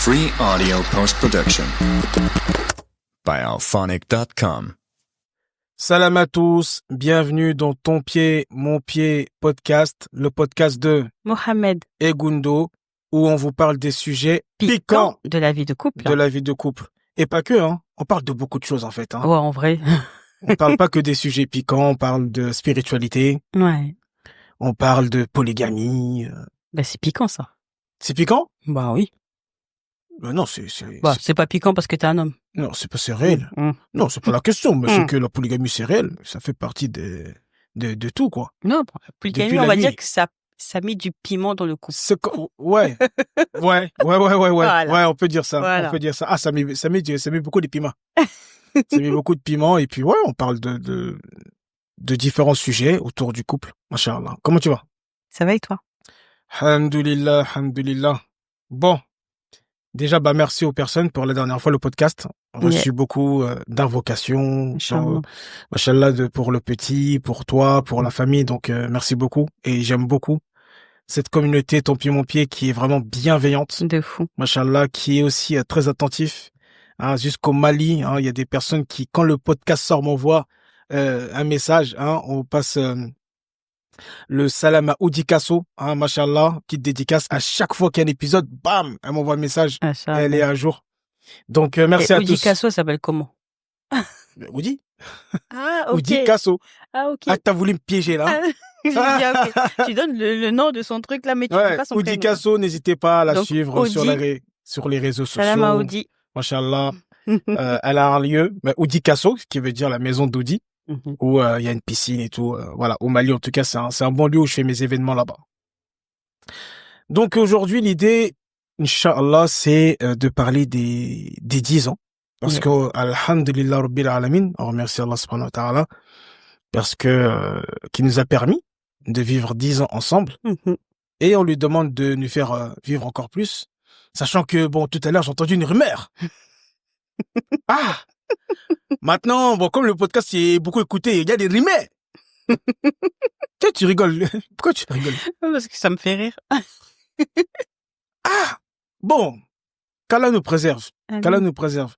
Free audio post-production by alphonic.com. Salam à tous, bienvenue dans Ton Pied, Mon Pied podcast, le podcast de Mohamed et Gundo, où on vous parle des sujets piquants de la vie de couple. de la vie de couple. Et pas que, hein. On parle de beaucoup de choses en fait. Hein. Ouais, en vrai. On parle pas que des sujets piquants, on parle de spiritualité, Ouais. on parle de polygamie. Bah, c'est piquant, ça. C'est piquant? Bah oui. Non, C'est pas piquant parce que t'es un homme. non, c'est réel. Mmh. Non, c'est pas la question, mais c'est que la polygamie c'est réel. Ça fait partie de tout, quoi. Non, polygamie, Depuis on la va nuit. dire que ça met du piment dans le couple. Ouais. Ouais, Voilà. on peut dire ça. Voilà. On peut dire ça. Ah, ça met beaucoup de piment. Ça met beaucoup de piment, et puis ouais, on parle de différents sujets autour du couple. Machallah. Comment tu vas? Ça va et toi? Alhamdulillah, alhamdulillah. Bon. Déjà, merci aux personnes pour la dernière fois le podcast. On a reçu beaucoup d'invocations. Inch'Allah. Machallah, pour le petit, pour toi, pour la famille. Donc, merci beaucoup. Et j'aime beaucoup cette communauté Ton Pied Mon Pied qui est vraiment bienveillante. De fou. Machallah, qui est aussi très attentif. Hein, jusqu'au Mali, hein, il y a des personnes qui, quand le podcast sort, m'envoient un message. Hein, on passe le salam à Oudi Kasso, hein, machallah, petite dédicace. À chaque fois qu'il y a un épisode, bam, elle m'envoie un message. Inch'Allah. Elle est à jour. Donc, merci à Oudi tous. Kasso s'appelle comment? Oudi? Ah, Oudi Kasso. Ah, ok. Ah, t'as voulu me piéger, là. J'ai dit, ah, ok. Tu donnes le nom de son truc, là, mais tu dis pas son Oudi prénom. Kasso, n'hésitez pas à la Donc, suivre sur Oudi. sur les réseaux sociaux. Salam à Oudi. Machallah. Elle a un lieu, Oudi Kasso, ce qui veut dire la maison d'Oudi, où il y a une piscine et tout. Voilà, au Mali, en tout cas, c'est un bon lieu où je fais mes événements là-bas. Donc aujourd'hui, l'idée, Inch'Allah, c'est de parler des 10 ans. Parce que, alhamdulillah rabbil alamin, on remercie Allah subhanahu wa ta'ala, parce que, qui nous a permis de vivre 10 ans ensemble. Et on lui demande de nous faire vivre encore plus. Sachant que, bon, tout à l'heure, j'ai entendu une rumeur. Ah! Maintenant, bon, comme le podcast est beaucoup écouté, il y a des rumeurs. Tu rigoles. Pourquoi tu rigoles? Parce que ça me fait rire. Ah! Bon. Qu'Allah nous préserve. Qu'Allah nous préserve.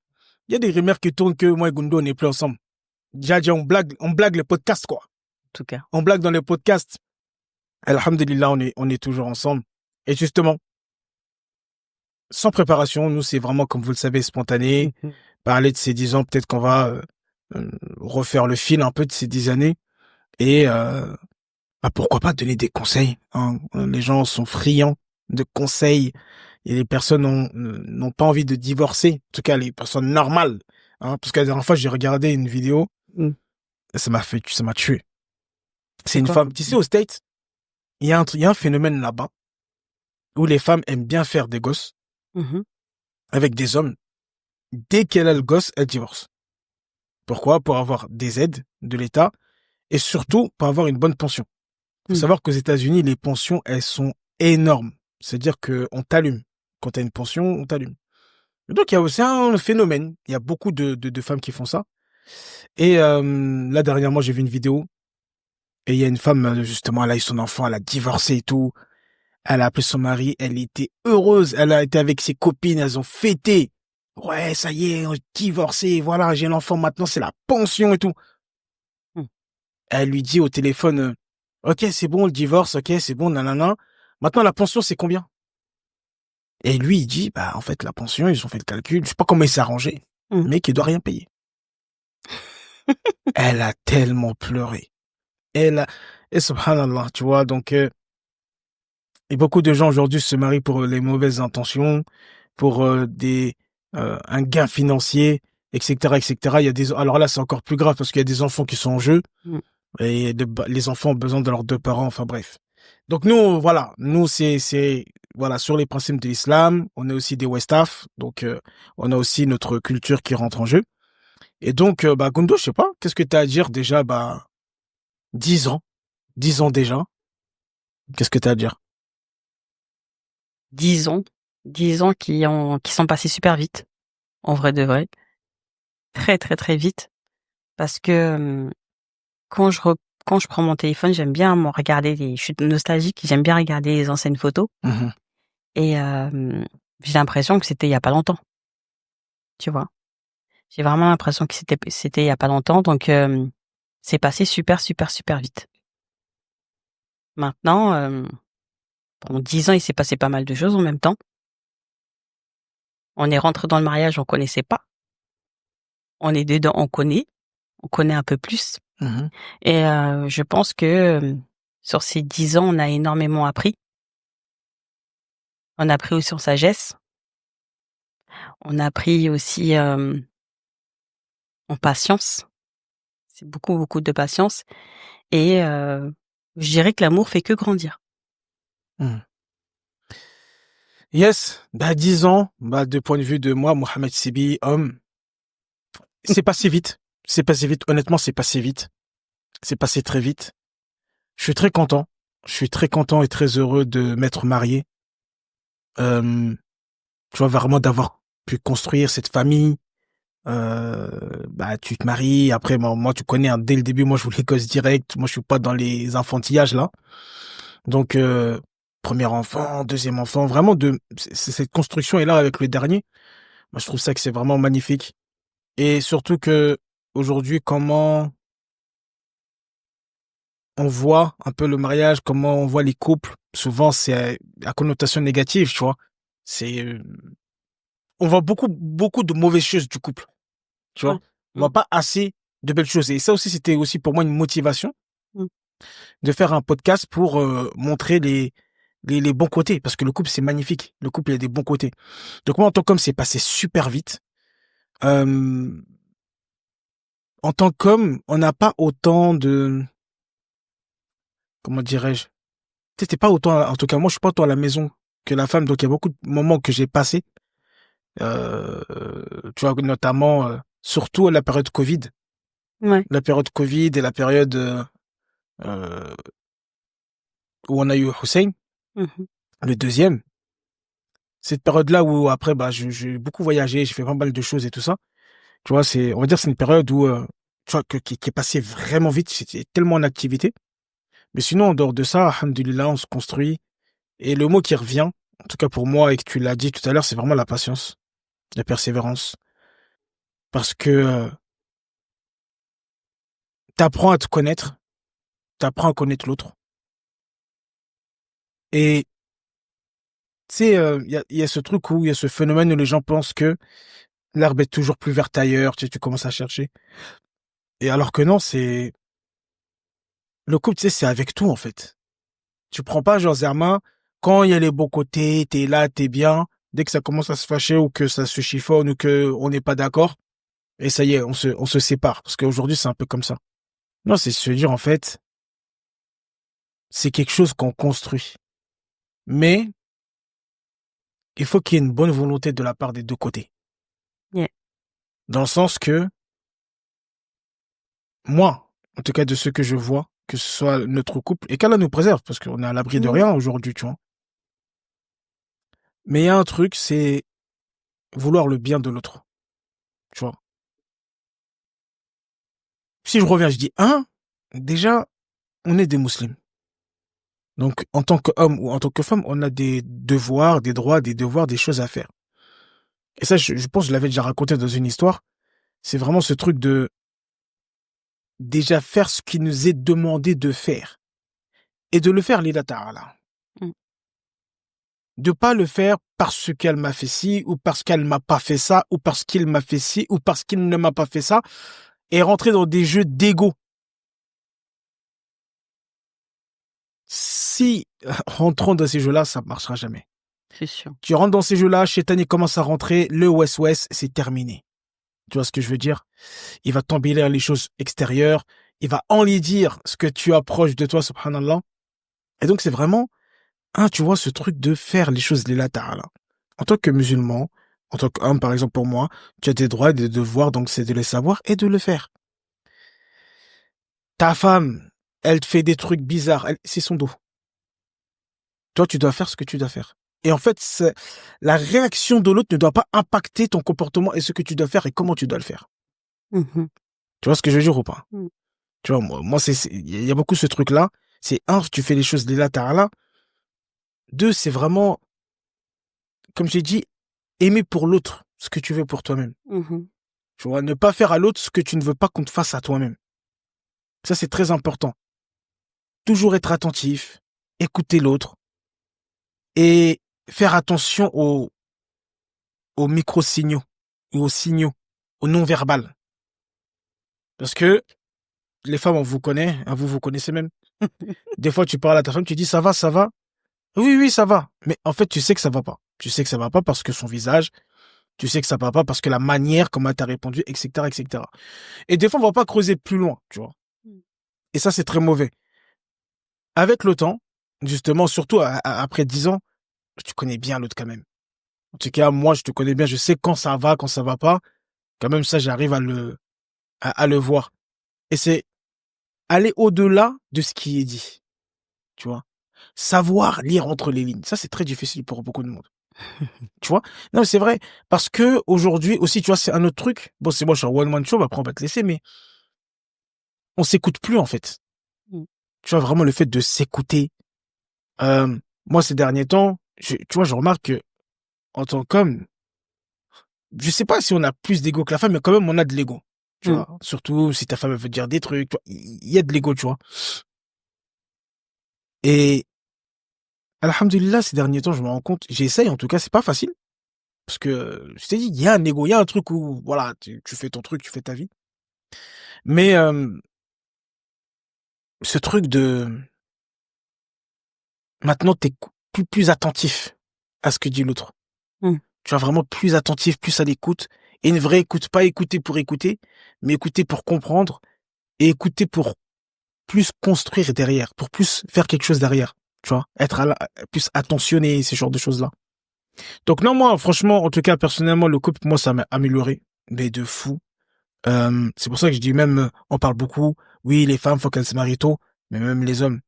Il y a des rumeurs qui tournent que moi et Gundo, on n'est plus ensemble. Déjà, on blague les podcasts, quoi. En tout cas. On blague dans les podcasts. Alhamdulillah, on est toujours ensemble. Et justement, sans préparation, nous, c'est vraiment, comme vous le savez, spontané. Parler de ces 10 ans, peut-être qu'on va refaire le fil un peu de ces 10 années. Et pourquoi pas donner des conseils, hein. Les gens sont friands de conseils. Et les personnes n'ont pas envie de divorcer. En tout cas, les personnes normales. Hein, parce que la dernière fois, j'ai regardé une vidéo. Et ça m'a tué. C'est une femme. Tu sais, aux States, il y a un phénomène là-bas où les femmes aiment bien faire des gosses avec des hommes. Dès qu'elle a le gosse, elle divorce. Pourquoi? Pour avoir des aides de l'État et surtout pour avoir une bonne pension. Faut savoir qu'aux États-Unis, les pensions, elles sont énormes. C'est-à-dire qu'on t'allume. Quand tu as une pension, on t'allume. Donc, il y a aussi un phénomène. Il y a beaucoup de femmes qui font ça. Et là, dernièrement, j'ai vu une vidéo. Et il y a une femme, justement, elle a eu son enfant, elle a divorcé et tout. Elle a appelé son mari, elle était heureuse. Elle a été avec ses copines, elles ont fêté. Ouais, ça y est, on est divorcé. Voilà, j'ai l'enfant maintenant, c'est la pension et tout. Elle lui dit au téléphone, ok, c'est bon, le divorce, ok, c'est bon, nanana. Maintenant, la pension, c'est combien? Et lui, il dit, en fait, la pension, ils ont fait le calcul. Je sais pas comment il s'est arrangé, mais qu'il doit rien payer. Elle a tellement pleuré. Et subhanallah, tu vois, donc, et beaucoup de gens aujourd'hui se marient pour les mauvaises intentions, pour un gain financier, etc., etc. Alors là, c'est encore plus grave parce qu'il y a des enfants qui sont en jeu. Et les enfants ont besoin de leurs deux parents, enfin bref. Donc nous, voilà, voilà, sur les principes de l'islam, on est aussi des Westaf, donc on a aussi notre culture qui rentre en jeu. Et donc, Gundo, je sais pas, qu'est-ce que tu as à dire déjà, 10 ans déjà, qu'est-ce que tu as à dire? 10 ans qui sont passés super vite, en vrai de vrai. Très, très, très vite. Parce que quand je prends mon téléphone, j'aime bien regarder je suis nostalgique, j'aime bien regarder les anciennes photos. Et j'ai l'impression que c'était il y a pas longtemps, tu vois? J'ai vraiment l'impression que c'était il y a pas longtemps, donc c'est passé super, super, super vite. Maintenant, en 10 ans, il s'est passé pas mal de choses en même temps. On est rentré dans le mariage, on connaissait pas. On est dedans, on connaît un peu plus Mhm. et je pense que, sur ces 10 ans, on a énormément appris. On a appris aussi en sagesse, on a appris aussi, en patience. C'est beaucoup, beaucoup de patience et je dirais que l'amour fait que grandir. Mhm. Yes, 10 ans, de point de vue de moi, Mohamed Sibi, homme, c'est passé vite. C'est passé vite. Honnêtement, c'est passé vite. C'est passé très vite. Je suis très content. Je suis très content et très heureux de m'être marié. Euh, Tu vois, vraiment d'avoir pu construire cette famille. Tu te maries. Après, moi, tu connais, hein, dès le début, moi, je voulais gosse direct. Moi, je suis pas dans les enfantillages, là. Donc, premier enfant, deuxième enfant, vraiment cette construction est là avec le dernier. Moi, je trouve ça que c'est vraiment magnifique. Et surtout que aujourd'hui, comment on voit un peu le mariage, comment on voit les couples, souvent c'est à connotation négative, tu vois. C'est, on voit beaucoup, beaucoup de mauvaises choses du couple, tu Ouais. vois. On voit pas assez de belles choses. Et ça aussi, c'était aussi pour moi une motivation Mmh. de faire un podcast pour montrer les bons côtés. Parce que le couple, c'est magnifique. Le couple, il y a des bons côtés. Donc moi, en tant qu'homme, c'est passé super vite. Euh, En tant qu'homme, on n'a pas autant de, comment dirais-je, tu sais, t'es pas autant, en tout cas, moi, je suis pas autant à la maison que la femme, donc il y a beaucoup de moments que j'ai passés, euh, tu vois, notamment, surtout à la période Covid. Ouais. La période Covid et la période euh, où on a eu Hussein, Mmh. le deuxième. Cette période-là où après, j'ai beaucoup voyagé, j'ai fait pas mal de choses et tout ça. Tu vois, on va dire, c'est une période où, tu vois, qui est passée vraiment vite. C'était tellement en activité. Mais sinon, en dehors de ça, alhamdoulilah, on se construit. Et le mot qui revient, en tout cas pour moi, et que tu l'as dit tout à l'heure, c'est vraiment la patience, la persévérance. Parce que t'apprends à te connaître, t'apprends à connaître l'autre. Et tu sais, il y a ce truc où il y a ce phénomène où les gens pensent que l'herbe est toujours plus verte ailleurs, tu sais, tu commences à chercher. Et alors que non, le couple, tu sais, c'est avec tout, en fait. Tu prends pas, genre, Zermain, quand il y a les beaux côtés, t'es là, t'es bien. Dès que ça commence à se fâcher ou que ça se chiffonne ou que on n'est pas d'accord, et ça y est, on se sépare. Parce qu'aujourd'hui, c'est un peu comme ça. Non, c'est se dire, en fait, c'est quelque chose qu'on construit. Mais il faut qu'il y ait une bonne volonté de la part des deux côtés. Yeah. Dans le sens que, moi, en tout cas de ce que je vois, que ce soit notre couple, et qu'Allah nous préserve, parce qu'on est à l'abri de Mmh. rien aujourd'hui, tu vois. Mais il y a un truc, c'est vouloir le bien de l'autre, tu vois. Si je reviens, je dis, déjà, on est des musulmans. Donc, en tant qu'homme ou en tant que femme, on a des devoirs, des droits, des devoirs, des choses à faire. Et ça, je pense que je l'avais déjà raconté dans une histoire. C'est vraiment ce truc de déjà faire ce qui nous est demandé de faire. Et de le faire, lillah ta'ala. Mmh. De pas le faire parce qu'elle m'a fait ci, ou parce qu'elle m'a pas fait ça, ou parce qu'il m'a fait ci, ou parce qu'il ne m'a pas fait ça, et rentrer dans des jeux d'ego. Si rentrons dans ces jeux-là, ça marchera jamais. C'est sûr. Tu rentres dans ces jeux-là, Chétani commence à rentrer, le West-West, c'est terminé. Tu vois ce que je veux dire? Il va t'embellir les choses extérieures, il va enlaidir ce que tu approches de toi, subhanallah. Et donc c'est vraiment, tu vois, ce truc de faire les choses lillah ta'ala. En tant que musulman, en tant qu'homme, par exemple, pour moi, tu as des droits et des devoirs, donc c'est de les savoir et de le faire. Ta femme, elle te fait des trucs bizarres, c'est son dos. Toi, tu dois faire ce que tu dois faire. Et en fait, la réaction de l'autre ne doit pas impacter ton comportement et ce que tu dois faire et comment tu dois le faire. Mmh. Tu vois ce que je veux dire ou pas? Mmh. Tu vois, moi il y a beaucoup ce truc-là. C'est un, tu fais les choses lillah ta'ala. Deux, c'est vraiment, comme j'ai dit, aimer pour l'autre ce que tu veux pour toi-même. Tu vois, ne pas faire à l'autre ce que tu ne veux pas qu'on te fasse à toi-même. Ça, c'est très important. Toujours être attentif, écouter l'autre et faire attention aux micro-signaux ou aux signaux, au non-verbal. Parce que les femmes, on vous connaît, hein, vous connaissez même. Des fois, tu parles à ta femme, tu dis ça va, ça va. Oui, oui, ça va. Mais en fait, tu sais que ça va pas. Tu sais que ça va pas parce que son visage, tu sais que ça va pas parce que la manière comment elle t'a répondu, etc., etc. Et des fois, on va pas creuser plus loin, tu vois. Et ça, c'est très mauvais. Avec le temps, justement, surtout après 10 ans, tu connais bien l'autre quand même. En tout cas, moi, je te connais bien, je sais quand ça va pas. Quand même, ça, j'arrive à le voir. Et c'est aller au-delà de ce qui est dit, tu vois. Savoir lire entre les lignes. Ça, c'est très difficile pour beaucoup de monde. Tu vois? Non, c'est vrai. Parce que aujourd'hui aussi, tu vois, c'est un autre truc. Bon, c'est moi, je suis un one-man show, après, on va te laisser, mais on s'écoute plus, en fait. Tu vois, vraiment, le fait de s'écouter. Moi, ces derniers temps, tu vois, je remarque que, en tant qu'homme, je sais pas si on a plus d'ego que la femme, mais quand même, on a de l'ego. Tu vois? Surtout si ta femme elle veut te dire des trucs, tu vois, il y a de l'ego, tu vois. Et, alhamdulillah, ces derniers temps, je me rends compte, j'essaye, en tout cas, c'est pas facile. Parce que, je t'ai dit, il y a un ego, il y a un truc où, voilà, tu fais ton truc, tu fais ta vie. Mais, ce truc de, maintenant, t'es plus attentif à ce que dit l'autre. Tu vas vraiment plus attentif, plus à l'écoute. Et une vraie écoute, pas écouter pour écouter, mais écouter pour comprendre et écouter pour plus construire derrière, pour plus faire quelque chose derrière. Tu vois, être plus attentionné, ces genres de choses-là. Donc non, moi, franchement, en tout cas, personnellement, le couple, moi, ça m'a amélioré, mais de fou. C'est pour ça que je dis même, on parle beaucoup, oui, les femmes, faut qu'elles se marient tôt, mais même les hommes.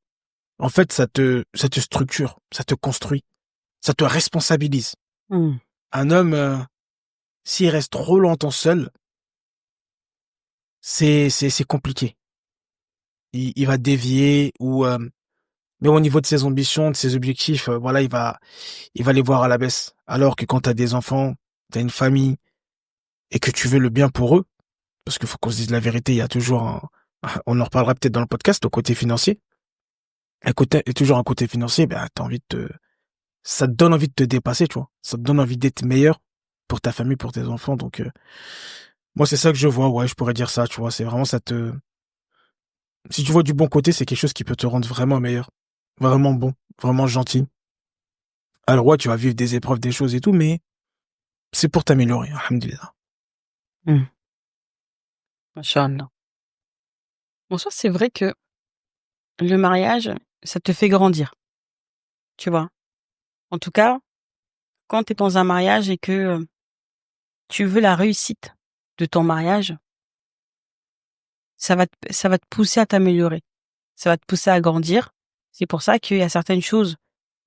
En fait, ça te structure, ça te construit, ça te responsabilise. Un homme, s'il reste trop longtemps seul, c'est compliqué. Il va dévier ou même au niveau de ses ambitions, de ses objectifs, voilà, il va les voir à la baisse. Alors que quand t'as des enfants, t'as une famille et que tu veux le bien pour eux, parce qu'il faut qu'on se dise la vérité, il y a toujours on en reparlera peut-être dans le podcast, au côté financier. Et toujours un côté financier, ben, ça te donne envie de te dépasser, tu vois. Ça te donne envie d'être meilleur pour ta famille, pour tes enfants. Donc, moi, c'est ça que je vois. Ouais, je pourrais dire ça, tu vois. C'est vraiment si tu vois du bon côté, c'est quelque chose qui peut te rendre vraiment meilleur. Vraiment bon. Vraiment gentil. Alors, ouais, tu vas vivre des épreuves, des choses et tout, mais c'est pour t'améliorer. Alhamdulillah. Inch'Allah. Bon, ça, c'est vrai que le mariage, ça te fait grandir. Tu vois? En tout cas, quand tu es dans un mariage et que tu veux la réussite de ton mariage, ça va te pousser à t'améliorer. Ça va te pousser à grandir. C'est pour ça qu'il y a certaines choses,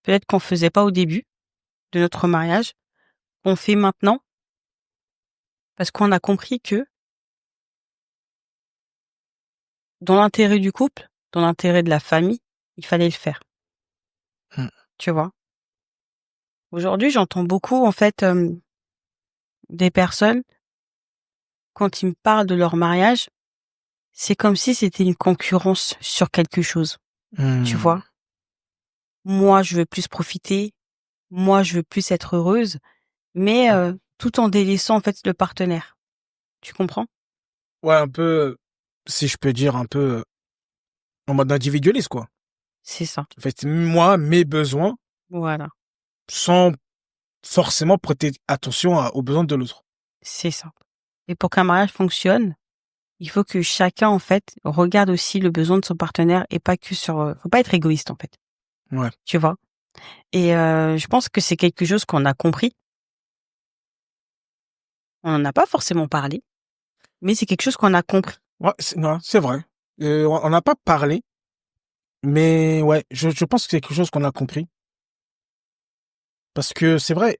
peut-être qu'on faisait pas au début de notre mariage, qu'on fait maintenant, parce qu'on a compris que dans l'intérêt du couple, dans l'intérêt de la famille, il fallait le faire. Tu vois? Aujourd'hui, j'entends beaucoup, en fait, des personnes, quand ils me parlent de leur mariage, c'est comme si c'était une concurrence sur quelque chose. Tu vois? Moi, je veux plus profiter. Moi, je veux plus être heureuse, mais tout en délaissant, en fait, le partenaire. Tu comprends? Ouais, un peu, si je peux dire, un peu en mode individualiste, quoi. C'est ça. En fait, moi, mes besoins, Voilà. sans forcément prêter attention aux besoins de l'autre. C'est ça. Et pour qu'un mariage fonctionne, il faut que chacun, en fait, regarde aussi le besoin de son partenaire et pas que faut pas être égoïste, en fait. Ouais. Tu vois? Et je pense que c'est quelque chose qu'on a compris. On n'en a pas forcément parlé, mais c'est quelque chose qu'on a compris. Ouais, non, c'est vrai. On n'a pas parlé, mais ouais, je pense que c'est quelque chose qu'on a compris. Parce que c'est vrai,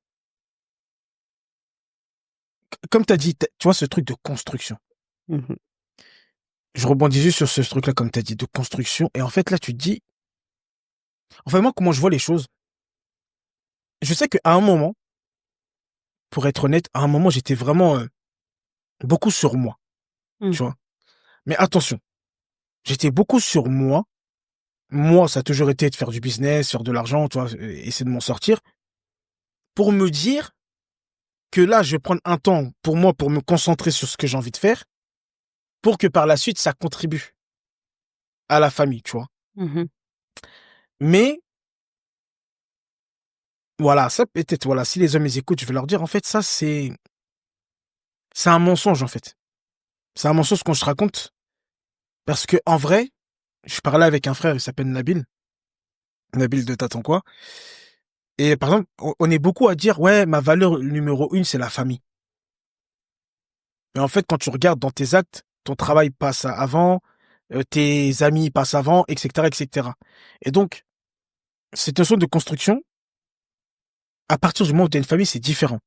comme t'as dit, tu vois ce truc de construction. Je rebondis juste sur ce truc-là, comme t'as dit, de construction. Et en fait, là, tu te dis, enfin, moi, comment je vois les choses, je sais qu'à un moment, pour être honnête, à un moment, j'étais vraiment beaucoup sur moi, Mmh. tu vois. Mais attention, j'étais beaucoup sur moi. Moi, ça a toujours été de faire du business, faire de l'argent, tu vois, essayer de m'en sortir. Pour me dire que là, je vais prendre un temps pour moi, pour me concentrer sur ce que j'ai envie de faire, pour que par la suite, ça contribue à la famille, tu vois. Mmh. Mais, voilà, ça peut-être, voilà, si les hommes les écoutent, je vais leur dire, en fait, ça, c'est un mensonge, en fait. C'est un mensonge qu'on se raconte. Parce que, en vrai, je parlais avec un frère, il s'appelle Nabil de Tatanquois. Et par exemple, on est beaucoup à dire, ouais, ma valeur numéro 1, c'est la famille. Mais en fait, quand tu regardes dans tes actes, ton travail passe avant, tes amis passent avant, etc., etc. Et donc, cette notion de construction, à partir du moment où tu as une famille, c'est différent.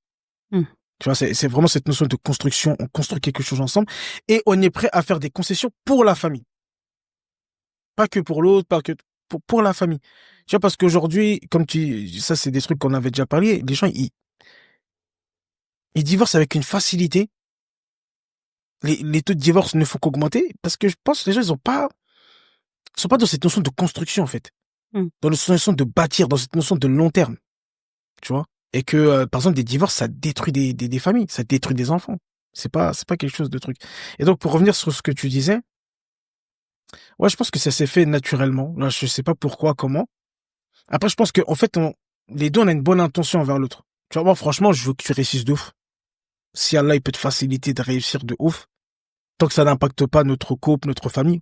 Mmh. Tu vois, c'est vraiment cette notion de construction. On construit quelque chose ensemble et on est prêt à faire des concessions pour la famille. Pas que pour l'autre, pas que pour la famille. Tu vois, parce qu'aujourd'hui, ça c'est des trucs qu'on avait déjà parlé, les gens, ils divorcent avec une facilité. Les taux de divorce ne font qu'augmenter parce que je pense que les gens, sont pas dans cette notion de construction, en fait. Mmh. Dans cette notion de bâtir, dans cette notion de long terme. Tu vois? Et que, par exemple, des divorces, ça détruit des familles, ça détruit des enfants. C'est pas quelque chose de truc. Et donc, pour revenir sur ce que tu disais, ouais, je pense que ça s'est fait naturellement. Là, je sais pas pourquoi, comment. Après, je pense que, en fait, les deux, on a une bonne intention envers l'autre. Tu vois, moi, franchement, je veux que tu réussisses de ouf. Si Allah, il peut te faciliter de réussir de ouf, tant que ça n'impacte pas notre couple, notre famille,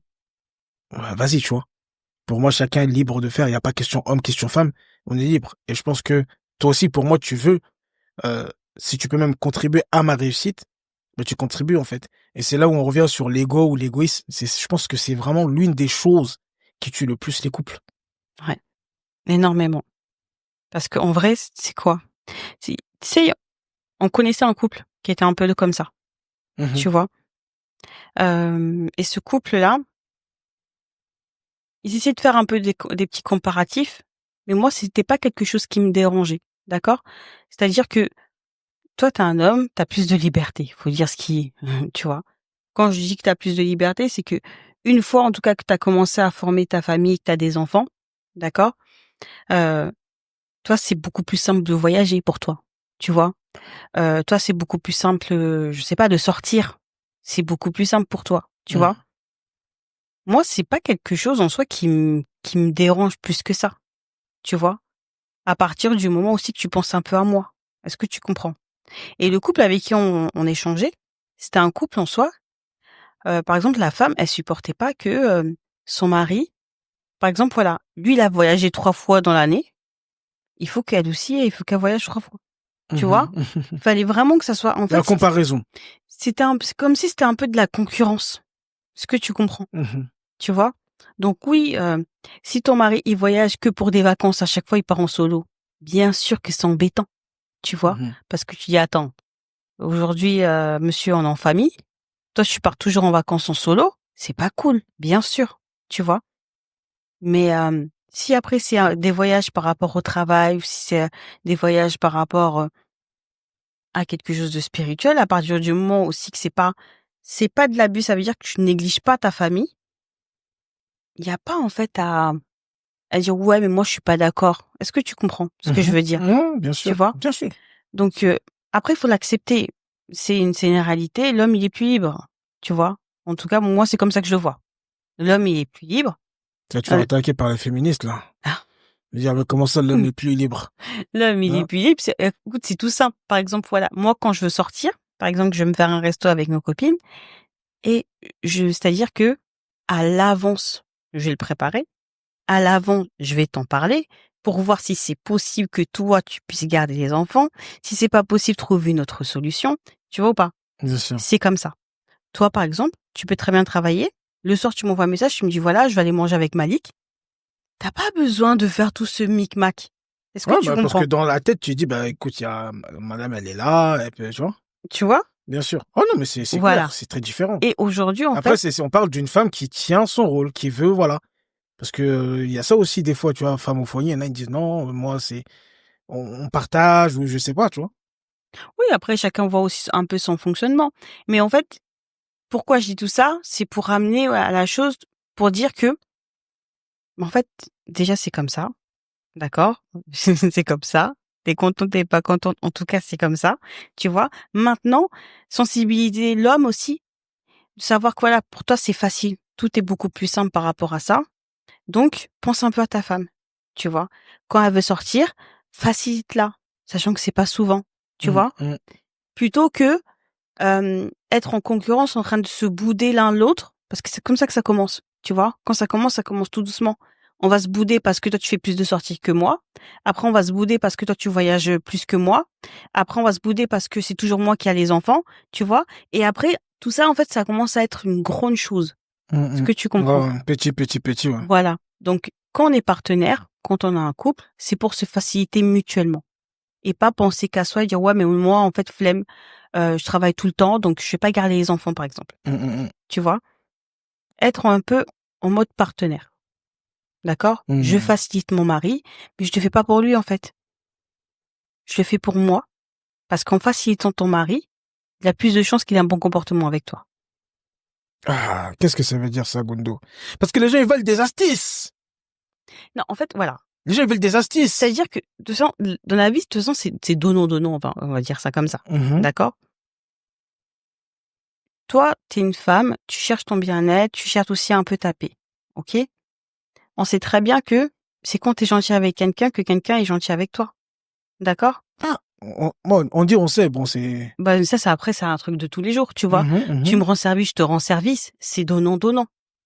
ouais, vas-y, tu vois. Pour moi, chacun est libre de faire. Il n'y a pas question homme, question femme. On est libre. Et je pense que toi aussi, pour moi, tu veux, euh, si tu peux même contribuer à ma réussite, ben tu contribues, en fait. Et c'est là où on revient sur l'ego ou l'égoïsme. Je pense que c'est vraiment l'une des choses qui tue le plus les couples. Ouais, énormément. Parce qu'en vrai, c'est quoi? Tu sais, on connaissait un couple qui était un peu comme ça, Mhm. tu vois? Et ce couple-là, ils essayaient de faire un peu des petits comparatifs, mais moi, c'était pas quelque chose qui me dérangeait, d'accord? C'est-à-dire que toi, tu es un homme, tu as plus de liberté, faut dire ce qui est, tu vois? Quand je dis que tu as plus de liberté, c'est que une fois, en tout cas, que tu as commencé à former ta famille, que tu as des enfants, d'accord? Heu, toi, c'est beaucoup plus simple de voyager pour toi, tu vois? Toi, c'est beaucoup plus simple, je sais pas, de sortir. C'est beaucoup plus simple pour toi, tu vois? Mhm. Moi, c'est pas quelque chose en soi qui me dérange plus que ça, tu vois? À partir du moment aussi que tu penses un peu à moi. Est-ce que tu comprends? Et le couple avec qui on échangeait, c'était un couple en soi, par exemple, la femme, elle supportait pas que, son mari, par exemple, voilà, lui, il a voyagé 3 fois dans l'année, il faut qu'elle voyage 3 fois, tu vois? Mhm. Fallait vraiment que ça soit en La fait, comparaison. c'est comme si c'était un peu de la concurrence. Est-ce que tu comprends? Mhm. Tu vois? Donc oui, si ton mari, il voyage que pour des vacances, à chaque fois il part en solo, bien sûr que c'est embêtant, tu vois? Mhm. Parce que tu dis: «Attends, aujourd'hui, monsieur, on est en famille, toi tu pars toujours en vacances en solo, c'est pas cool», bien sûr, tu vois? Mais, si après c'est, des voyages par rapport au travail ou si c'est, des voyages par rapport, à quelque chose de spirituel, à partir du moment aussi que c'est pas de l'abus, ça veut dire que tu négliges pas ta famille, il y a pas en fait à dire: «Ouais, mais moi je suis pas d'accord». Est-ce que tu comprends ce que je Mhm. veux dire? Ouais, bien Tu sûr, vois? bien sûr. Donc, après il faut l'accepter. C'est une réalité, l'homme il est plus libre, tu vois? En tout cas, moi c'est comme ça que je le vois. L'homme il est plus libre, Tu vas te faire heu, attaquer par les féministes, là. ah, Dire, mais comment ça, l'homme est plus libre? l'homme il est Hein? plus libre, écoute, c'est tout simple. Par exemple, voilà, moi quand je veux sortir, par exemple, que je vais me faire un resto avec nos copines et c'est-à-dire que à l'avance, je vais le préparer. À l'avant, je vais t'en parler pour voir si c'est possible que toi, tu puisses garder les enfants. Si c'est pas possible, trouver une autre solution. Tu vois ou pas? Bien sûr. C'est comme ça. Toi, par exemple, tu peux très bien travailler. Le soir, tu m'envoies un message, tu me dis: «Voilà, je vais aller manger avec Malik». T'as pas besoin de faire tout ce micmac. Est-ce que Ouais, tu bah, parce que comprends? dans la tête, tu dis, bah, écoute, il y a, madame, elle est là, et puis, tu vois? Tu vois? Bien sûr. Oh non, mais c'est clair, Voilà. c'est très différent. Et aujourd'hui, en Après, fait, on parle d'une femme qui tient son rôle, qui veut, voilà. Parce que, il y a ça aussi, des fois, tu vois, femme au foyer, il y en a, ils disent, non, moi, on partage, ou je sais pas, tu vois. Oui, après, chacun voit aussi un peu son fonctionnement. Mais en fait, pourquoi je dis tout ça? C'est pour ramener à la chose, pour dire que, en fait, déjà, c'est comme ça. D'accord? C'est comme ça. T'es content, t'es pas contente. En tout cas, c'est comme ça. Tu vois? Maintenant, sensibiliser l'homme aussi. Savoir que voilà, pour toi, c'est facile. Tout est beaucoup plus simple par rapport à ça. Donc, pense un peu à ta femme. Tu vois? Quand elle veut sortir, facilite-la. Sachant que c'est pas souvent. Tu Mmh, vois? mmh. Plutôt que, être en concurrence, en train de se bouder l'un l'autre. Parce que c'est comme ça que ça commence. Tu vois? Quand ça commence tout doucement. On va se bouder parce que toi, tu fais plus de sorties que moi. Après, on va se bouder parce que toi, tu voyages plus que moi. Après, on va se bouder parce que c'est toujours moi qui a les enfants. Tu vois? Et après, tout ça, en fait, ça commence à être une grande chose. Mmh, Est-ce mmh. que tu Ouais, comprends? ouais. Petit, ouais. Voilà. Donc, quand on est partenaire, quand on a un couple, c'est pour se faciliter mutuellement. Et pas penser qu'à soi et dire, ouais, mais moi, en fait, flemme, je travaille tout le temps, donc je vais pas garder les enfants, par exemple. Mmh, mmh, Tu vois? Être un peu en mode partenaire. D'accord? mmh. Je Mmh. facilite mon mari, mais je le fais pas pour lui, en fait. Je le fais pour moi. Parce qu'en facilitant ton mari, il a plus de chances qu'il ait un bon comportement avec toi. Ah, qu'est-ce que ça veut dire ça, Gundo? Parce que les gens, ils veulent des astuces. Non, en fait, voilà. Les gens, ils veulent des astuces. C'est-à-dire que, de toute façon, dans la vie, de toute façon, c'est donnant, enfin, on va dire ça comme ça. Mhm. D'accord? Toi, t'es une femme, tu cherches ton bien-être, tu cherches aussi un peu ta paix. Ok? On sait très bien que c'est quand t'es gentil avec quelqu'un que quelqu'un est gentil avec toi. D'accord? Ah, on dit, on sait, bon, c'est... Bah, ça, c'est un truc de tous les jours, tu vois. Mhm, Tu mhm. me rends service, je te rends service. C'est donnant.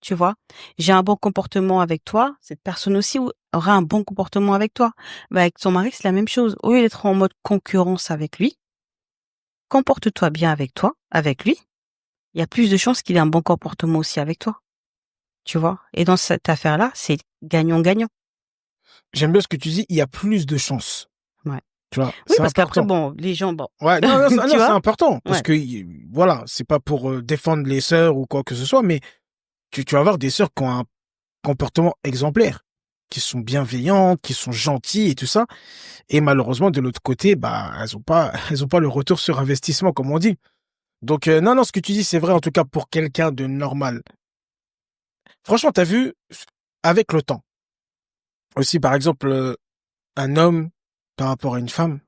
Tu vois? J'ai un bon comportement avec toi. Cette personne aussi aura un bon comportement avec toi. Bah, avec ton mari, c'est la même chose. Au lieu d'être en mode concurrence avec lui, comporte-toi bien avec lui. Il y a plus de chances qu'il ait un bon comportement aussi avec toi. Tu vois? Et dans cette affaire-là, c'est gagnant-gagnant. J'aime bien ce que tu dis, il y a plus de chances. Ouais. Tu vois, Oui, c'est parce qu'après, important. bon, les gens, bon. Ouais, non, non, Tu non, c'est vois? important. Parce Ouais. que, voilà, c'est pas pour défendre les sœurs ou quoi que ce soit, mais tu vas avoir des sœurs qui ont un comportement exemplaire, qui sont bienveillantes, qui sont gentilles et tout ça. Et malheureusement, de l'autre côté, bah, elles ont pas le retour sur investissement, comme on dit. Donc, non, non, ce que tu dis, c'est vrai, en tout cas, pour quelqu'un de normal. Franchement, t'as vu, avec le temps. Aussi, par exemple, un homme par rapport à une femme,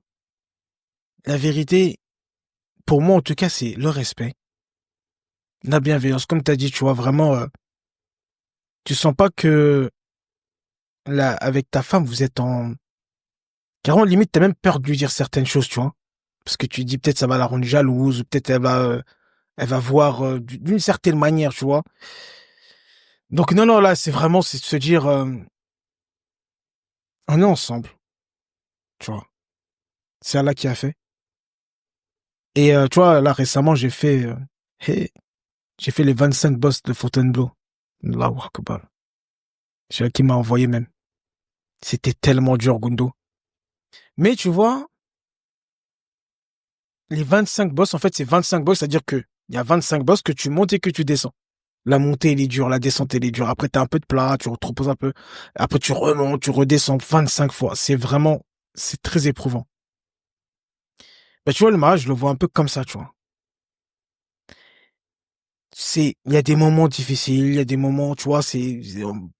la vérité, pour moi, en tout cas, c'est le respect, la bienveillance. Comme t'as dit, tu vois, vraiment, tu sens pas que là, avec ta femme, vous êtes en... Carrément, limite, t'as même peur de lui dire certaines choses, tu vois. Parce que tu dis peut-être ça va la rendre jalouse, ou peut-être elle va voir d'une certaine manière, tu vois. Donc non, non, là, c'est vraiment, c'est de se dire, on est ensemble, tu vois. C'est Allah qui a fait. Et tu vois, là, récemment, hey, j'ai fait les 25 boss de Fontainebleau. Allahu Akbar. C'est elle qui m'a envoyé même. C'était tellement dur, Gundo. Mais tu vois, les 25 boss, en fait, c'est 25 boss, c'est-à-dire que il y a 25 boss que tu montes et que tu descends. La montée, elle est dure, la descente, elle est dure. Après, t'as un peu de plat, tu te reposes un peu. Après, tu remontes, tu redescends 25 fois. C'est très éprouvant. Bah, tu vois, le mariage, je le vois un peu comme ça, tu vois. Il y a des moments difficiles, il y a des moments, tu vois, c'est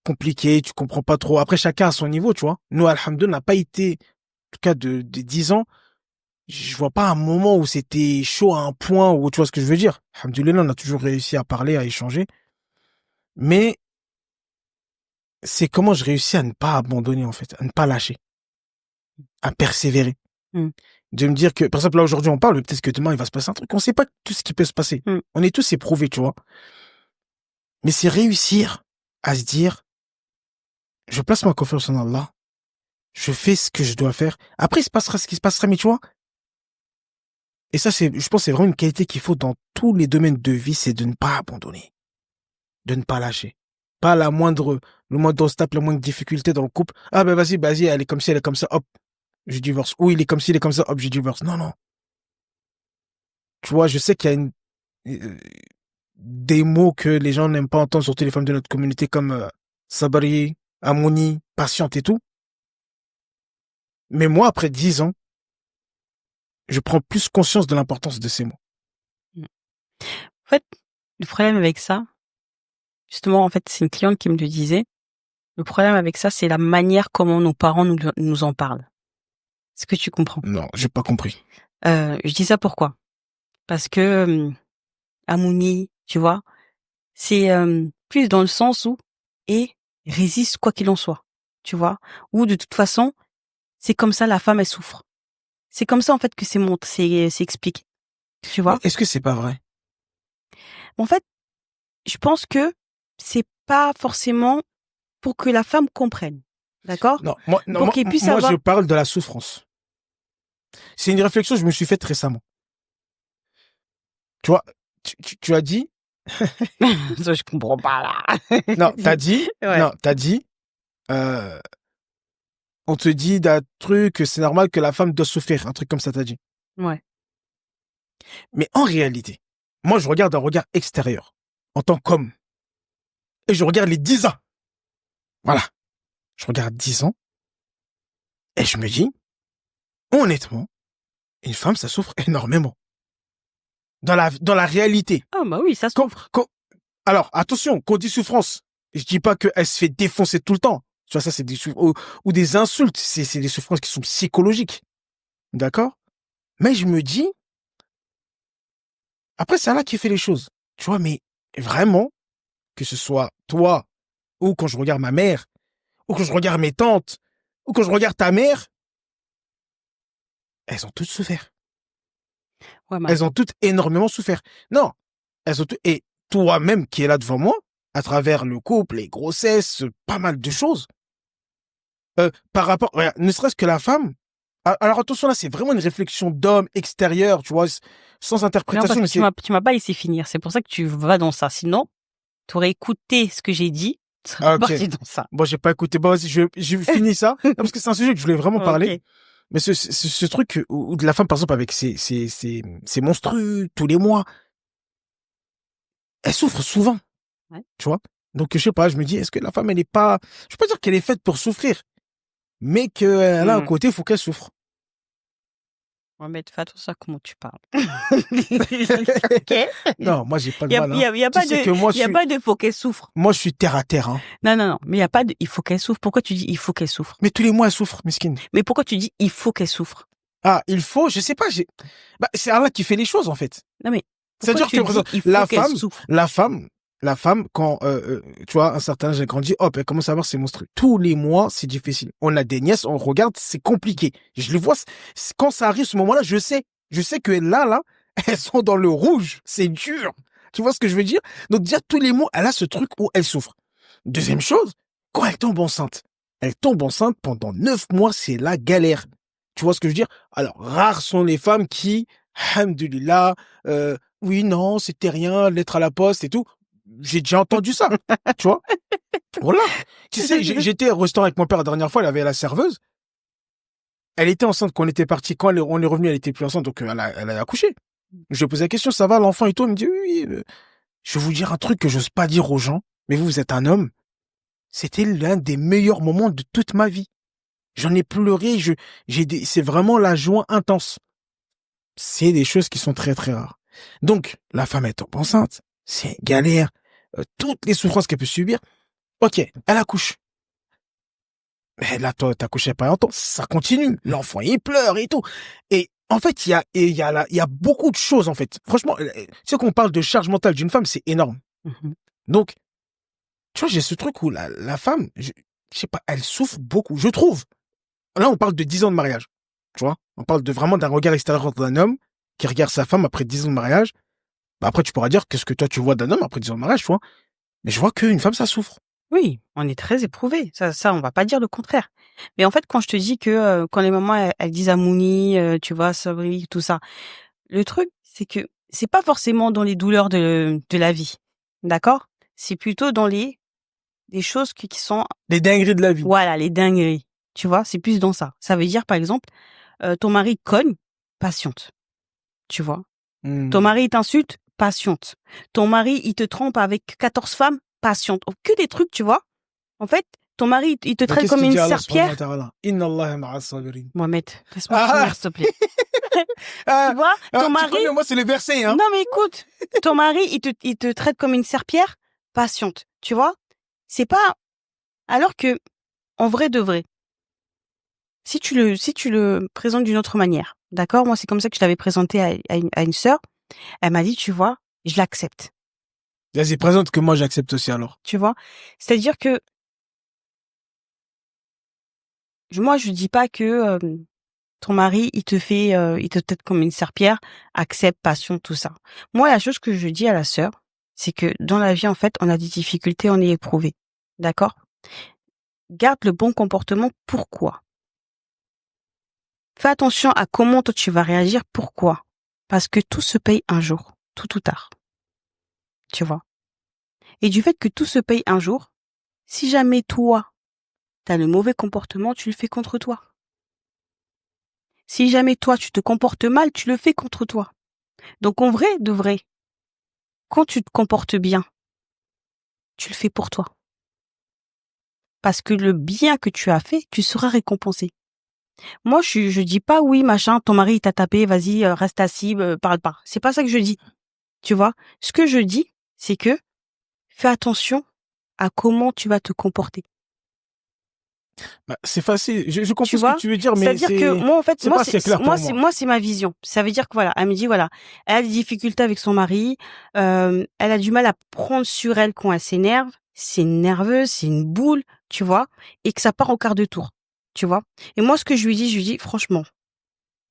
compliqué, tu comprends pas trop. Après, chacun à son niveau, tu vois. Nous, alhamdoulilah, n'a pas été, en tout cas, de 10 ans, je vois pas un moment où c'était chaud à un point où, tu vois ce que je veux dire. Alhamdoulilah, on a toujours réussi à parler, à échanger. Mais, c'est comment je réussis à ne pas abandonner, en fait, à ne pas lâcher, à persévérer. Mmh. De me dire que, par exemple, là, aujourd'hui, on parle, peut-être que demain, il va se passer un truc. On sait pas tout ce qui peut se passer. Mmh. On est tous éprouvés, tu vois. Mais c'est réussir à se dire, je place ma confiance en Allah, je fais ce que je dois faire. Après, il se passera ce qui se passera, mais tu vois. Et ça, je pense, que c'est vraiment une qualité qu'il faut dans tous les domaines de vie, c'est de ne pas abandonner, de ne pas lâcher. Pas le moindre obstacle, la moindre difficulté dans le couple. Ah ben vas-y, elle est comme ci, elle est comme ça, hop, je divorce. Ou il est comme ci, il est comme ça, hop, je divorce. Non, non. Tu vois, je sais qu'il y a euh, des mots que les gens n'aiment pas entendre, surtout les femmes de notre communauté, comme sabri, harmonie, patiente et tout. Mais moi, après 10 ans, je prends plus conscience de l'importance de ces mots. En fait, le problème avec ça, justement, en fait, c'est une cliente qui me le disait. Le problème avec ça, c'est la manière comment nos parents nous en parlent. Est-ce que tu comprends? Non, j'ai pas compris. Je dis ça pourquoi? Parce que Amouni, tu vois, c'est plus dans le sens où et résiste quoi qu'il en soit, tu vois, ou de toute façon, c'est comme ça la femme elle souffre. C'est comme ça en fait que c'est expliqué, tu vois. Mais est-ce que c'est pas vrai? En fait, je pense que c'est pas forcément pour que la femme comprenne, d'accord? Non, Pour qu'il puisse moi avoir. je parle de la souffrance. C'est une réflexion que je me suis faite récemment. Tu vois, tu as dit, Ça, je comprends pas là. non, t'as dit, Ouais. non, t'as dit, euh, on te dit d'un truc, c'est normal que la femme doit souffrir, un truc comme ça, t'as dit. Ouais. Mais en réalité, moi, je regarde un regard extérieur, en tant qu'homme. Et je regarde les 10 ans. Voilà. Je regarde 10 ans. Et je me dis, honnêtement, une femme, ça souffre énormément. Dans la réalité. Ah bah oui, ça souffre. Alors, attention, quand on dit souffrance, je dis pas qu'elle se fait défoncer tout le temps. Tu vois, ça, c'est ou des insultes. C'est des souffrances qui sont psychologiques. D'accord? Mais je me dis, après, c'est Allah qui fait les choses. Tu vois, mais vraiment, que ce soit toi, ou quand je regarde ma mère, ou quand je regarde mes tantes, ou quand je regarde ta mère, elles ont toutes souffert. Ouais, mais Elles ont toutes énormément souffert. Non, elles ont toutes, et toi-même qui es là devant moi, à travers le couple, les grossesses, pas mal de choses, par rapport, regarde, ne serait-ce que la femme. Alors attention, là, c'est vraiment une réflexion d'homme extérieur, tu vois, sans non, parce interprétation. que Mais tu m'as pas laissé finir. C'est pour ça que tu vas dans ça. Sinon, tu aurais écouté ce que j'ai dit. Tu serais Ah, ok. parti dans ça. Bon, j'ai pas écouté. Bon, vas-y, je finis ça. Non, parce que c'est un sujet que je voulais vraiment parler. Ok. Mais ce truc où de la femme, par exemple, avec ses monstrues tous les mois, elle souffre souvent. Ouais. Tu vois? Donc, je sais pas, je me dis, est-ce que la femme, elle est pas, je peux pas dire qu'elle est faite pour souffrir, mais qu'elle a un côté, il faut qu'elle souffre. Mohamed, fais attention à comment tu parles. Ok. Non, moi, j'ai pas de Il y a, mal, y a, y a Tu pas sais de, que moi, y a pas de faut qu'elle souffre. moi, je suis terre à terre, hein. Non, non, non. Mais il y a pas de il faut qu'elle souffre. Pourquoi tu dis il faut qu'elle souffre? Mais tous les mois, elle souffre, miskine. Mais pourquoi tu dis il faut qu'elle souffre? Ah, il faut, je sais pas, bah, c'est Allah qui fait les choses, en fait. Non, mais. C'est-à-dire pourquoi que, tu dis, il faut la qu'elle femme, souffre? la femme, quand, tu vois, un certain âge, elle grandit, hop, elle commence à avoir ses monstres. Tous les mois, c'est difficile. On a des nièces, on regarde, c'est compliqué. Je les vois, quand ça arrive, ce moment-là, je sais que là, elles sont dans le rouge. C'est dur. Tu vois ce que je veux dire? Donc, déjà, tous les mois, elle a ce truc où elle souffre. Deuxième chose, quand elle tombe enceinte. Elle tombe enceinte pendant 9 mois, c'est la galère. Tu vois ce que je veux dire? Alors, rares sont les femmes qui, alhamdoulilah, oui, non, c'était rien, lettre à la poste et tout. J'ai déjà entendu ça, tu vois. Voilà. Tu sais, j'étais au restaurant avec mon père la dernière fois, elle avait la serveuse. Elle était enceinte quand on était parti. Quand on est revenu, elle était plus enceinte, donc elle a accouché. Je lui ai posé la question, ça va l'enfant et tout? Elle me dit, oui, oui. Je vais vous dire un truc que j'ose pas dire aux gens, mais vous êtes un homme. C'était l'un des meilleurs moments de toute ma vie. J'en ai pleuré, c'est vraiment la joie intense. C'est des choses qui sont très très rares. Donc, la femme est enceinte, c'est galère, toutes les souffrances qu'elle peut subir. Ok, elle accouche. Mais là, toi, t'as accouché pas longtemps, ça continue. L'enfant, il pleure et tout. Et en fait, il y a beaucoup de choses, en fait. Franchement, c'est qu'on parle de charge mentale d'une femme, c'est énorme. Mhm. Donc, tu vois, j'ai ce truc où la femme, je sais pas, elle souffre beaucoup, je trouve. Là, on parle de 10 ans de mariage. Tu vois? On parle vraiment d'un regard extérieur d'un homme qui regarde sa femme après 10 ans de mariage. Bah après, tu pourras dire qu'est-ce que toi tu vois d'un homme après 10 ans de mariage, tu vois. Mais je vois qu'une femme, ça souffre. Oui, on est très éprouvés. Ça, on va pas dire le contraire. Mais en fait, quand je te dis que quand les mamans elles disent Amouni, tu vois, Sabri, tout ça, le truc, c'est que c'est pas forcément dans les douleurs de la vie, d'accord? C'est plutôt dans des choses qui sont, Les dingueries de la vie. voilà, les dingueries. Tu vois, c'est plus dans ça. Ça veut dire, par exemple, ton mari cogne, patiente. Tu vois? Ton mari t'insulte, patiente. Ton mari, il te trompe avec 14 femmes, patiente. Que des trucs, tu vois. En fait, ton mari, il te traite comme une serpillère. Inna Allah ma'a sabirin. Mohamed, laisse-moi finir, s'il te plaît. Ah, Tu vois, ton tu mari, connais, moi, c'est les versets, hein. non mais écoute, ton mari, il te traite comme une serpillère patiente, tu vois. C'est pas, alors que, en vrai de vrai, si tu le présentes d'une autre manière, d'accord? Moi, c'est comme ça que je l'avais présenté à une sœur. Elle m'a dit, tu vois, je l'accepte, Vas-y, présente que moi, j'accepte aussi, alors. tu vois. C'est-à-dire que, moi, je dis pas que, ton mari, il te traite comme une serpillère, accepte, passion, tout ça. Moi, la chose que je dis à la sœur, c'est que dans la vie, en fait, on a des difficultés, on est éprouvé. D'accord? Garde le bon comportement. Pourquoi? Fais attention à comment toi tu vas réagir. Pourquoi? Parce que tout se paye un jour, tôt ou tard. Tu vois? Et du fait que tout se paye un jour, si jamais toi, t'as le mauvais comportement, tu le fais contre toi. Si jamais toi, tu te comportes mal, tu le fais contre toi. Donc, en vrai, de vrai, quand tu te comportes bien, tu le fais pour toi. Parce que le bien que tu as fait, tu seras récompensé. Moi, je dis pas oui, machin, ton mari il t'a tapé, vas-y, reste assis, parle pas. C'est pas ça que je dis. Tu vois? Ce que je dis, c'est que fais attention à comment tu vas te comporter. Bah, c'est facile. Je Tu comprends ce que vois? tu veux dire, mais C'est-à-dire que moi, en fait, c'est pas assez clair pour moi. moi, c'est ma vision. Ça veut dire que voilà, elle me dit voilà, elle a des difficultés avec son mari, elle a du mal à prendre sur elle quand elle s'énerve, c'est une nerveuse, c'est une boule, tu vois, et que ça part au quart de tour, tu vois. Et moi, ce que je lui dis, franchement,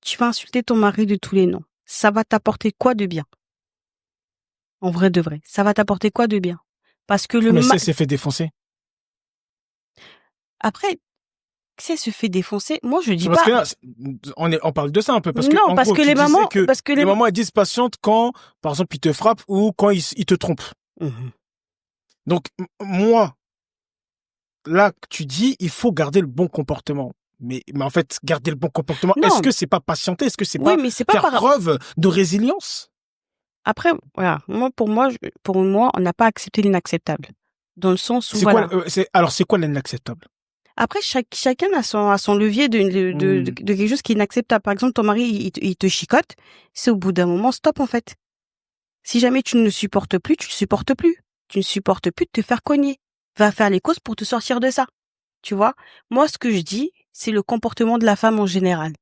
tu vas insulter ton mari de tous les noms. Ça va t'apporter quoi de bien? En vrai de vrai, ça va t'apporter quoi de bien? Parce que Mais ça s'est fait défoncer. après, si elle se fait défoncer, moi je dis Parce pas. que là, on parle de ça un peu. Parce que, Non, en parce gros, que tu les disais mamans, que parce que les mamans, elles disent patiente quand, par exemple, ils te frappent ou quand ils te trompent. Mhm. Donc, moi, là, tu dis, il faut garder le bon comportement. Mais en fait, garder le bon comportement, Non, est-ce que c'est pas patienter? Est-ce que c'est oui, pas mais c'est pas faire par. preuve de résilience? Après, voilà, pour moi, on n'a pas accepté l'inacceptable, dans le sens où C'est quoi, voilà. alors, c'est quoi l'inacceptable? Après, chacun a son levier de quelque chose qui est inacceptable. Par exemple, ton mari, il te chicote, c'est au bout d'un moment, stop en fait. Si jamais tu ne le supportes plus, tu le supportes plus. Tu ne supportes plus de te faire cogner. Va faire les causes pour te sortir de ça. Tu vois? Moi, ce que je dis, c'est le comportement de la femme en général.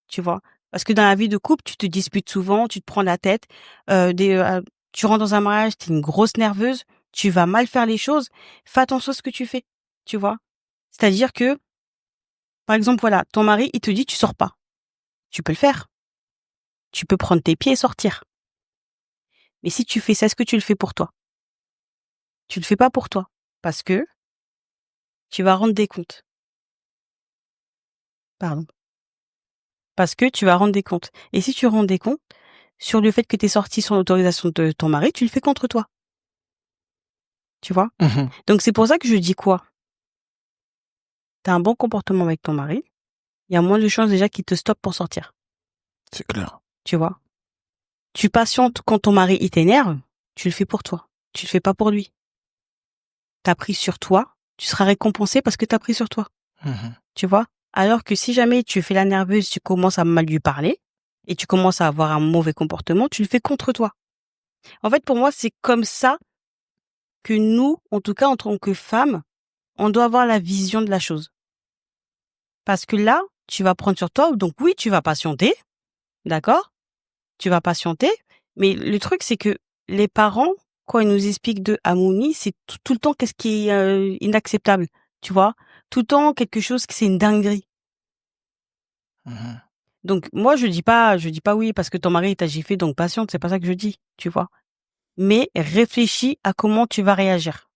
Tu vois? Parce que dans la vie de couple, tu te disputes souvent, tu te prends la tête, tu rentres dans un mariage, t'es une grosse nerveuse, tu vas mal faire les choses. Fais attention à ce que tu fais. Tu vois? C'est-à-dire que, par exemple, voilà, ton mari, il te dit, tu sors pas. Tu peux le faire. Tu peux prendre tes pieds et sortir. Mais si tu fais ça, est-ce que tu le fais pour toi? Tu le fais pas pour toi. Parce que tu vas rendre des comptes. Pardon. Parce que tu vas rendre des comptes. Et si tu rends des comptes, sur le fait que tu es sorti sans l'autorisation de ton mari, tu le fais contre toi. Tu vois? Mhm. Donc c'est pour ça que je dis quoi? Tu as un bon comportement avec ton mari, il y a moins de chances déjà qu'il te stoppe pour sortir. C'est clair. Tu vois? Tu patientes quand ton mari il t'énerve, tu le fais pour toi. Tu le fais pas pour lui. T'as pris sur toi, tu seras récompensé parce que t'as pris sur toi. Mhm. Tu vois? Alors que si jamais tu fais la nerveuse, tu commences à mal lui parler et tu commences à avoir un mauvais comportement, tu le fais contre toi. En fait, pour moi, c'est comme ça que nous, en tout cas en tant que femmes, on doit avoir la vision de la chose. Parce que là, tu vas prendre sur toi, donc oui, tu vas patienter, d'accord? Tu vas patienter, mais le truc, c'est que les parents, quand ils nous expliquent de Amouni, c'est tout le temps qu'est-ce qui est inacceptable, tu vois? Tout le temps quelque chose que c'est une dinguerie. Mhm. Donc moi, je dis pas oui parce que ton mari t'a giflé, donc patiente, c'est pas ça que je dis, tu vois? Mais réfléchis à comment tu vas réagir,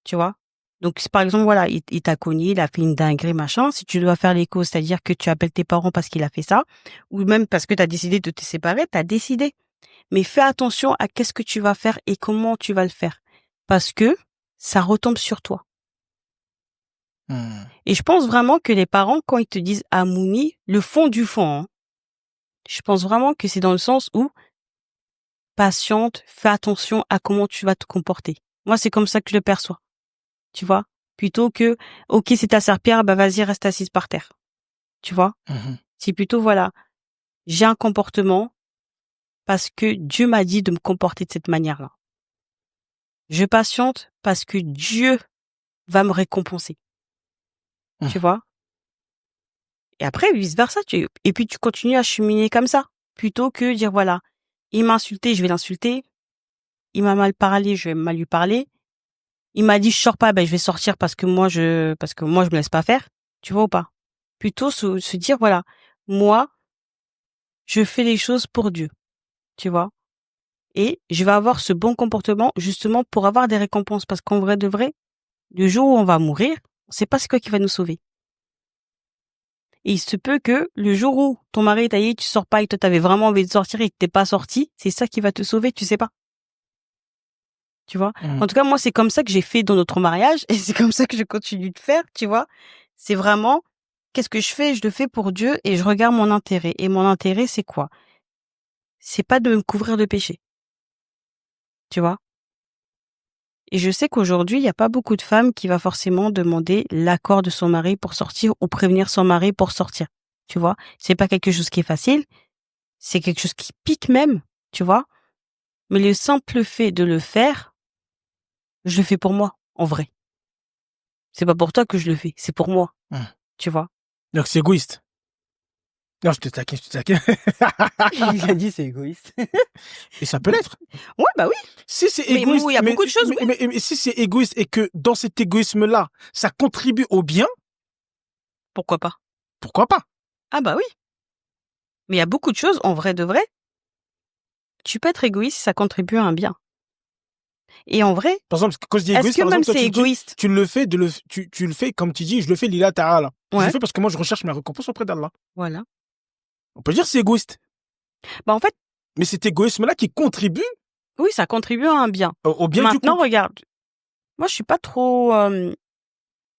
tu vois? Donc si par exemple, voilà, il t'a cogné, il a fait une dinguerie, machin, si tu dois faire l'écho, c'est-à-dire que tu appelles tes parents parce qu'il a fait ça, ou même parce que tu as décidé de te séparer, tu as décidé. Mais fais attention à qu'est-ce que tu vas faire et comment tu vas le faire. Parce que ça retombe sur toi. Mhm. Et je pense vraiment que les parents, quand ils te disent Amouni, le fond du fond, hein, je pense vraiment que c'est dans le sens où patiente, fais attention à comment tu vas te comporter. Moi, c'est comme ça que je le perçois. Tu vois? Plutôt que, ok, c'est ta serpillère, bah vas-y, reste assise par terre. Tu vois? Mhm. C'est plutôt, voilà, j'ai un comportement parce que Dieu m'a dit de me comporter de cette manière-là. Je patiente parce que Dieu va me récompenser. Tu vois? Et après, vice-versa, et puis tu continues à cheminer comme ça. Plutôt que dire, voilà, il m'a insulté, je vais l'insulter. Il m'a mal parlé, je vais mal lui parler. Il m'a dit, je sors pas, ben, je vais sortir parce que moi, je me laisse pas faire. Tu vois ou pas? Plutôt se dire, voilà, moi, je fais les choses pour Dieu. Tu vois? Et je vais avoir ce bon comportement, justement, pour avoir des récompenses. Parce qu'en vrai de vrai, le jour où on va mourir, on sait pas c'est quoi qui va nous sauver. Et il se peut que le jour où ton mari t'a dit tu sors pas et toi t'avais vraiment envie de sortir et que t'es pas sorti, c'est ça qui va te sauver, tu sais pas. Tu vois? En tout cas, moi, c'est comme ça que j'ai fait dans notre mariage et c'est comme ça que je continue de faire, tu vois? C'est vraiment, qu'est-ce que je fais? Je le fais pour Dieu et je regarde mon intérêt. Et mon intérêt, c'est quoi? C'est pas de me couvrir de péché. Tu vois? Et je sais qu'aujourd'hui, il y a pas beaucoup de femmes qui va forcément demander l'accord de son mari pour sortir ou prévenir son mari pour sortir. Tu vois? C'est pas quelque chose qui est facile. C'est quelque chose qui pique même, tu vois? Mais le simple fait de le faire, je le fais pour moi, en vrai. C'est pas pour toi que je le fais, c'est pour moi. Tu vois? Donc c'est égoïste. Non, je te taquine. Il a dit c'est égoïste. Et ça peut l'être. Ouais, bah oui. Si c'est Mais égoïste. il y a beaucoup de choses, oui. Mais si c'est égoïste et que dans cet égoïsme-là, ça contribue au bien, Pourquoi pas? pourquoi pas? Ah bah oui. Mais il y a beaucoup de choses, en vrai de vrai. Tu peux être égoïste, ça contribue à un bien. Et en vrai, Par exemple, quand je dis est-ce égoïste, que par même exemple, toi, c'est tu dis, égoïste? tu le fais tu le fais comme tu dis, je le fais lila ta'ala. Je Ouais. le fais parce que moi, je recherche ma récompense auprès d'Allah. Voilà. On peut dire que c'est égoïste. Bah en fait, Mais cet égoïsme-là qui contribue oui, ça contribue à un bien. au bien du Maintenant, couple. regarde. Moi, je suis pas trop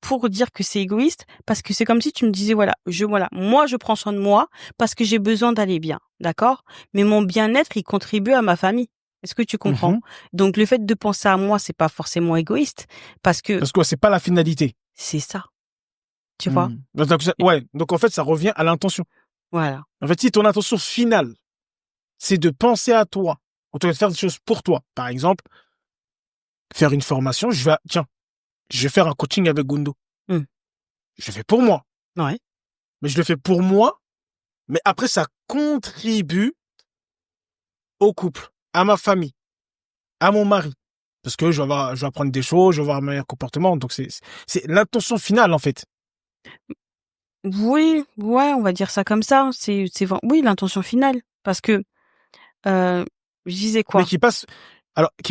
pour dire que c'est égoïste parce que c'est comme si tu me disais voilà, moi je prends soin de moi parce que j'ai besoin d'aller bien, d'accord? Mais mon bien-être, il contribue à ma famille. Est-ce que tu comprends? Donc le fait de penser à moi, c'est pas forcément égoïste parce que Parce que c'est pas la finalité. c'est ça. Tu vois? Donc en fait, ça revient à l'intention. Voilà. En fait, si ton intention finale, c'est de penser à toi, en tout cas de faire des choses pour toi. Par exemple, faire une formation, je vais faire un coaching avec Gundo. Je le fais pour moi. Ouais. Mais je le fais pour moi, mais après, ça contribue au couple, à ma famille, à mon mari. Parce que je vais apprendre des choses, je vais avoir un meilleur comportement. Donc, c'est l'intention finale, en fait. Oui, ouais, on va dire ça comme ça. Oui, l'intention finale. Parce que, je disais quoi? Mais qui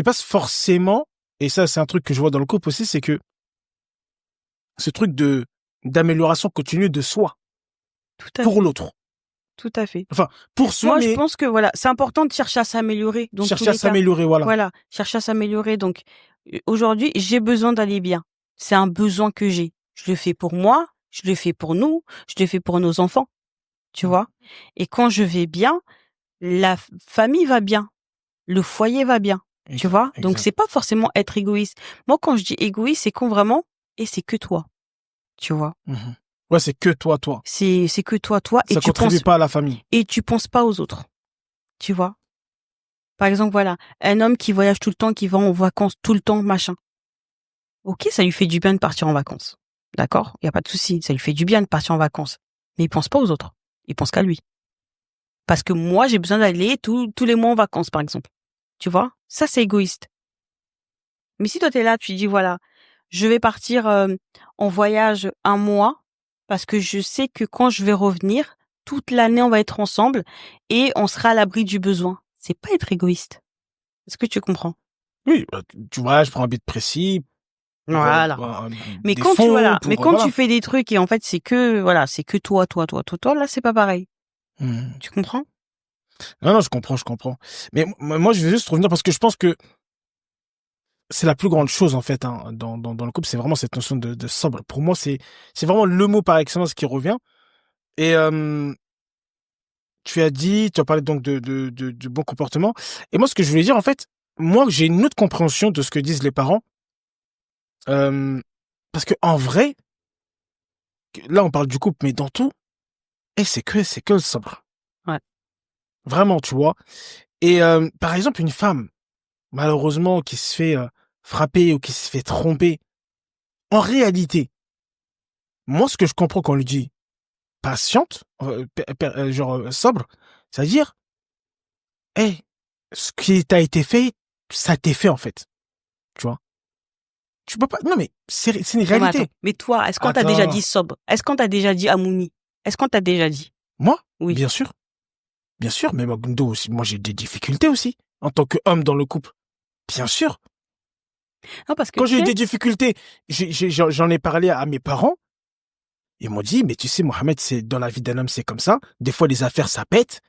passe forcément, et ça, c'est un truc que je vois dans le couple aussi, c'est que ce truc d'amélioration continue de soi. Tout à pour fait. l'autre. Tout à fait. Enfin, pour soi, Moi, mais je pense que voilà, c'est important de chercher à s'améliorer. Donc, chercher à s'améliorer, voilà. Voilà, chercher à s'améliorer. Donc, aujourd'hui, j'ai besoin d'aller bien. C'est un besoin que j'ai. Je le fais pour moi, je le fais pour nous, je le fais pour nos enfants. Tu vois? Et quand je vais bien, la famille va bien, le foyer va bien. Tu vois? Donc, c'est pas forcément être égoïste. Moi, quand je dis égoïste, c'est quand vraiment, et c'est que toi. Tu vois? Ouais, c'est que toi. C'est que toi, et ça tu contribue pas à la famille. Et tu penses pas aux autres. Tu vois? Par exemple, voilà, un homme qui voyage tout le temps, qui va en vacances tout le temps, machin. Ok, ça lui fait du bien de partir en vacances. D'accord? Il y a pas de souci. Ça lui fait du bien de partir en vacances. Mais il pense pas aux autres. Il pense qu'à lui. Parce que moi, j'ai besoin d'aller tous les mois en vacances, par exemple. Tu vois? Ça, c'est égoïste. Mais si toi, t'es là, tu dis, voilà, je vais partir en voyage un mois parce que je sais que quand je vais revenir, toute l'année, on va être ensemble et on sera à l'abri du besoin. C'est pas être égoïste. Est-ce que tu comprends? Oui, tu vois, je prends un but précis. Voilà. Mais quand tu fais des trucs et en fait c'est que toi, là c'est pas pareil. Tu comprends? Non, je comprends. Mais moi, je vais juste revenir parce que je pense que c'est la plus grande chose en fait dans le couple, c'est vraiment cette notion de sobre. Pour moi, c'est vraiment le mot par excellence qui revient. Et tu as parlé donc de bon comportement. Et moi, ce que je voulais dire en fait, moi, j'ai une autre compréhension de ce que disent les parents. Parce que en vrai, là, on parle du couple, mais dans tout, Et c'est que le sabr. Ouais. Vraiment, tu vois. Et par exemple, une femme, malheureusement, qui se fait frapper ou qui se fait tromper, en réalité, moi, ce que je comprends quand on lui dit patiente, genre sobre, c'est-à-dire, hey, ce qui t'a été fait, ça t'est fait en fait, tu vois. Tu peux pas. Non mais c'est une Non, mais réalité. attends. Mais toi, est-ce qu'on t'a déjà dit Attends, sobre? Est-ce qu'on t'a déjà dit amouni? Est-ce qu'on t'a déjà dit? moi, Oui. bien sûr, mais moi, Gundo aussi, moi j'ai des difficultés aussi en tant qu'homme dans le couple, bien sûr. Non, parce que Quand tu j'ai eu sais, des difficultés, j'en ai parlé à mes parents. Ils m'ont dit, mais tu sais, Mohamed, c'est dans la vie d'un homme, c'est comme ça. Des fois, les affaires, ça pète.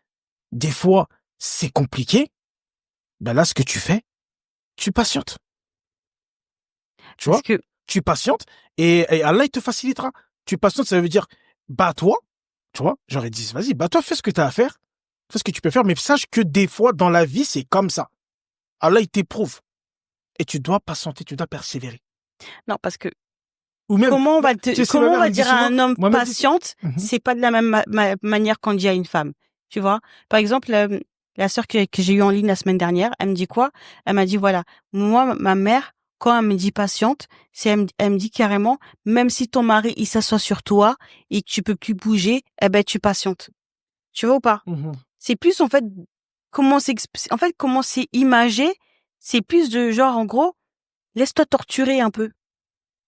Des fois, c'est compliqué. Ben là, ce que tu fais, tu patientes. Tu parce vois? que, Tu patientes et Allah, il te facilitera. Tu patientes, ça veut dire, bats-toi. Tu vois? J'aurais dit, vas-y, bats-toi, fais ce que tu as à faire. Fais ce que tu peux faire, mais sache que des fois, dans la vie, c'est comme ça. Allah, il t'éprouve. Et tu dois patienter, tu dois persévérer. non, parce que, Ou même, comment on va tu sais, comment ma on mère, va elle me dit dire à souvent, un homme Mohamed dit, patiente, Mhm. c'est pas de la même manière qu'on dit à une femme. Tu vois? Par exemple, la sœur que j'ai eue en ligne la semaine dernière, elle me dit quoi? Elle m'a dit, voilà, moi, ma mère, quand elle me dit patiente, elle me dit carrément, même si ton mari, il s'assoit sur toi et que tu peux plus bouger, eh ben, tu patientes. Tu vois ou pas? Mhm. C'est plus, en fait, comment c'est imagé, c'est plus de genre, en gros, laisse-toi torturer un peu.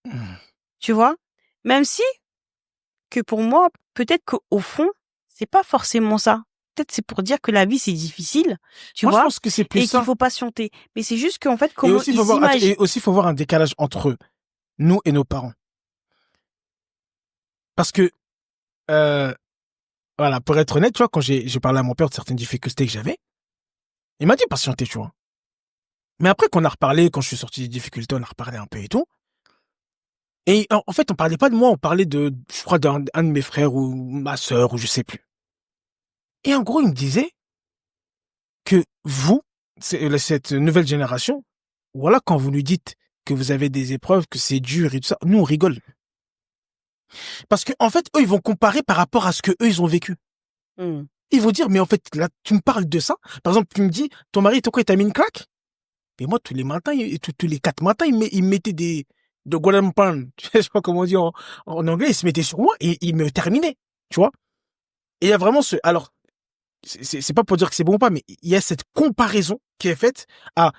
Mhm. Tu vois? Même si, que pour moi, peut-être qu'au fond, c'est pas forcément ça. Peut-être c'est pour dire que la vie c'est difficile, tu Moi, je vois, pense que c'est plus et qu'il ça. faut patienter. Mais c'est juste qu'en fait, Et comment aussi, ils et s'imaginent. aussi, faut voir un décalage entre nous et nos parents. Parce que, euh, voilà, pour être honnête, tu vois, quand j'ai parlé à mon père de certaines difficultés que j'avais, il m'a dit patienter, tu vois. Mais après qu'on a reparlé, quand je suis sorti des difficultés, on a reparlé un peu et tout. Et en fait, on parlait pas de moi, on parlait je crois, un de mes frères ou ma sœur ou je sais plus. Et en gros, il me disait que vous, cette nouvelle génération, voilà, quand vous lui dites que vous avez des épreuves, que c'est dur et tout ça, nous, on rigole. Parce que, en fait, eux, ils vont comparer par rapport à ce que eux, ils ont vécu. Hmm. Ils vont dire, mais en fait, là, tu me parles de ça. Par exemple, tu me dis, ton mari, toi, quoi, il t'a mis une claque? Mais moi, tous les matins, tous les 4 matins, il me mettait de Gualampan. Je sais pas comment on dit en anglais, il se mettait sur moi et il me terminait. Tu vois? Et il y a vraiment alors, c'est pas pour dire que c'est bon ou pas, mais il y a cette comparaison qui est faite à,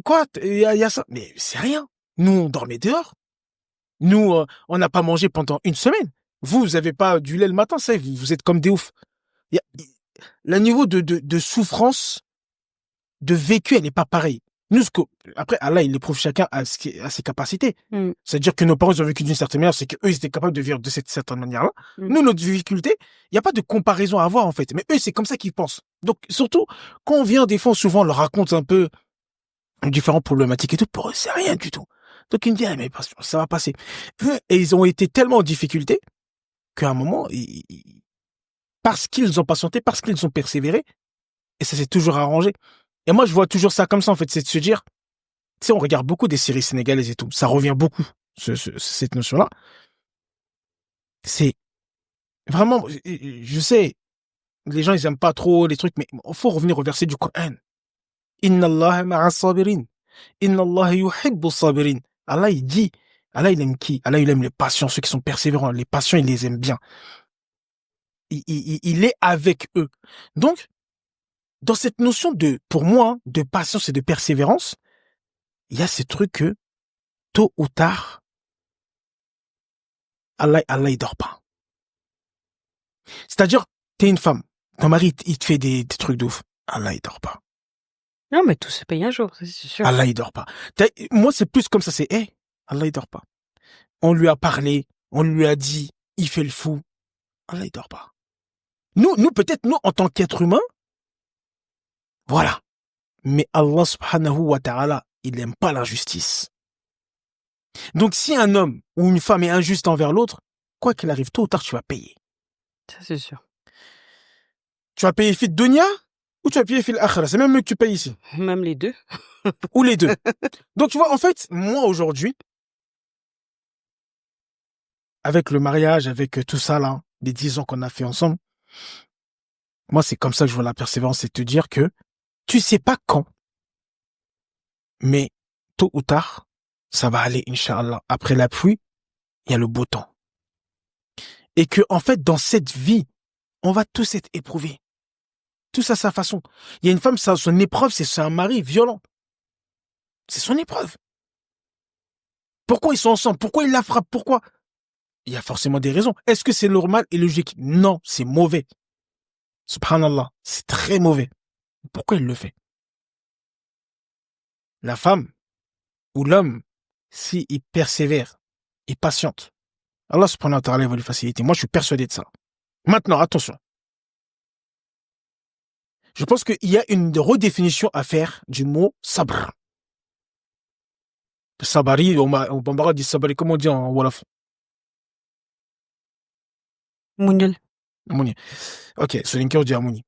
quoi, il y a ça. Mais c'est rien. Nous, on dormait dehors. Nous, on n'a pas mangé pendant une semaine. Vous avez pas du lait le matin, ça, vous êtes comme des oufs. Il y a- le niveau de souffrance, de vécu, elle n'est pas pareille. Nous, après, Allah, il éprouve chacun à ses capacités. Hmm. C'est-à-dire que nos parents ils ont vécu d'une certaine manière, c'est qu'eux, ils étaient capables de vivre de cette certaine manière-là. Hmm. Nous, notre difficulté, il n'y a pas de comparaison à avoir, en fait. Mais eux, c'est comme ça qu'ils pensent. Donc, surtout, quand on vient, des fois, souvent, on leur raconte un peu différentes problématiques et tout, pour eux, c'est rien du tout. Donc, ils me disent, ah, mais ça va passer. Et ils ont été tellement en difficulté qu'à un moment, parce qu'ils ont patienté, parce qu'ils ont persévéré, et ça s'est toujours arrangé. Et moi, je vois toujours ça comme ça, en fait, c'est de se dire, tu sais, on regarde beaucoup des séries sénégalaises et tout, ça revient beaucoup, cette notion-là. C'est vraiment, je sais, les gens, ils aiment pas trop les trucs, mais il faut revenir au verset du Coran. Inna Allah ma'a sabirin. Inna Allah yuhibbu sabirin. Allah, il dit, Allah, il aime qui? Allah, il aime les patients, ceux qui sont persévérants. Les patients, il les aime bien. Il est avec eux. Donc, dans cette notion pour moi, de patience et de persévérance, il y a ce truc que, tôt ou tard, Allah, il dort pas. C'est-à-dire, t'es une femme, ton mari, il te fait des trucs de ouf. Allah, il dort pas. Non, mais tout se paye un jour, ça, c'est sûr. Allah, il dort pas. Moi, c'est plus comme ça, c'est, Allah, il dort pas. On lui a parlé, on lui a dit, il fait le fou. Allah, il dort pas. Nous, peut-être, nous, en tant qu'être humain, voilà. Mais Allah, subhanahu wa ta'ala, il n'aime pas l'injustice. Donc, si un homme ou une femme est injuste envers l'autre, quoi qu'il arrive, tôt ou tard, tu vas payer. Ça, c'est sûr. Tu vas payer fil dunya ou tu vas payer fil akhira. C'est même mieux que tu payes ici. Même les deux. Ou les deux. Donc, tu vois, en fait, moi, aujourd'hui, avec le mariage, avec tout ça, là, des 10 ans qu'on a fait ensemble, moi, c'est comme ça que je vois la persévérance, c'est te dire que tu sais pas quand, mais tôt ou tard, ça va aller, Inch'Allah. Après la pluie, il y a le beau temps. Et que, en fait, dans cette vie, on va tous être éprouvés. Tous à sa façon. Il y a une femme, son épreuve, c'est un mari violent. C'est son épreuve. Pourquoi ils sont ensemble? Pourquoi il la frappe? Pourquoi? Il y a forcément des raisons. Est-ce que c'est normal et logique? Non, c'est mauvais. Subhanallah, c'est très mauvais. Pourquoi il le fait? La femme ou l'homme, s'il persévère, il patiente, Allah subhanahu wa ta'ala va lui faciliter. Moi, je suis persuadé de ça. Maintenant, attention. Je pense qu'il y a une redéfinition à faire du mot sabr. Sabari, au Bambara dit sabari, comment on dit en Wolof? Mounioul. Amouni. Ok, Solinker dit Amouni.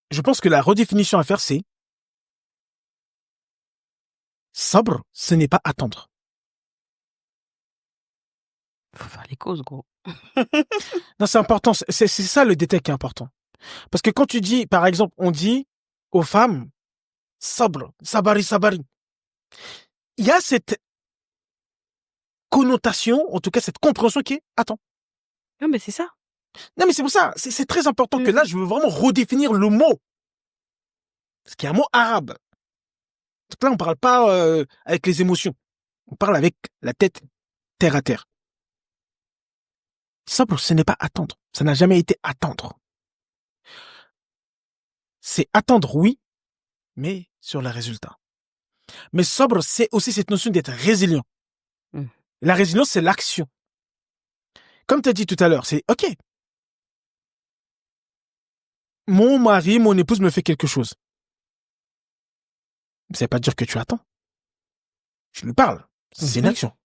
Je pense que la redéfinition à faire, c'est sabr, ce n'est pas attendre. Faut faire les causes, gros. Non, c'est important. C'est ça le détail qui est important. Parce que quand tu dis, par exemple, on dit aux femmes, sabr, sabari, sabari. Il y a cette connotation, en tout cas cette compréhension qui est, attends. Non, mais c'est ça. Non, mais c'est pour ça, c'est très important que là, je veux vraiment redéfinir le mot. Parce qu'il y a un mot arabe. Donc là, on parle pas avec les émotions. On parle avec la tête terre à terre. Sabr, ce n'est pas attendre. Ça n'a jamais été attendre. C'est attendre, oui, mais sur le résultat. Mais sabr, c'est aussi cette notion d'être résilient. La résilience, c'est l'action. Comme tu as dit tout à l'heure, c'est OK. Mon mari, mon épouse me fait quelque chose. Ça ne veut pas dire que tu attends. Je lui parle. C'est une action.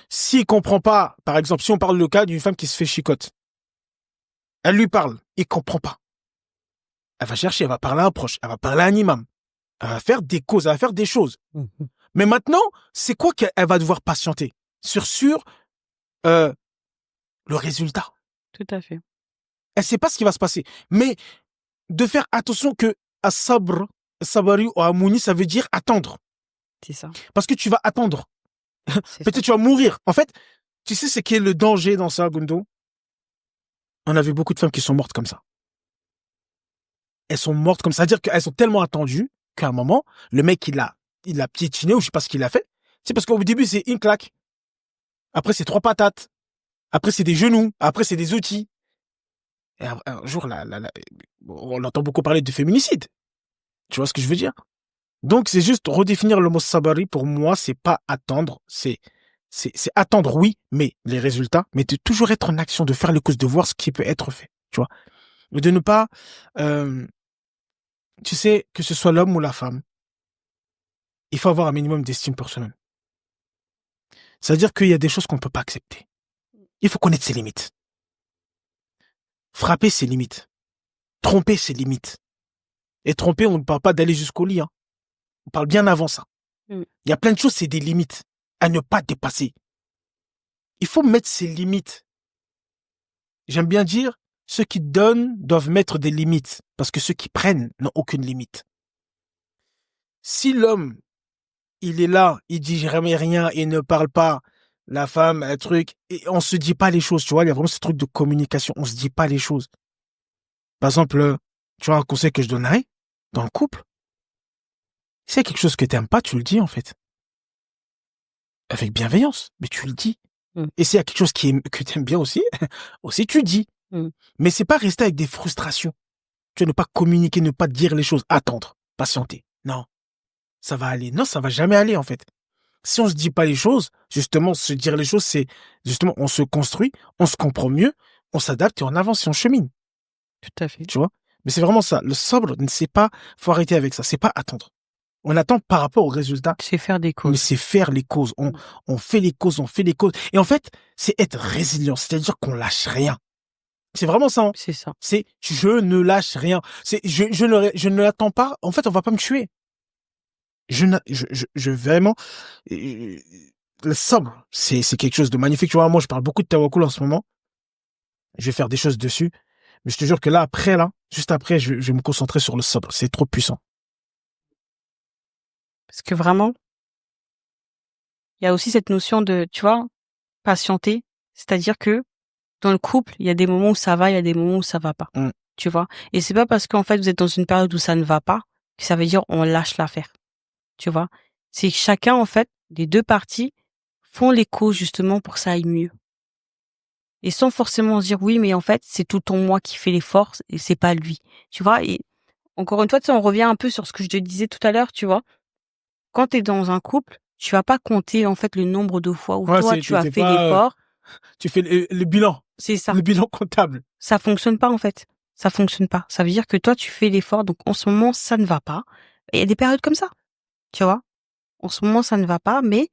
S'il comprend pas, par exemple, si on parle le cas d'une femme qui se fait chicote, elle lui parle, il comprend pas. Elle va chercher, elle va parler à un proche, elle va parler à un imam. Elle va faire des causes, elle va faire des choses. Mais maintenant, c'est quoi qu'elle va devoir patienter? Sur le résultat. Tout à fait. Elle sait pas ce qui va se passer. Mais de faire attention que à sabr, sabari ou amouni, ça veut dire attendre. C'est ça. Parce que tu vas attendre. Peut-être tu vas mourir. En fait, tu sais ce qui est le danger dans ça, Gundo? On a vu beaucoup de femmes qui sont mortes comme ça. Elles sont mortes comme ça. C'est-à-dire qu'elles sont tellement attendues qu'à un moment, le mec, il l'a piétiné ou je sais pas ce qu'il a fait. C'est parce qu'au début, c'est une claque. Après, c'est 3 patates. Après, c'est des genoux. Après, c'est des outils. Et un jour, on entend beaucoup parler de féminicide. Tu vois ce que je veux dire? Donc, c'est juste redéfinir le mot sabari. Pour moi, c'est pas attendre. C'est attendre, oui, mais les résultats, mais de toujours être en action, de faire les causes, de voir ce qui peut être fait. Tu vois? Et de ne pas, tu sais, que ce soit l'homme ou la femme, il faut avoir un minimum d'estime pour soi-même. C'est-à-dire qu'il y a des choses qu'on ne peut pas accepter. Il faut connaître ses limites. Frapper ses limites. Tromper ses limites. Et tromper, on ne parle pas d'aller jusqu'au lit. Hein. On parle bien avant ça. Il y a plein de choses, c'est des limites à ne pas dépasser. Il faut mettre ses limites. J'aime bien dire, ceux qui donnent doivent mettre des limites, parce que ceux qui prennent n'ont aucune limite. Si l'homme, il est là, il dit jamais rien, il ne parle pas, la femme, un truc, et on se dit pas les choses, tu vois, il y a vraiment ce truc de communication, on se dit pas les choses. Par exemple, tu vois, un conseil que je donnerais dans le couple, s'il y a quelque chose que t'aimes pas, tu le dis en fait. Avec bienveillance, mais tu le dis. Et s'il y a quelque chose que t'aimes bien aussi, aussi tu le dis. Mais c'est pas rester avec des frustrations. Tu vois, ne pas communiquer, ne pas dire les choses, attendre, patienter. Non, ça va aller. Non, ça va jamais aller en fait. Si on se dit pas les choses, justement, se dire les choses, c'est justement, on se construit, on se comprend mieux, on s'adapte et on avance et on chemine. Tout à fait. Tu vois? Mais c'est vraiment ça. Le sobre, c'est pas, faut arrêter avec ça. C'est pas attendre. On attend par rapport aux résultats. C'est faire des causes. Mais c'est faire les causes. On fait les causes, on fait les causes. Et en fait, c'est être résilient. C'est-à-dire qu'on lâche rien. C'est vraiment ça. Hein. C'est ça. C'est, je ne lâche rien. C'est, je ne l'attends pas. En fait, on va pas me tuer. Vraiment, le sobre, c'est quelque chose de magnifique. Tu vois, moi, je parle beaucoup de tawakkul en ce moment. Je vais faire des choses dessus. Mais je te jure que là, juste après, je vais me concentrer sur le sobre. C'est trop puissant. Parce que vraiment, il y a aussi cette notion de, tu vois, patienter. C'est-à-dire que dans le couple, il y a des moments où ça va, il y a des moments où ça va pas. Tu vois. Et c'est pas parce qu'en fait, vous êtes dans une période où ça ne va pas que ça veut dire on lâche l'affaire. Tu vois. C'est que chacun, en fait, les deux parties font l'écho justement pour que ça aille mieux. Et sans forcément se dire oui, mais en fait, c'est tout ton moi qui fait l'effort et c'est pas lui. Tu vois. Et encore une fois, tu sais, on revient un peu sur ce que je te disais tout à l'heure, tu vois. Quand tu es dans un couple, tu vas pas compter en fait le nombre de fois où Ouais, toi tu as t'es fait pas, l'effort. tu fais le bilan. C'est ça. Le bilan comptable. Ça fonctionne pas en fait. Ça fonctionne pas. Ça veut dire que toi tu fais l'effort, donc en ce moment ça ne va pas. Il y a des périodes comme ça, tu vois. En ce moment ça ne va pas, mais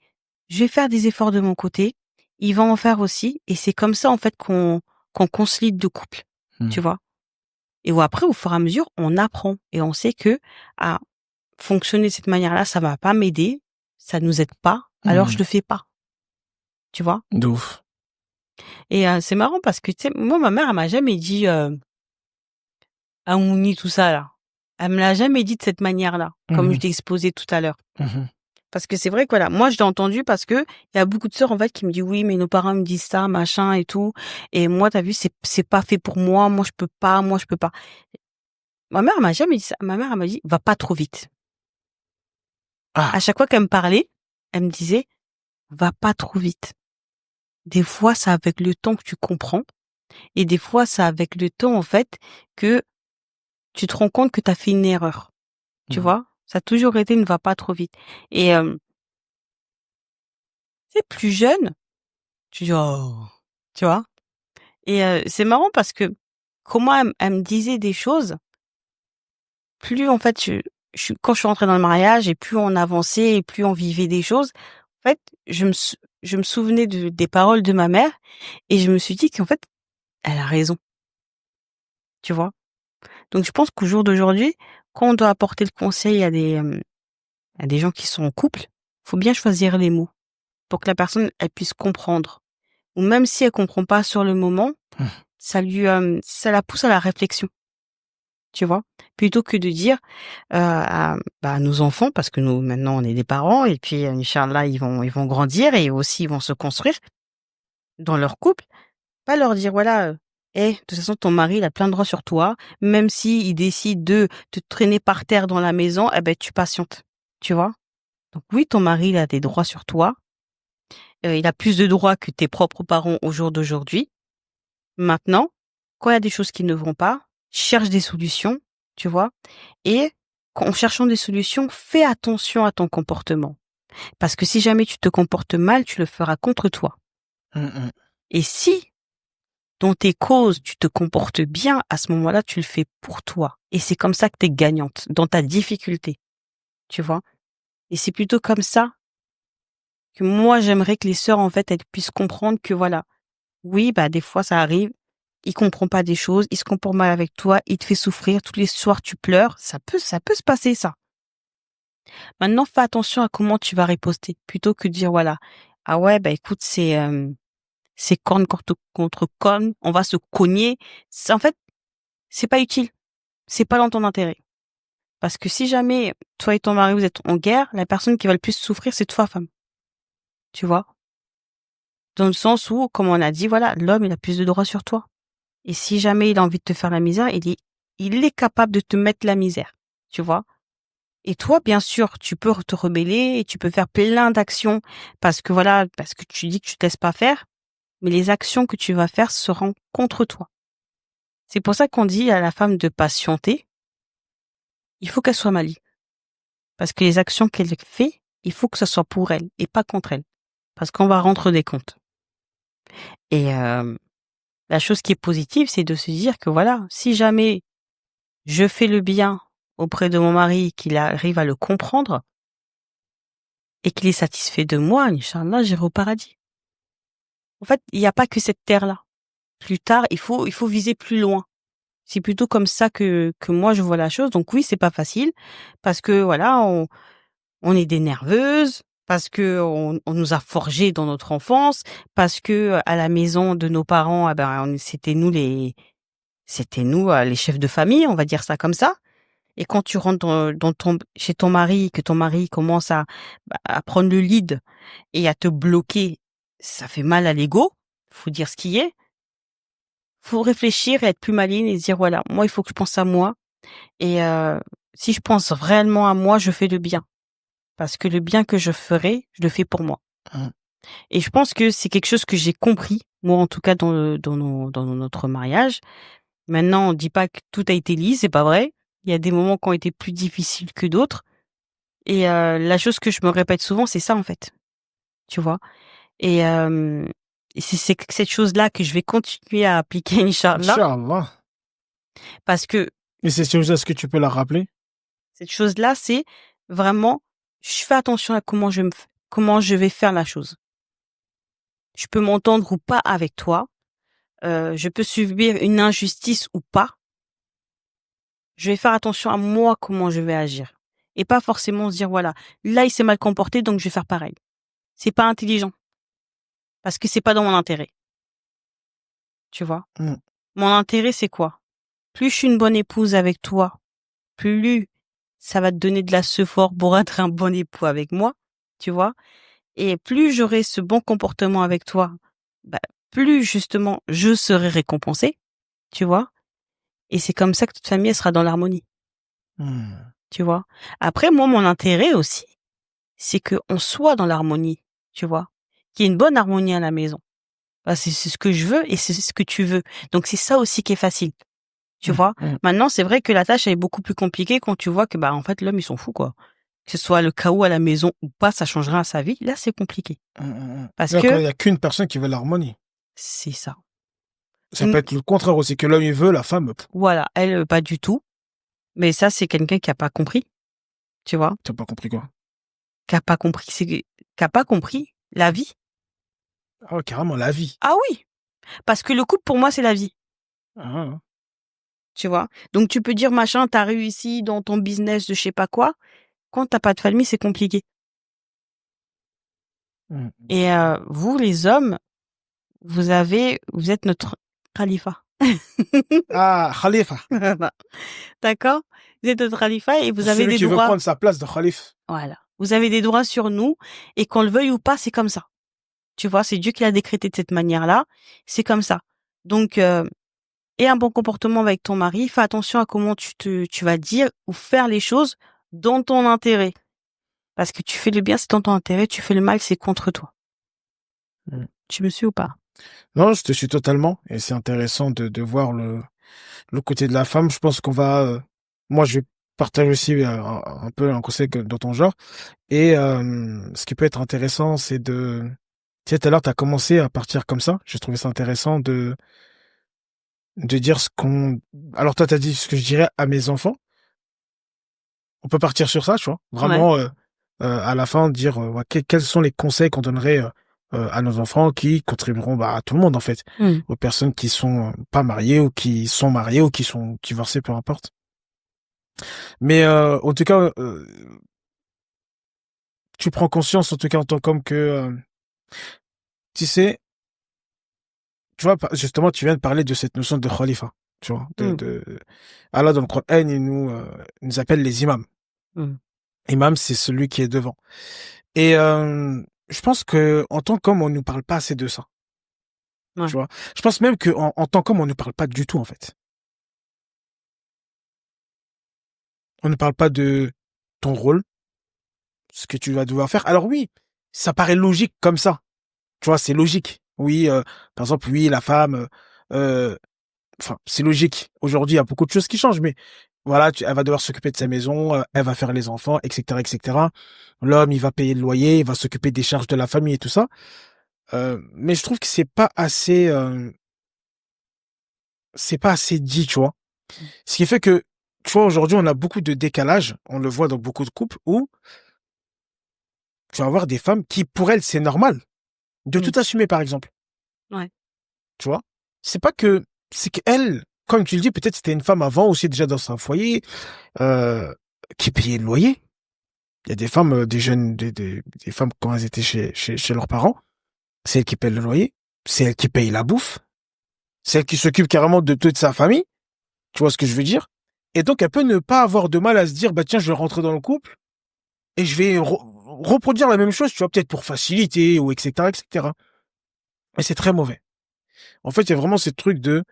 je vais faire des efforts de mon côté. Il va en faire aussi, et c'est comme ça en fait qu'on consolide le couple, tu vois. Et où après, au fur et à mesure, on apprend et on sait que à fonctionner de cette manière-là, ça va pas m'aider, ça nous aide pas, alors je le fais pas, tu vois. De ouf. Et c'est marrant parce que tu sais, moi ma mère elle m'a jamais dit Amouni tout ça là. Elle me l'a jamais dit de cette manière-là, comme je t'ai exposé tout à l'heure. Parce que c'est vrai que voilà, moi je l'ai entendu parce que il y a beaucoup de sœurs en fait qui me disent oui mais nos parents me disent ça machin et tout, et moi t'as vu c'est pas fait pour moi je peux pas, Ma mère elle m'a jamais dit ça. Ma mère elle m'a dit va pas trop vite. À chaque fois qu'elle me parlait, elle me disait va pas trop vite. Des fois c'est avec le temps que tu comprends, et des fois c'est avec le temps en fait que tu te rends compte que t'as fait une erreur. Tu vois? Ça a toujours été ne va pas trop vite. Et tu sais, plus jeune, tu dis oh, tu vois? Et c'est marrant parce que comment elle me disait des choses, plus en fait quand je suis rentrée dans le mariage et plus on avançait et plus on vivait des choses, en fait, je me souvenais des paroles de ma mère et je me suis dit qu'en fait, elle a raison. Tu vois? Donc je pense qu'au jour d'aujourd'hui, quand on doit apporter le conseil à des gens qui sont en couple, faut bien choisir les mots pour que la personne, elle puisse comprendre. Ou même si elle comprend pas sur le moment, ça la pousse à la réflexion. Tu vois? Plutôt que de dire, à nos enfants, parce que nous, maintenant, on est des parents et puis, inch'Allah, ils vont grandir et aussi ils vont se construire dans leur couple. Pas leur dire: «Voilà, de toute façon, ton mari, il a plein de droits sur toi. Même si il décide de te traîner par terre dans la maison, eh ben, tu patientes». Tu vois? Donc oui, ton mari, il a des droits sur toi. Il a plus de droits que tes propres parents au jour d'aujourd'hui. Maintenant, quand il y a des choses qui ne vont pas, cherche des solutions, tu vois? Et en cherchant des solutions, fais attention à ton comportement. Parce que si jamais tu te comportes mal, tu le feras contre toi. Et si, dans tes causes, tu te comportes bien, à ce moment-là, tu le fais pour toi. Et c'est comme ça que tu es gagnante, dans ta difficulté. Tu vois? Et c'est plutôt comme ça que moi, j'aimerais que les sœurs, en fait, elles puissent comprendre que voilà, oui, bah, des fois, ça arrive. Il comprend pas des choses, il se comporte mal avec toi, il te fait souffrir, tous les soirs tu pleures, ça peut se passer ça. Maintenant, fais attention à comment tu vas riposter, plutôt que de dire voilà, ah ouais, bah écoute, c'est corne contre corne, on va se cogner. En fait, c'est pas utile, c'est pas dans ton intérêt. Parce que si jamais toi et ton mari vous êtes en guerre, la personne qui va le plus souffrir, c'est toi, femme. Tu vois? Dans le sens où, comme on a dit, voilà, l'homme, il a plus de droits sur toi. Et si jamais il a envie de te faire la misère, il est capable de te mettre la misère, tu vois. Et toi, bien sûr, tu peux te rebeller et tu peux faire plein d'actions parce que voilà, parce que tu dis que tu te laisses pas faire, mais les actions que tu vas faire seront contre toi. C'est pour ça qu'on dit à la femme de patienter. Il faut qu'elle soit maligne. Parce que les actions qu'elle fait, il faut que ce soit pour elle et pas contre elle. Parce qu'on va rendre des comptes. Et la chose qui est positive, c'est de se dire que voilà, si jamais je fais le bien auprès de mon mari, qu'il arrive à le comprendre et qu'il est satisfait de moi, Inch'Allah, j'irai au paradis. En fait, il n'y a pas que cette terre-là. Plus tard, il faut viser plus loin. C'est plutôt comme ça que moi je vois la chose. Donc oui, c'est pas facile parce que voilà, on est des nerveuses, parce que on nous a forgés dans notre enfance, parce que à la maison de nos parents, ah ben, c'était nous les chefs de famille, on va dire ça comme ça. Et quand tu rentres chez ton mari, que ton mari commence à prendre le lead et à te bloquer, ça fait mal à l'ego. Faut dire ce qui est. Faut réfléchir et être plus maligne et se dire voilà, moi il faut que je pense à moi. Et si je pense réellement à moi, je fais le bien. Parce que le bien que je ferai, je le fais pour moi. Mmh. Et je pense que c'est quelque chose que j'ai compris, moi en tout cas dans notre mariage. Maintenant, on dit pas que tout a été lisse, c'est pas vrai. Il y a des moments qui ont été plus difficiles que d'autres. Et la chose que je me répète souvent, c'est ça en fait. Tu vois. Et c'est cette chose-là que je vais continuer à appliquer, Inch'Allah. Inch'Allah. Parce que Et cette chose, est-ce que tu peux la rappeler? cette chose-là, c'est vraiment, je fais attention à comment je vais faire la chose. Je peux m'entendre ou pas avec toi. Je peux subir une injustice ou pas. Je vais faire attention à moi, comment je vais agir. Et pas forcément se dire, voilà, là, il s'est mal comporté, donc je vais faire pareil. C'est pas intelligent. Parce que c'est pas dans mon intérêt. Tu vois? Mmh. Mon intérêt, c'est quoi? Plus je suis une bonne épouse avec toi, plus ça va te donner de la sephore pour être un bon époux avec moi. Tu vois? Et plus j'aurai ce bon comportement avec toi, bah, plus justement je serai récompensée. Tu vois? Et c'est comme ça que toute famille elle sera dans l'harmonie. Mmh. Tu vois? Après, moi, mon intérêt aussi, c'est qu'on soit dans l'harmonie. Tu vois? Qu'il y ait une bonne harmonie à la maison. Bah, c'est ce que je veux et c'est ce que tu veux. Donc, c'est ça aussi qui est facile. Tu Mmh. vois? Mmh. Maintenant, c'est vrai que la tâche elle est beaucoup plus compliquée quand tu vois que, bah, en fait, l'homme, ils sont fous, quoi. Que ce soit le chaos à la maison ou pas, ça changera à sa vie. Là, c'est compliqué. Mmh, mmh. Parce Là, quand que il y a qu'une personne qui veut l'harmonie. c'est ça. Ça peut être le contraire aussi, que l'homme il veut, la femme, Voilà. Elle, pas du tout. Mais ça, c'est quelqu'un qui a pas compris. Tu vois? t'as pas compris quoi. Qui a pas compris, qui a pas compris la vie. Ah ouais, carrément, la vie. Ah oui! Parce que le couple, pour moi, c'est la vie. Ah, Tu vois? Donc, tu peux dire, machin, t'as réussi dans ton business de je sais pas quoi. Quand t'as pas de famille, c'est compliqué. mmh. Et vous, les hommes, vous êtes notre khalifa. Ah, Khalifa. D'accord? Vous êtes notre khalifa et vous avez Celui des qui veut droits. prendre sa place de Khalif. Voilà. Vous avez des droits sur nous et qu'on le veuille ou pas, c'est comme ça. Tu vois? C'est Dieu qui l'a décrété de cette manière-là. C'est comme ça. Donc, et un bon comportement avec ton mari. Fais attention à comment tu vas dire ou faire les choses dans ton intérêt. Parce que tu fais le bien, c'est dans ton intérêt. Tu fais le mal, c'est contre toi. Mmh. Tu me suis ou pas? Non, je te suis totalement. Et c'est intéressant de voir le côté de la femme. Je pense qu'on va, moi, je vais partager aussi un peu un conseil dans ton genre. Et ce qui peut être intéressant, c'est tu sais, tout à l'heure, tu as commencé à partir comme ça. J'ai trouvé ça intéressant de dire ce qu'on... Alors toi, tu as dit ce que je dirais à mes enfants. On peut partir sur ça, tu vois. Ouais. Vraiment, à la fin, dire ouais, quels sont les conseils qu'on donnerait à nos enfants qui contribueront à tout le monde, en fait. Mmh. Aux personnes qui sont pas mariées ou qui sont mariées ou qui sont divorcées, peu importe. Mais en tout cas, tu prends conscience, en tout cas en tant qu'homme, que, tu sais, tu vois, justement, tu viens de parler de cette notion de khalifa, tu vois. Mmh. Allah, dans le Coran, il nous appelle les imams. Mmh. Imam, c'est celui qui est devant. Et je pense que en tant qu'homme, on nous parle pas assez de ça. Ouais. Tu vois. Je pense même que en tant qu'homme, on nous parle pas du tout, en fait. On ne parle pas de ton rôle, ce que tu vas devoir faire. Alors oui, ça paraît logique comme ça. Tu vois, c'est logique. Oui, par exemple, oui, la femme, enfin, c'est logique. Aujourd'hui, il y a beaucoup de choses qui changent, mais voilà, elle va devoir s'occuper de sa maison, elle va faire les enfants, etc., etc. L'homme, il va payer le loyer, il va s'occuper des charges de la famille et tout ça. Mais je trouve que c'est pas assez dit, tu vois. Ce qui fait que, tu vois, aujourd'hui, on a beaucoup de décalage. On le voit dans beaucoup de couples où tu vas avoir des femmes qui, pour elles, c'est normal de tout assumer, par exemple. Ouais. Tu vois. C'est qu'elle, comme tu le dis, peut-être c'était une femme avant aussi déjà dans un foyer, qui payait le loyer. Il y a des femmes, des jeunes, des femmes quand elles étaient chez leurs parents, c'est elles qui payent le loyer, c'est elles qui payent la bouffe, c'est elles qui s'occupent carrément de toute sa famille. Tu vois ce que je veux dire? Et donc, elle peut ne pas avoir de mal à se dire, bah tiens, je vais rentrer dans le couple et je vais reproduire la même chose, tu vois, peut-être pour faciliter ou etc., etc. Mais c'est très mauvais. En fait, il y a vraiment ce truc de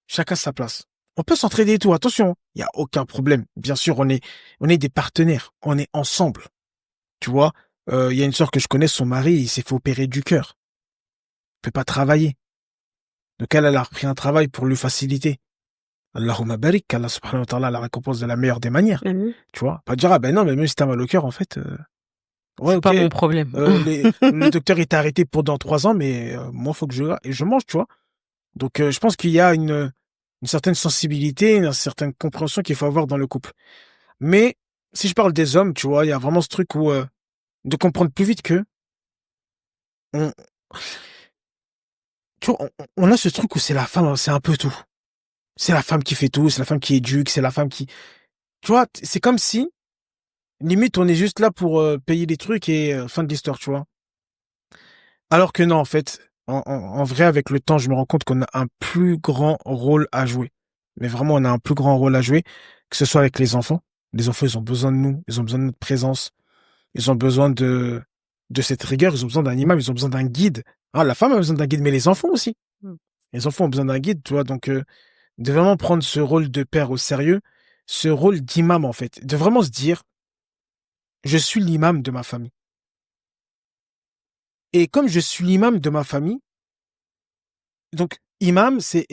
chacun sa place. On peut s'entraider et tout, attention, il y a aucun problème. Bien sûr, on est des partenaires, on est ensemble. Tu vois, il y a une sœur que je connais, son mari, il s'est fait opérer du cœur. Il peut pas travailler. Donc elle a repris un travail pour lui faciliter. Allahumma barik, qu'Allah subhanahu wa ta'ala la récompense de la meilleure des manières. Tu vois, pas dire, ah ben non, mais même si t'as mal au cœur, en fait, ouais, C'est ok, pas mon problème. le docteur il t'a arrêté pendant 3 ans, mais moi, faut que je mange, tu vois. Donc, je pense qu'il y a une certaine sensibilité, une certaine compréhension qu'il faut avoir dans le couple. Mais si je parle des hommes, tu vois, il y a vraiment ce truc où de comprendre plus vite que on, tu vois, on a ce truc où c'est la femme, c'est un peu tout. C'est la femme qui fait tout, c'est la femme qui éduque, c'est la femme qui, tu vois, c'est comme si limite on est juste là pour payer les trucs et fin de l'histoire, tu vois. Alors que non, en fait, en vrai, avec le temps, je me rends compte qu'on a un plus grand rôle à jouer. Mais vraiment, on a un plus grand rôle à jouer, que ce soit avec les enfants. Les enfants, ils ont besoin de nous, ils ont besoin de notre présence, ils ont besoin de cette rigueur, ils ont besoin d'un imam, ils ont besoin d'un guide. Ah, la femme a besoin d'un guide, mais les enfants aussi. Mm. Les enfants ont besoin d'un guide, tu vois. Donc, de vraiment prendre ce rôle de père au sérieux, ce rôle d'imam, en fait. De vraiment se dire, je suis l'imam de ma famille. Et comme je suis l'imam de ma famille, donc imam, c'est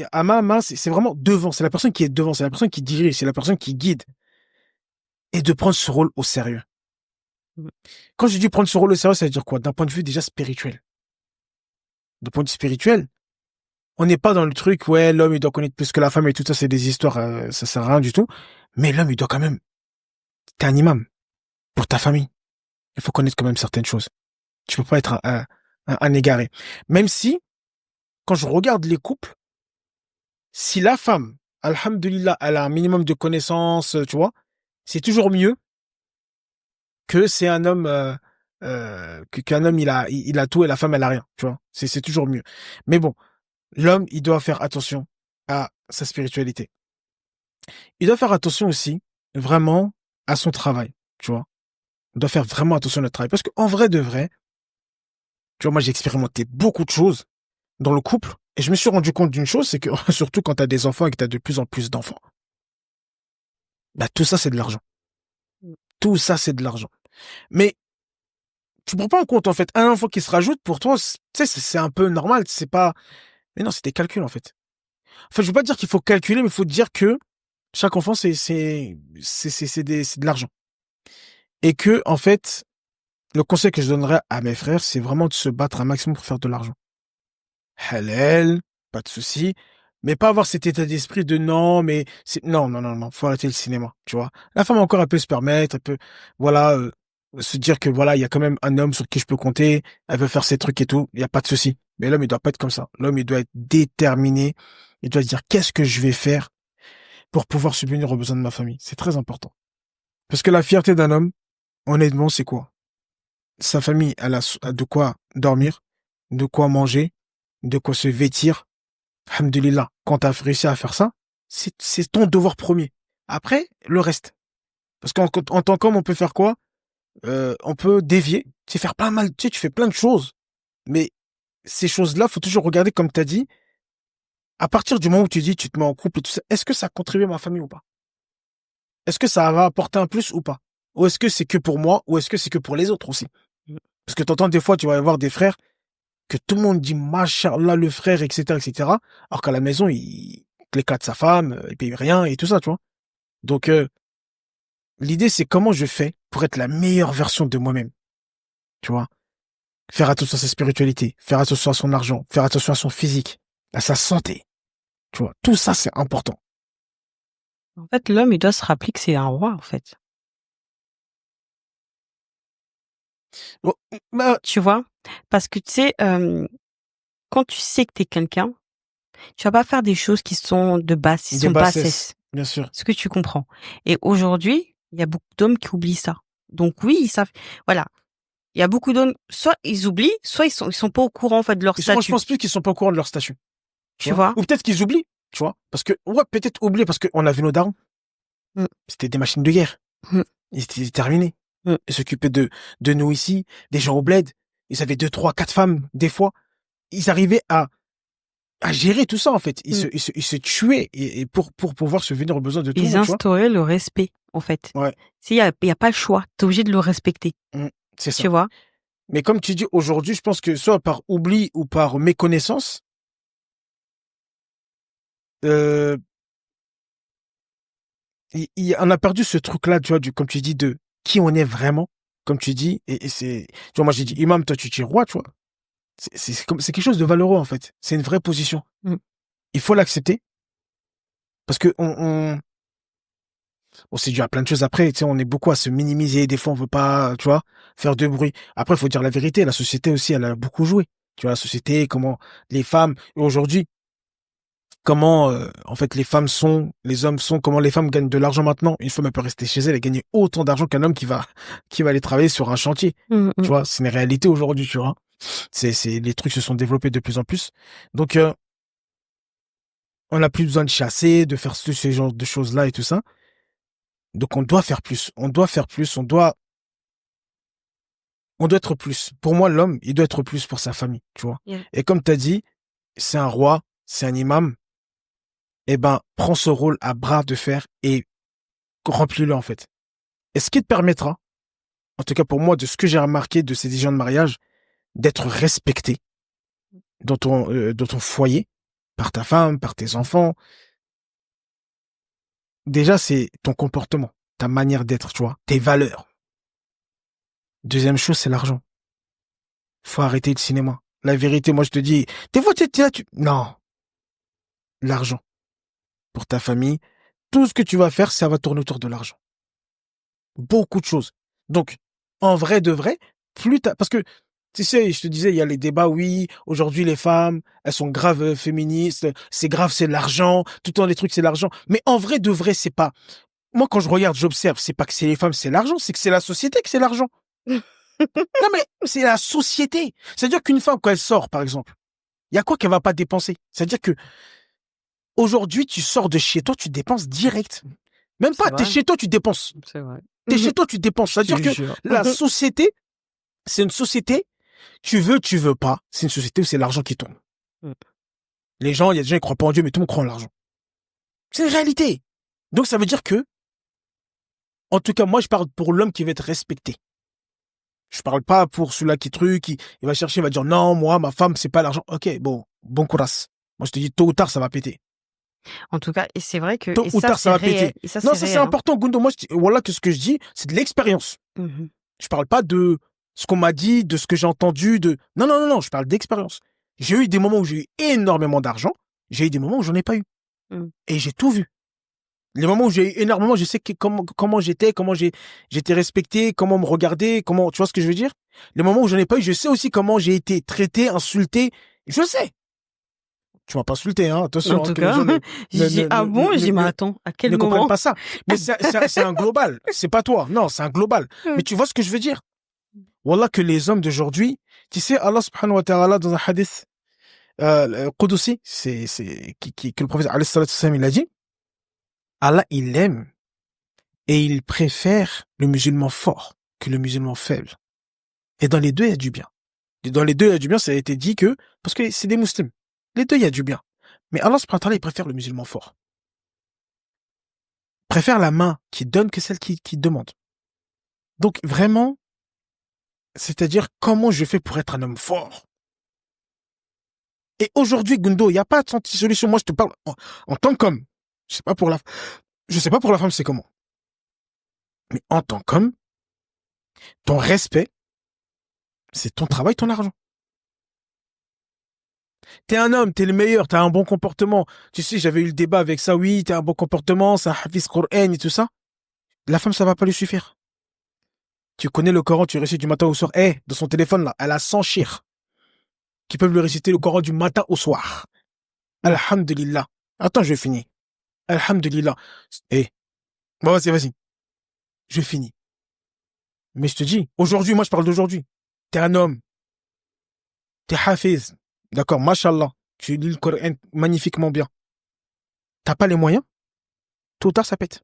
vraiment devant, c'est la personne qui est devant, c'est la personne qui dirige, c'est la personne qui guide. Et de prendre ce rôle au sérieux. Mm. Quand je dis prendre ce rôle au sérieux, ça veut dire quoi? D'un point de vue déjà spirituel. D'un point de vue spirituel, on n'est pas dans le truc, ouais, l'homme il doit connaître plus que la femme et tout ça, c'est des histoires, ça sert à rien du tout. Mais l'homme il doit quand même, t'es un imam pour ta famille. Il faut connaître quand même certaines choses. Tu peux pas être un égaré. Même si, quand je regarde les couples, si la femme, alhamdulillah, elle a un minimum de connaissances, tu vois, c'est toujours mieux que c'est un homme, qu'un homme il a tout et la femme elle a rien, tu vois. C'est toujours mieux. Mais bon, l'homme il doit faire attention à sa spiritualité. Il doit faire attention aussi, vraiment, à son travail, tu vois. Il doit faire vraiment attention à notre travail. Parce qu'en vrai de vrai, tu vois, moi j'ai expérimenté beaucoup de choses dans le couple et je me suis rendu compte d'une chose, c'est que surtout quand t'as des enfants et que t'as de plus en plus d'enfants, bah tout ça c'est de l'argent. Tout ça c'est de l'argent. Mais tu prends pas en compte en fait un enfant qui se rajoute pour toi, tu sais c'est un peu normal, c'est pas, mais non, c'est des calculs en fait. En fait, je veux pas dire qu'il faut calculer, mais il faut dire que chaque enfant c'est de l'argent et que en fait le conseil que je donnerais à mes frères, c'est vraiment de se battre un maximum pour faire de l'argent. Halal, pas de souci, mais pas avoir cet état d'esprit de non, mais non, non, non, non, faut arrêter le cinéma, tu vois. La femme encore, elle peut se permettre, elle peut, voilà, se dire que voilà, il y a quand même un homme sur qui je peux compter, elle veut faire ses trucs et tout, il y a pas de souci. Mais l'homme, il doit pas être comme ça. L'homme, il doit être déterminé, il doit se dire qu'est-ce que je vais faire pour pouvoir subvenir aux besoins de ma famille. C'est très important. Parce que la fierté d'un homme, honnêtement, c'est quoi? Sa famille, elle a de quoi dormir, de quoi manger, de quoi se vêtir. Alhamdulillah, quand tu as réussi à faire ça, c'est ton devoir premier. Après, le reste. Parce qu'en tant qu'homme, on peut faire quoi? On peut dévier, tu sais, faire plein mal, tu sais, tu fais plein de choses. Mais ces choses-là, faut toujours regarder, comme tu as dit, à partir du moment où tu dis, tu te mets en couple et tout ça, est-ce que ça contribue à ma famille ou pas? Est-ce que ça va apporter un plus ou pas? Ou est-ce que c'est que pour moi, ou est-ce que c'est que pour les autres aussi? Parce que t'entends des fois, tu vas y avoir des frères que tout le monde dit Machallah le frère, etc., etc. Alors qu'à la maison, il éclate sa femme, il paye rien et tout ça, tu vois. Donc, l'idée, c'est comment je fais pour être la meilleure version de moi-même, tu vois. Faire attention à sa spiritualité, faire attention à son argent, faire attention à son physique, à sa santé, tu vois. Tout ça, c'est important. En fait, l'homme, il doit se rappeler que c'est un roi, en fait. Bon, bah, Tu vois? Parce que tu sais, quand tu sais que t'es quelqu'un, tu vas pas faire des choses qui sont de basse, qui de sont bassesse, bassesses. bien sûr. Ce que tu comprends. Et aujourd'hui, il y a beaucoup d'hommes qui oublient ça. Donc oui, ils savent. Voilà. Il y a beaucoup d'hommes, soit ils oublient, soit ils sont pas au courant, en fait, de leur Moi, je statut. pense plus qu'ils sont pas au courant de leur statut. Tu vois? Ou peut-être qu'ils oublient, tu vois. Parce que, ouais, peut-être oublier parce qu'on a vu nos darons. Mm. C'était des machines de guerre. Mm. Ils étaient terminés. Mm. Ils s'occupaient de nous ici, des gens au bled. Ils avaient 2, 3, 4 femmes, des fois. Ils arrivaient à gérer tout ça, en fait. Ils se tuaient et pour pouvoir se venir aux besoins de tout le Ils monde, tu vois. instauraient le respect, en fait. Ouais. S'il y a pas le choix, t'es obligé de le respecter. C'est ça. Tu vois? Mais comme tu dis, aujourd'hui, je pense que soit par oubli ou par méconnaissance, on a perdu ce truc-là, tu vois, comme tu dis, de qui on est vraiment, comme tu dis, et c'est, tu vois, moi j'ai dit imam, toi tu dis roi, tu vois. C'est quelque chose de valeureux, en fait. C'est une vraie position. Il faut l'accepter. Parce que on s'est dû à plein de choses après, tu sais, on est beaucoup à se minimiser, des fois on veut pas, tu vois, faire de bruit. Après, il faut dire la vérité, la société aussi, elle a beaucoup joué. Tu vois, la société, comment les femmes, aujourd'hui, comment en fait les femmes sont, les hommes sont, comment les femmes gagnent de l'argent maintenant. Une femme elle peut rester chez elle et gagner autant d'argent qu'un homme qui va aller travailler sur un chantier. Tu vois, c'est une réalité aujourd'hui, tu vois. Les trucs se sont développés de plus en plus. Donc on n'a plus besoin de chasser, de faire ce genre de choses-là et tout ça. Donc on doit faire plus, on doit être plus. Pour moi, l'homme, il doit être plus pour sa famille, tu vois. Yeah. Et comme tu as dit, c'est un roi, c'est un imam. Eh ben, prends ce rôle à bras de fer et remplis-le, en fait. Et ce qui te permettra, en tout cas pour moi, de ce que j'ai remarqué de ces 10 ans de mariage, d'être respecté dans ton foyer, par ta femme, par tes enfants. Déjà, c'est ton comportement, ta manière d'être, tu vois, tes valeurs. Deuxième chose, c'est l'argent. Faut arrêter le cinéma. La vérité, moi, je te dis, des fois, t'es là, non. L'argent. Pour ta famille. Tout ce que tu vas faire, ça va tourner autour de l'argent. Beaucoup de choses. Donc, en vrai de vrai, parce que, tu sais, je te disais, il y a les débats, oui, aujourd'hui, les femmes, elles sont graves féministes, c'est grave, c'est l'argent, tout le temps, les trucs, c'est l'argent. Mais en vrai de vrai, c'est pas, moi, quand je regarde, j'observe, c'est pas que c'est les femmes, c'est l'argent, c'est que c'est la société que c'est l'argent. Non, mais c'est la société. C'est-à-dire qu'une femme, quand elle sort, par exemple, il y a quoi qu'elle va pas dépenser? C'est-à-dire que, aujourd'hui, tu sors de chez toi, tu dépenses direct. Même pas, t'es chez toi, tu dépenses. C'est vrai. T'es chez toi, tu dépenses. C'est-à-dire que la société, c'est une société, tu veux pas, c'est une société où c'est l'argent qui tourne. Les gens, il y a des gens qui croient pas en Dieu, mais tout le monde croit en l'argent. C'est une réalité. Donc ça veut dire que, en tout cas, moi, je parle pour l'homme qui va être respecté. Je parle pas pour celui-là qui il va chercher, il va dire non, moi, ma femme, c'est pas l'argent. Ok, bon courage. Moi, je te dis, tôt ou tard, ça va péter. En tout cas, et c'est vrai que, Tôt ou tard, ça va péter. Non, ça, c'est important, Gundo. Moi, voilà que ce que je dis, c'est de l'expérience. Je parle pas de ce qu'on m'a dit, de ce que j'ai entendu, non, je parle d'expérience. J'ai eu des moments où j'ai eu énormément d'argent, j'ai eu des moments où j'en ai pas eu. Et j'ai tout vu. Les moments où j'ai eu énormément, je sais comment j'étais, comment j'étais respecté, comment on me regardait, tu vois ce que je veux dire? Les moments où j'en ai pas eu, je sais aussi comment j'ai été traité, insulté. Je sais. Tu m'as pas insulté, hein, attention. En tout cas, j'ai dit, ah bon? J'ai dit, mais attends, à quel moment? Ne comprennent pas ça. Mais c'est un global. C'est pas toi. Non, c'est un global. Mais tu vois ce que je veux dire? Wallah, que les hommes d'aujourd'hui, tu sais, Allah subhanahu wa ta'ala, dans un hadith, Qudusi, que le prophète, alayhi salatu wassalam, il a dit, Allah, il aime et il préfère le musulman fort que le musulman faible. Et dans les deux, il y a du bien. Dans les deux, il y a du bien, ça a été dit que, parce que c'est des musulmans. Les deux, il y a du bien. Mais Allah subhanahu wa ta'ala, il préfère le musulman fort. Il préfère la main qui donne que celle qui demande. Donc, vraiment, c'est-à-dire, comment je fais pour être un homme fort? Et aujourd'hui, Gundo, il n'y a pas de solution. Moi, je te parle en tant qu'homme. Je sais pas pour la femme, c'est comment. Mais en tant qu'homme, ton respect, c'est ton travail, ton argent. T'es un homme, t'es le meilleur, t'as un bon comportement. Tu sais, j'avais eu le débat avec ça, oui, t'as un bon comportement, c'est un hafiz Qur'an et tout ça. La femme, ça va pas lui suffire. Tu connais le Coran, tu récites du matin au soir. Dans son téléphone, là, elle a 100 chirs qui peuvent lui réciter le Coran du matin au soir. Alhamdulillah. Attends, je finis. Alhamdulillah. Bon, vas-y. Je finis. Mais je te dis, aujourd'hui, moi je parle d'aujourd'hui. T'es un homme, t'es hafiz, d'accord, mashallah, tu lis le Coran magnifiquement bien. T'as pas les moyens, tôt ou tard ça pète.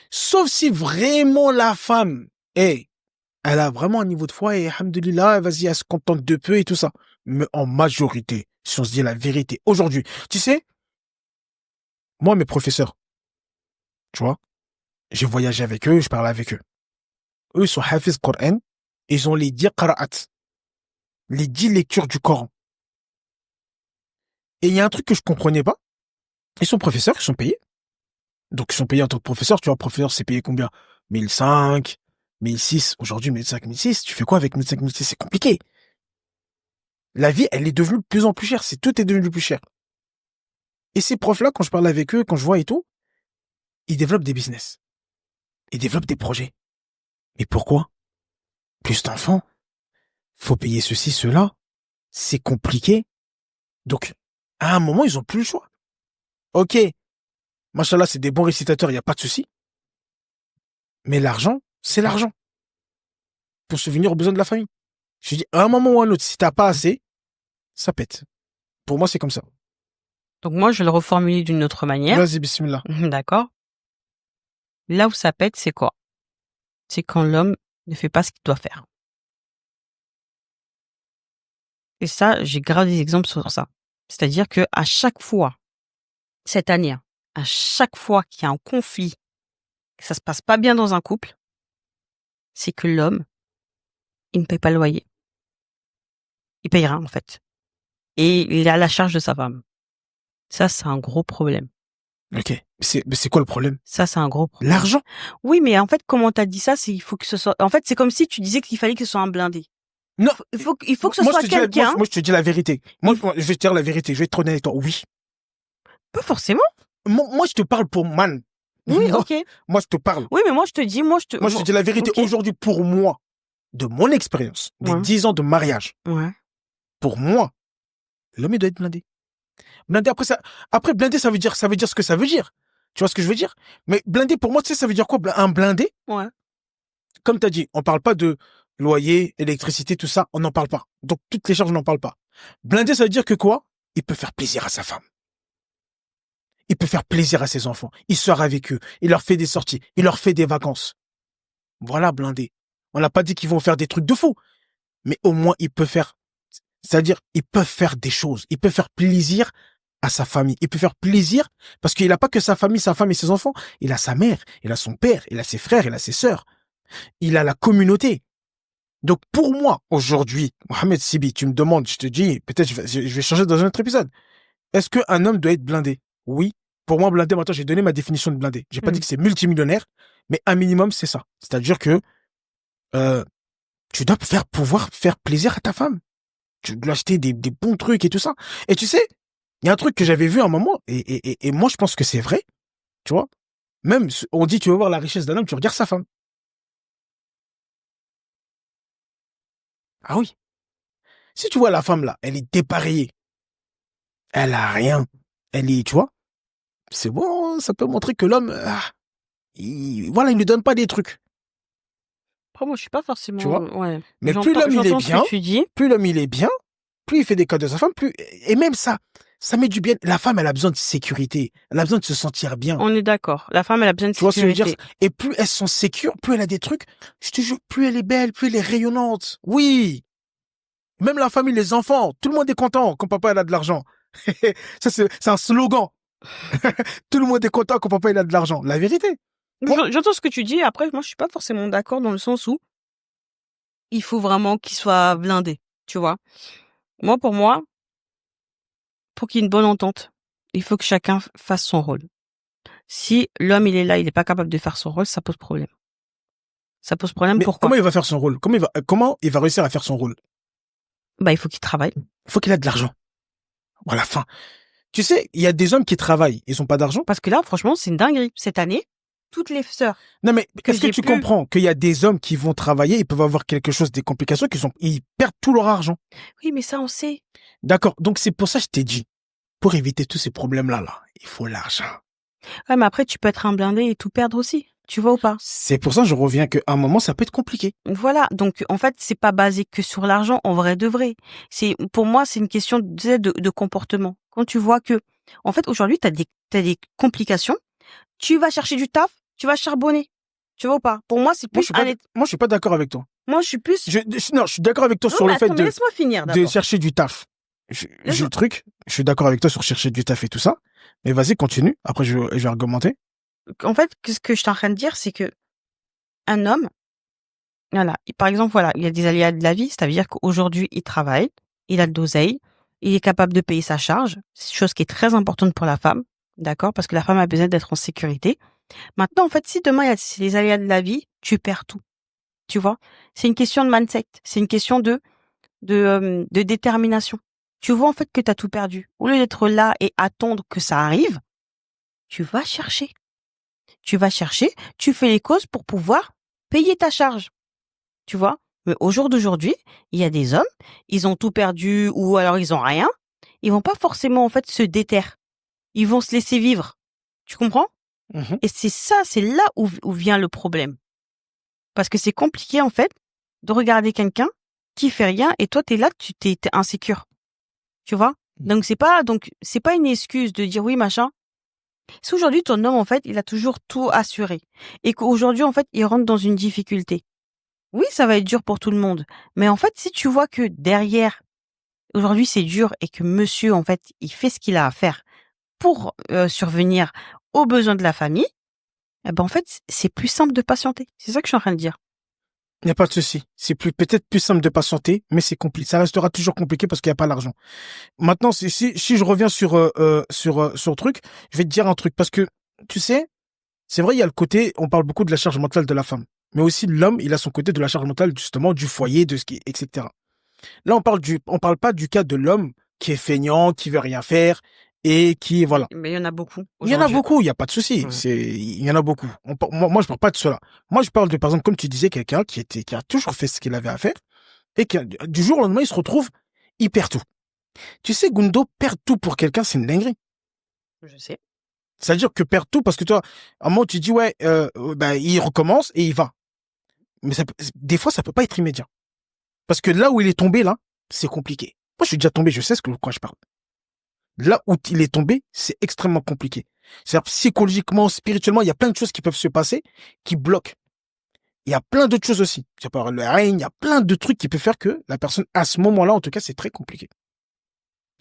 Sauf si vraiment la femme, elle a vraiment un niveau de foi et alhamdoulilah, vas-y, elle se contente de peu et tout ça. Mais en majorité, si on se dit la vérité, aujourd'hui, tu sais, moi, mes professeurs, tu vois, j'ai voyagé avec eux, je parle avec eux. Eux, ils sont hafiz Coran, ils ont les 10 qira'at, les 10 lectures du Coran. Et il y a un truc que je comprenais pas. Ils sont professeurs, ils sont payés. Donc, ils sont payés en tant que professeur. Tu vois, professeur, c'est payé combien? 1005, 1006. Aujourd'hui, 1005, 1006. Tu fais quoi avec 1005, 1006? C'est compliqué. La vie, elle est devenue de plus en plus chère. Tout est devenu plus cher. Et ces profs-là, quand je parle avec eux, quand je vois et tout, ils développent des business. Ils développent des projets. Mais pourquoi? Plus d'enfants. Faut payer ceci, cela. C'est compliqué. Donc, à un moment, ils ont plus le choix. Ok. Machallah, c'est des bons récitateurs, il n'y a pas de souci. Mais l'argent, c'est l'argent. Pour subvenir aux besoins de la famille. Je dis, à un moment ou à un autre, si t'as pas assez, ça pète. Pour moi, c'est comme ça. Donc moi, je vais le reformuler d'une autre manière. Vas-y, bismillah. D'accord. Là où ça pète, c'est quoi? C'est quand l'homme ne fait pas ce qu'il doit faire. Et ça, j'ai grave des exemples sur ça. C'est-à-dire que à chaque fois, cette année, à chaque fois qu'il y a un conflit, que ça se passe pas bien dans un couple, c'est que l'homme, il ne paye pas le loyer. Il paye rien, en fait. Et il est à la charge de sa femme. Ça, c'est un gros problème. Ok. Mais c'est quoi le problème? Ça, c'est un gros problème. L'argent? Oui, mais en fait, comment t'as dit ça, il faut que ce soit, en fait, c'est comme si tu disais qu'il fallait que ce soit un blindé. Non. Il faut que ce soit quelqu'un. Moi, je te dis la vérité. Moi, je vais te dire la vérité. Je vais être honnête avec toi. Oui. Pas forcément. Moi, je te parle pour man. Oui, moi, ok. Moi, je te parle. Oui, mais moi, je te dis, Moi, je te dis la vérité. Okay. Aujourd'hui, pour moi, de mon expérience, des 10 ans de mariage, pour moi, l'homme, il doit être blindé. Blindé, après, blindé, ça veut dire ce que ça veut dire. Tu vois ce que je veux dire? Mais blindé, pour moi, tu sais, ça veut dire quoi? Un blindé? Ouais. Comme tu as dit, on parle pas de loyer, électricité, tout ça, on n'en parle pas. Donc, toutes les charges, on n'en parle pas. Blindé, ça veut dire que quoi? Il peut faire plaisir à sa femme. Il peut faire plaisir à ses enfants. Il sort avec eux. Il leur fait des sorties. Il leur fait des vacances. Voilà, blindé. On n'a pas dit qu'ils vont faire des trucs de fou. Mais au moins, il peut faire, c'est-à-dire, ils peuvent faire des choses. Il peut faire plaisir à sa famille. Il peut faire plaisir parce qu'il n'a pas que sa famille, sa femme et ses enfants. Il a sa mère, il a son père, il a ses frères, il a ses sœurs. Il a la communauté. Donc, pour moi, aujourd'hui, Mohamed Sibi, tu me demandes, je te dis, peut-être je vais changer dans un autre épisode. Est-ce qu'un homme doit être blindé? Oui. Pour moi, blindé, maintenant, j'ai donné ma définition de blindé. J'ai pas dit que c'est multimillionnaire, mais un minimum, c'est ça. C'est-à-dire que tu dois pouvoir faire plaisir à ta femme. Tu dois acheter des bons trucs et tout ça. Et tu sais, il y a un truc que j'avais vu à un moment, et moi, je pense que c'est vrai. Tu vois? Même, on dit, tu veux voir la richesse d'un homme, tu regardes sa femme. Ah oui. Si tu vois la femme là, elle est dépareillée. Elle a rien. Elle est, tu vois? C'est bon, ça peut montrer que l'homme, il ne donne pas des trucs. Après, moi, je suis pas forcément, tu vois? Ouais. Mais plus l'homme il est bien, plus il fait des cadeaux à sa femme, et même ça met du bien. La femme, elle a besoin de sécurité. Elle a besoin de se sentir bien. On est d'accord. La femme, elle a besoin de sécurité. Tu vois ce que je veux dire? Et plus elles sont sécures, plus elle a des trucs. Je te jure, plus elle est belle, plus elle est rayonnante. Oui. Même la famille, les enfants, tout le monde est content quand papa il a de l'argent. Ça, c'est un slogan. Tout le monde est content quand papa il a de l'argent. La vérité. J'entends ce que tu dis. Après, moi, je suis pas forcément d'accord dans le sens où il faut vraiment qu'il soit blindé. Tu vois? Moi, pour qu'il y ait une bonne entente, il faut que chacun fasse son rôle. Si l'homme, il est là, il est pas capable de faire son rôle, ça pose problème. Ça pose problème. Mais pourquoi? Comment il va faire son rôle? Comment il va réussir à faire son rôle? Il faut qu'il travaille. Il faut qu'il ait de l'argent. À la fin. Tu sais, il y a des hommes qui travaillent, ils ont pas d'argent. Parce que là, franchement, c'est une dinguerie. Cette année, toutes les sœurs. Non, mais est-ce que tu comprends qu'il y a des hommes qui vont travailler, ils peuvent avoir quelque chose, des complications, ils perdent tout leur argent. Oui, mais ça, on sait. D'accord. Donc, c'est pour ça que je t'ai dit, pour éviter tous ces problèmes-là, il faut l'argent. Ouais, mais après, tu peux être un blindé et tout perdre aussi. Tu vois ou pas? C'est pour ça que je reviens qu'à un moment, ça peut être compliqué. Voilà. Donc, en fait, c'est pas basé que sur l'argent, en vrai de vrai. Pour moi, c'est une question de comportement. Quand tu vois que, en fait, aujourd'hui, t'as des complications, tu vas chercher du taf, tu vas charbonner. Tu vois ou pas? Pour moi, c'est Moi, plus je suis pas d'accord avec toi. Moi, je suis plus. Non, je suis d'accord avec toi Non, sur mais le fait attends, mais laisse-moi finir de d'abord. chercher du taf. Je suis d'accord avec toi sur chercher du taf et tout ça. Mais vas-y, continue. Après, je vais argumenter. En fait, ce que je suis en train de dire, c'est que un homme, voilà, par exemple, voilà, il y a des aléas de la vie, c'est-à-dire qu'aujourd'hui, il travaille, il a de l'oseille, il est capable de payer sa charge, chose qui est très importante pour la femme, d'accord, parce que la femme a besoin d'être en sécurité. Maintenant, en fait, si demain il y a les aléas de la vie, tu perds tout, tu vois. C'est une question de mindset, c'est une question de détermination. Tu vois en fait que tu as tout perdu. Au lieu d'être là et attendre que ça arrive, tu vas chercher. Tu vas chercher, tu fais les causes pour pouvoir payer ta charge. Tu vois? Mais au jour d'aujourd'hui, il y a des hommes, ils ont tout perdu ou alors ils ont rien. Ils vont pas forcément en fait se déterrer. Ils vont se laisser vivre. Tu comprends? Mhm. Et c'est là où vient le problème. Parce que c'est compliqué en fait de regarder quelqu'un qui fait rien et toi t'es là, t'es insécure. Tu vois? Donc c'est pas une excuse de dire oui machin. Si aujourd'hui ton homme en fait, il a toujours tout assuré et qu'aujourd'hui en fait, il rentre dans une difficulté. Oui, ça va être dur pour tout le monde, mais en fait, si tu vois que derrière aujourd'hui c'est dur et que monsieur en fait, il fait ce qu'il a à faire pour survenir aux besoins de la famille, eh ben en fait, c'est plus simple de patienter. C'est ça que je suis en train de dire. Il n'y a pas de souci. C'est peut-être plus simple de patienter, mais c'est compliqué. Ça restera toujours compliqué parce qu'il n'y a pas l'argent. Maintenant, si je reviens sur le truc, je vais te dire un truc parce que, tu sais, c'est vrai, il y a le côté, on parle beaucoup de la charge mentale de la femme, mais aussi l'homme, il a son côté de la charge mentale, justement, du foyer, de ce qui, etc. Là, on parle pas du cas de l'homme qui est feignant, qui veut rien faire et qui, voilà. Mais il y en a beaucoup Il y en a aujourd'hui. beaucoup, il y a pas de souci. Ouais. Il y en a beaucoup. Moi, je parle pas de cela. Moi, je parle de, par exemple, comme tu disais, quelqu'un qui a toujours fait ce qu'il avait à faire et qui, du jour au lendemain, il se retrouve, il perd tout. Tu sais, Gundo, perdre tout pour quelqu'un, c'est une dinguerie. Je sais. C'est-à-dire que perdre tout parce que toi, à un moment, tu dis, ouais, bah, il recommence et il va. Mais des fois, ça peut pas être immédiat. Parce que là où il est tombé, là, c'est compliqué. Moi, je suis déjà tombé, je sais de quoi je parle. Là où il est tombé, c'est extrêmement compliqué. C'est-à-dire psychologiquement, spirituellement, il y a plein de choses qui peuvent se passer qui bloquent. Il y a plein d'autres choses aussi. Ça peut avoir le règne, il y a plein de trucs qui peuvent faire que la personne, à ce moment-là, en tout cas, c'est très compliqué.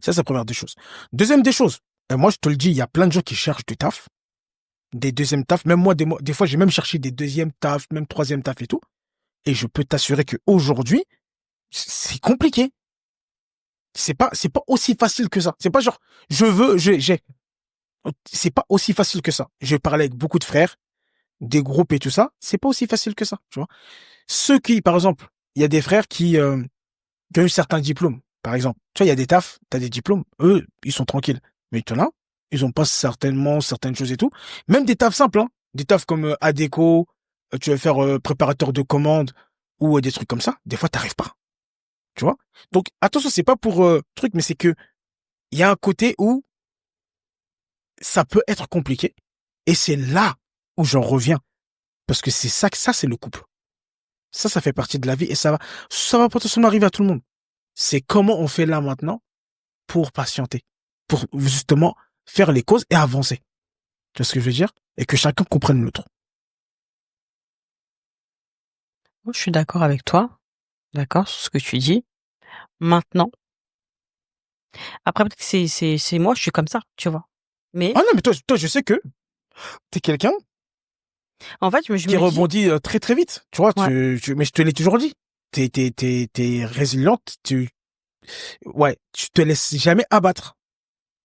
Ça, c'est la première des choses. Deuxième des choses, et moi, je te le dis, il y a plein de gens qui cherchent du taf, des deuxièmes tafs. Même moi, des fois, j'ai même cherché des deuxièmes tafs, même troisième tafs et tout. Et je peux t'assurer qu'aujourd'hui, c'est compliqué. C'est pas aussi facile que ça. C'est pas genre, j'ai. C'est pas aussi facile que ça. J'ai parlé avec beaucoup de frères, des groupes et tout ça. C'est pas aussi facile que ça, tu vois. Ceux qui, par exemple, il y a des frères qui ont eu certains diplômes, par exemple. Tu vois, il y a des tafs, t'as des diplômes. Eux, ils sont tranquilles. Mais il y en a, ils ont pas certainement certaines choses et tout. Même des tafs simples, hein. Des tafs comme Adéco, tu vas faire préparateur de commandes ou des trucs comme ça. Des fois, t'arrives pas. Tu vois. Donc, attention, c'est pas pour truc, mais c'est que il y a un côté où ça peut être compliqué. Et c'est là où j'en reviens. Parce que c'est ça, c'est le couple. Ça fait partie de la vie et ça va potentiellement arriver à tout le monde. C'est comment on fait là maintenant pour patienter. Pour justement faire les causes et avancer. Tu vois ce que je veux dire? Et que chacun comprenne l'autre. Moi, je suis d'accord avec toi. D'accord sur ce que tu dis. Maintenant. Après, peut-être que c'est moi, je suis comme ça, tu vois. Mais, Ah non, mais toi, je sais que t'es quelqu'un en fait, je qui me dis, rebondit très très vite. Tu vois, ouais. mais je te l'ai toujours dit. T'es résiliente, ouais, tu te laisses jamais abattre.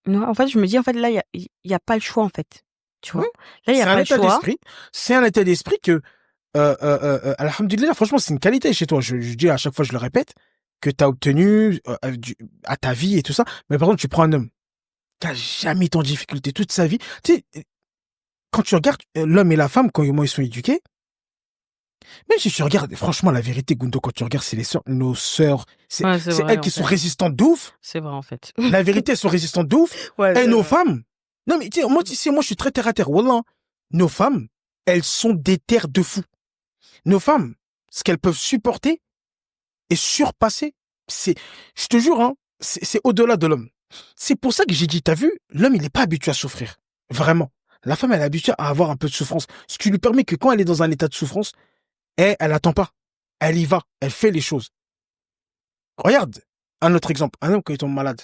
Non, en fait, je me dis, en fait, là, il y a pas le choix, en fait. Tu Oui. vois. Là, il y a C'est un pas le état choix. d'esprit. C'est un état d'esprit que, alhamdoulilah, franchement, c'est une qualité chez toi. Je dis à chaque fois, je le répète, que t'as obtenu à ta vie et tout ça. Mais par contre, tu prends un homme qui a jamais été en difficulté toute sa vie. Tu sais, quand tu regardes l'homme et la femme, comment ils sont éduqués, même si tu regardes, franchement, la vérité, Gundo, quand tu regardes, c'est nos sœurs, Ouais, c'est vrai, elles qui en sont fait. résistantes de ouf. C'est vrai, en fait. La vérité, elles sont résistantes de ouf. Ouais, Et c'est nos vrai. femmes, non, mais tu sais, moi, je suis très terre à terre. Wallah, nos femmes, elles sont des terres de fous. Nos femmes, ce qu'elles peuvent supporter et surpasser, je te jure, hein, c'est au-delà de l'homme. C'est pour ça que j'ai dit, t'as vu, l'homme, il n'est pas habitué à souffrir. Vraiment. La femme, elle est habituée à avoir un peu de souffrance. Ce qui lui permet que quand elle est dans un état de souffrance, elle attend pas. Elle y va. Elle fait les choses. Regarde, un autre exemple. Un homme qui tombe malade.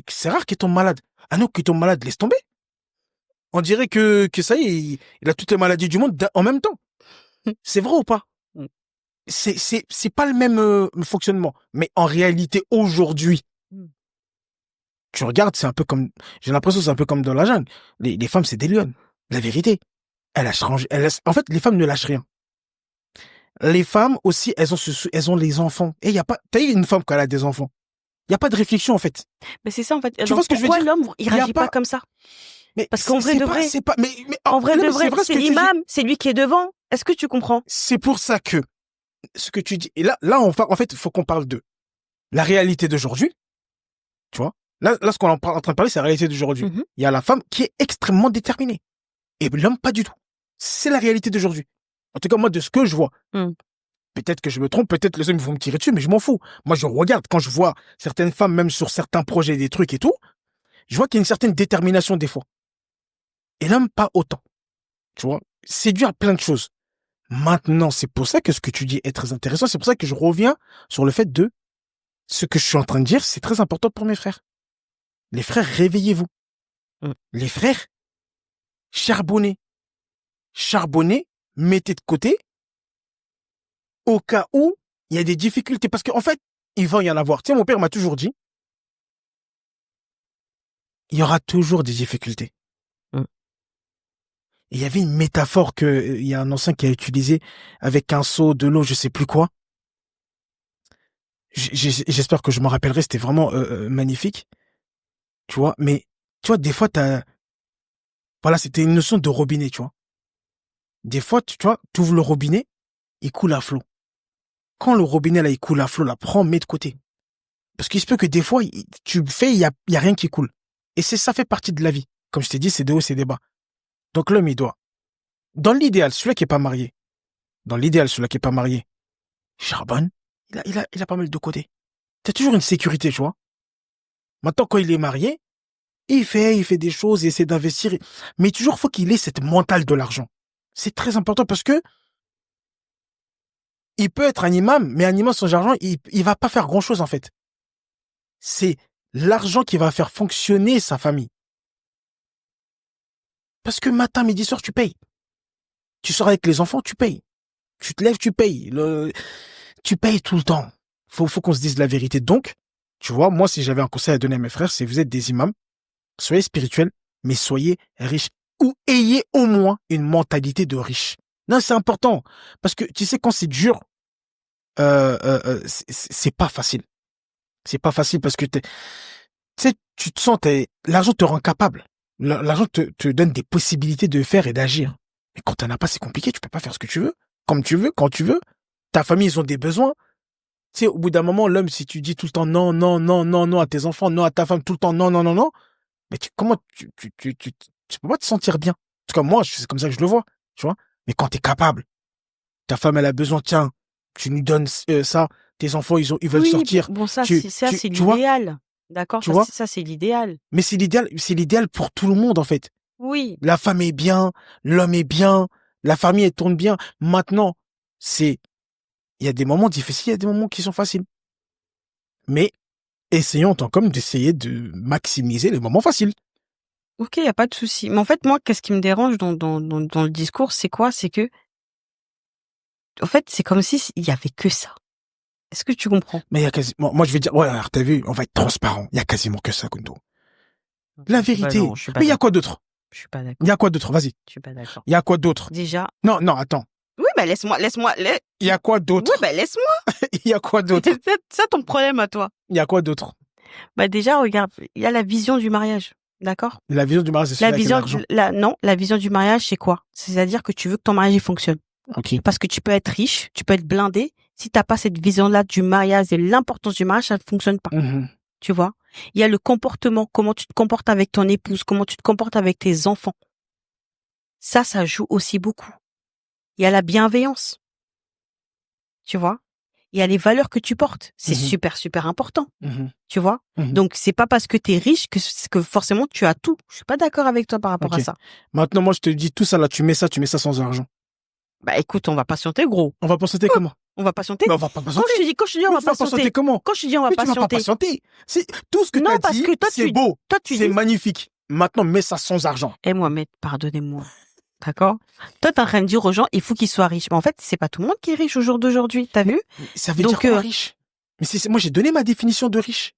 C'est rare qu'il tombe malade. Un homme qui tombe malade, laisse tomber. On dirait que ça y est, il a toutes les maladies du monde en même temps. C'est vrai ou pas? C'est pas le même fonctionnement. Mais en réalité, aujourd'hui, tu regardes, c'est un peu comme, j'ai l'impression que c'est un peu comme dans la jungle. Les femmes, c'est des lionnes. La vérité. Elles lâchent, en fait, les femmes ne lâchent rien. Les femmes aussi, elles ont les enfants. Et t'as eu une femme quand elle a des enfants. Il n'y a pas de réflexion, en fait. Mais c'est ça, en fait. Tu vois ce que je veux dire? Pourquoi l'homme, il réagit pas comme ça? Mais parce qu'en vrai de vrai, en vrai de vrai, c'est l'imam, c'est lui qui est devant. Est-ce que tu comprends? C'est pour ça que, ce que tu dis, et là, en fait, il faut qu'on parle de la réalité d'aujourd'hui. Tu vois? Là, ce qu'on est en train de parler, c'est la réalité d'aujourd'hui. Il y a la femme qui est extrêmement déterminée. Et l'homme, pas du tout. C'est la réalité d'aujourd'hui. En tout cas, moi, de ce que je vois. Peut-être que je me trompe, peut-être les hommes vont me tirer dessus, mais je m'en fous. Moi, je regarde, quand je vois certaines femmes, même sur certains projets, des trucs et tout, je vois qu'il y a une certaine détermination des fois. Et l'homme, pas autant. Tu vois? C'est dû à plein de choses. Maintenant, c'est pour ça que ce que tu dis est très intéressant. C'est pour ça que je reviens sur le fait de ce que je suis en train de dire, c'est très important pour mes frères. Les frères, réveillez-vous. Les frères, charbonnez. Charbonnez, mettez de côté au cas où il y a des difficultés. Parce qu'en fait, il va y en avoir. Tu sais, mon père m'a toujours dit, il y aura toujours des difficultés. Il y avait une métaphore il y a un ancien qui a utilisé avec un seau, de l'eau, je sais plus quoi. J'espère que je m'en rappellerai, c'était vraiment magnifique. Tu vois, mais tu vois, des fois, voilà, c'était une notion de robinet, tu vois. Des fois, tu vois, tu ouvres le robinet, il coule à flot. Quand le robinet, là, il coule à flot, là, prends, mets de côté. Parce qu'il se peut que des fois, tu fais, il y a rien qui coule. Et ça fait partie de la vie. Comme je t'ai dit, c'est des hauts, c'est des bas. Donc l'homme, il doit. Dans l'idéal, celui qui est pas marié, charbonne, il a pas mal de côté. T'as toujours une sécurité, tu vois. Maintenant, quand il est marié, il fait des choses, il essaie d'investir. Mais toujours, faut qu'il ait cette mentale de l'argent. C'est très important parce que il peut être un imam, mais un imam sans argent, il va pas faire grand chose, en fait. C'est l'argent qui va faire fonctionner sa famille. Parce que matin, midi, soir, tu payes. Tu sors avec les enfants, tu payes. Tu te lèves, tu payes. Tu payes tout le temps. Faut qu'on se dise la vérité. Donc, tu vois, moi, si j'avais un conseil à donner à mes frères, c'est vous êtes des imams, soyez spirituels, mais soyez riches. Ou ayez au moins une mentalité de riche. Non, c'est important. Parce que, tu sais, quand c'est dur, c'est pas facile. C'est pas facile parce que tu sais, tu te sens, l'argent te rend capable. L'argent te donne des possibilités de faire et d'agir. Mais quand t'en as pas, c'est compliqué. Tu peux pas faire ce que tu veux, comme tu veux, quand tu veux. Ta famille, ils ont des besoins. Tu sais, au bout d'un moment, l'homme, si tu dis tout le temps non, non, non, non, non à tes enfants, non à ta femme, tout le temps non, non, non, non, mais comment tu peux pas te sentir bien. En tout cas, moi, c'est comme ça que je le vois, tu vois. Mais quand t'es capable, ta femme, elle a besoin, tiens, tu nous donnes ça, tes enfants, ils veulent sortir. Bon, ça, c'est l'idéal. D'accord, ça, c'est l'idéal. Mais c'est l'idéal pour tout le monde, en fait. Oui. La femme est bien, l'homme est bien, la famille, elle tourne bien. Maintenant, il y a des moments difficiles, il y a des moments qui sont faciles. Mais, essayons en tant qu'homme d'essayer de maximiser les moments faciles. Ok, il n'y a pas de souci. Mais en fait, moi, qu'est-ce qui me dérange dans le discours, c'est quoi? C'est que, en fait, c'est comme si il y avait que ça. Est-ce que tu comprends? Mais il y a quasiment, moi, je vais dire, ouais, alors, t'as vu, on va être transparent. Il y a quasiment que ça, Kundo. La vérité. Mais il y a quoi d'autre? Je suis pas d'accord. Il y a quoi d'autre? Vas-y. Je suis pas d'accord. Il y a quoi d'autre? Déjà. Non, attends. Oui, bah, laisse-moi. Il y a quoi d'autre? Oui, bah, laisse-moi. Il y a quoi d'autre? C'est ça ton problème à toi. Il y a quoi d'autre? Bah, déjà, regarde, il y a la vision du mariage. D'accord? La vision du mariage, c'est la vision du mariage, c'est quoi? C'est-à-dire que tu veux que ton mariage, il fonctionne. Ok. Parce que tu peux être riche, tu peux être blindé. Si t'as pas cette vision-là du mariage et l'importance du mariage, ça ne fonctionne pas. Tu vois? Il y a le comportement, comment tu te comportes avec ton épouse, comment tu te comportes avec tes enfants. ça joue aussi beaucoup. Il y a la bienveillance. Tu vois? Il y a les valeurs que tu portes. C'est super, super important. Tu vois? Donc, c'est pas parce que t'es riche que forcément tu as tout. Je suis pas d'accord avec toi par rapport à ça. Maintenant, moi, je te dis tout ça là, tu mets ça sans argent. Bah, écoute, on va patienter, gros. On va patienter comment? On va patienter. Mais on va pas patienter. Quand je te dis on va patienter comment? Quand je te dis on va Mais tu vas pas patienter. patienter. C'est tout ce que tu as dit, c'est beau. Toi, tu C'est dis. magnifique. Maintenant, mets ça sans argent. Eh, Mohamed, pardonnez-moi. D'accord? Toi, t'es en train de dire aux gens, il faut qu'ils soient riches. Mais en fait, c'est pas tout le monde qui est riche au jour d'aujourd'hui. T'as vu? Ça veut dire quoi, riche? Mais moi, j'ai donné ma définition de riche.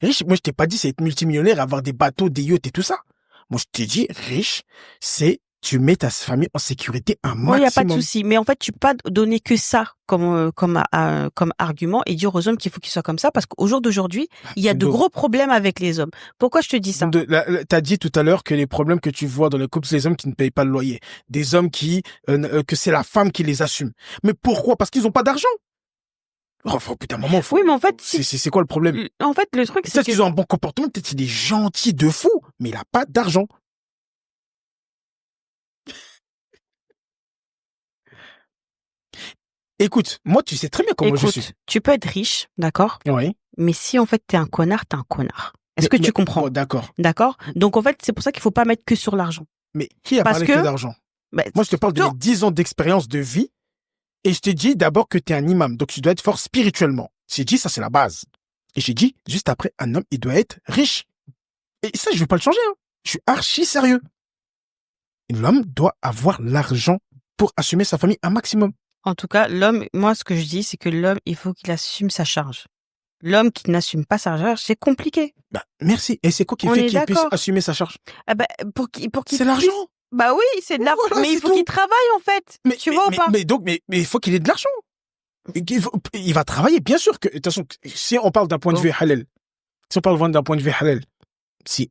Riche, moi, je t'ai pas dit c'est être multimillionnaire, avoir des bateaux, des yachts et tout ça. Moi, je t'ai dit riche, c'est tu mets ta famille en sécurité un maximum. Il y a pas de souci. Mais en fait, tu peux pas donner que ça comme argument et dire aux hommes qu'il faut qu'ils soient comme ça parce qu'au jour d'aujourd'hui, il y a de gros problèmes avec les hommes. Pourquoi je te dis ça? T'as dit tout à l'heure que les problèmes que tu vois dans les couples, c'est les hommes qui ne payent pas le loyer. Des hommes que c'est la femme qui les assume. Mais pourquoi? Parce qu'ils ont pas d'argent. Oh, putain, maman. Oui, mais en fait, c'est quoi le problème? En fait, le truc, c'est peut-être qu'ils ont un bon comportement, peut-être qu'il est gentil de fou, mais il a pas d'argent. Écoute, moi, tu sais très bien comment je suis. Tu peux être riche, d'accord? Oui. Mais si, en fait, t'es un connard, t'es un connard. Est-ce que tu comprends? Bon, d'accord. D'accord? Donc, en fait, c'est pour ça qu'il faut pas mettre que sur l'argent. Mais qui a parlé que d'argent? Moi, je te parle de mes 10 ans d'expérience de vie. Et je te dis d'abord que t'es un imam. Donc, tu dois être fort spirituellement. J'ai dit, ça, c'est la base. Et j'ai dit, juste après, un homme, il doit être riche. Et ça, je vais pas le changer, hein. Je suis archi sérieux. L'homme doit avoir l'argent pour assumer sa famille un maximum. En tout cas, l'homme, moi, ce que je dis, c'est que l'homme, il faut qu'il assume sa charge. L'homme qui n'assume pas sa charge, c'est compliqué. Bah, merci. Et c'est quoi qui fait qu'il puisse assumer sa charge? Ah bah, pour qu'il c'est l'argent. Bah oui, c'est de l'argent. Voilà, mais il faut qu'il travaille, en fait. Tu vois ou pas? Mais il faut qu'il ait de l'argent. Il va travailler, bien sûr que, de toute façon, si on parle d'un point de vue halal, si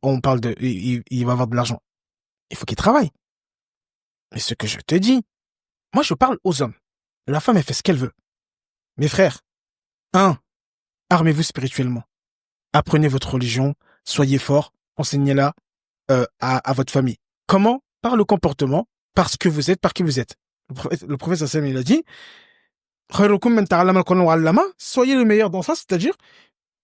on parle il va avoir de l'argent, il faut qu'il travaille. Mais ce que je te dis, moi, je parle aux hommes. La femme, elle fait ce qu'elle veut. Mes frères, armez-vous spirituellement. Apprenez votre religion, soyez forts, enseignez-la à votre famille. Comment? Par le comportement, parce que vous êtes, par qui vous êtes. Le prophète sallallahu il a dit, soyez le meilleur dans ça, c'est-à-dire,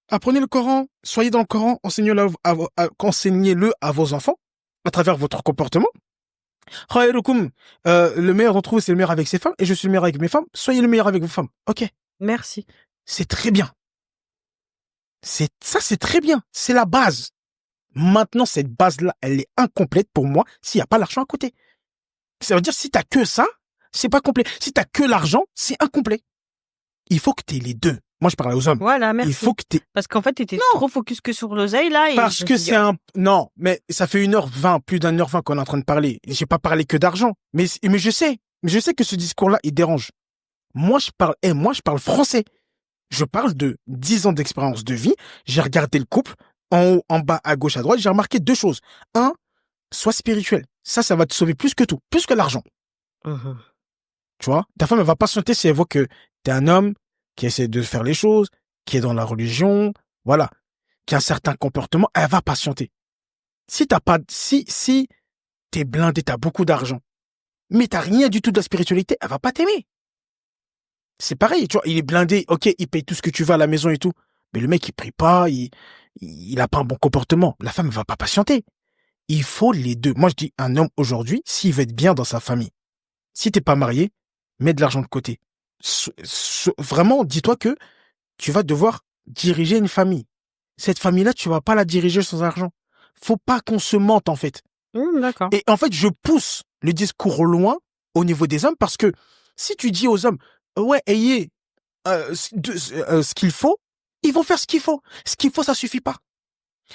apprenez le Coran, soyez dans le Coran, enseignez-le à vos enfants, à travers votre comportement. Le meilleur d'entre vous, c'est le meilleur avec ses femmes, et je suis le meilleur avec mes femmes, soyez le meilleur avec vos femmes. Ok. Merci. C'est très bien. C'est très bien. C'est la base. Maintenant, cette base-là, elle est incomplète pour moi s'il n'y a pas l'argent à côté. Ça veut dire, si t'as que ça, c'est pas complet. Si t'as que l'argent, c'est incomplet. Il faut que t'aies les deux. Moi, je parle aux hommes. Voilà, merci. Il faut que t'aies... Parce qu'en fait, t'étais trop focus que sur l'oseille, là. Parce que c'est non, mais ça fait 1h20, plus d'1h20 qu'on est en train de parler. J'ai pas parlé que d'argent. Mais je sais que ce discours-là, il dérange. Moi, je parle français. Je parle de 10 ans d'expérience de vie. J'ai regardé le couple, en haut, en bas, à gauche, à droite. J'ai remarqué 2 choses. 1, sois spirituel. Ça va te sauver plus que tout. Plus que l'argent. Tu vois? Ta femme, elle va patienter si elle voit que t'es un homme qui essaie de faire les choses, qui est dans la religion, voilà. Qui a un certain comportement, elle va patienter. Si t'es blindé, t'as beaucoup d'argent, mais t'as rien du tout de la spiritualité, elle va pas t'aimer. C'est pareil, tu vois, il est blindé, ok, il paye tout ce que tu veux à la maison et tout, mais le mec, il prie pas, il a pas un bon comportement. La femme, elle va pas patienter. Il faut les deux. Moi, je dis, un homme aujourd'hui, s'il veut être bien dans sa famille, si t'es pas marié, mets de l'argent de côté. Vraiment, dis-toi que tu vas devoir diriger une famille. Cette famille-là, tu vas pas la diriger sans argent. Faut pas qu'on se mente, en fait. D'accord. Et en fait, je pousse le discours au loin au niveau des hommes parce que si tu dis aux hommes, ouais, ayez ce qu'il faut, ils vont faire ce qu'il faut. Ce qu'il faut, ça suffit pas.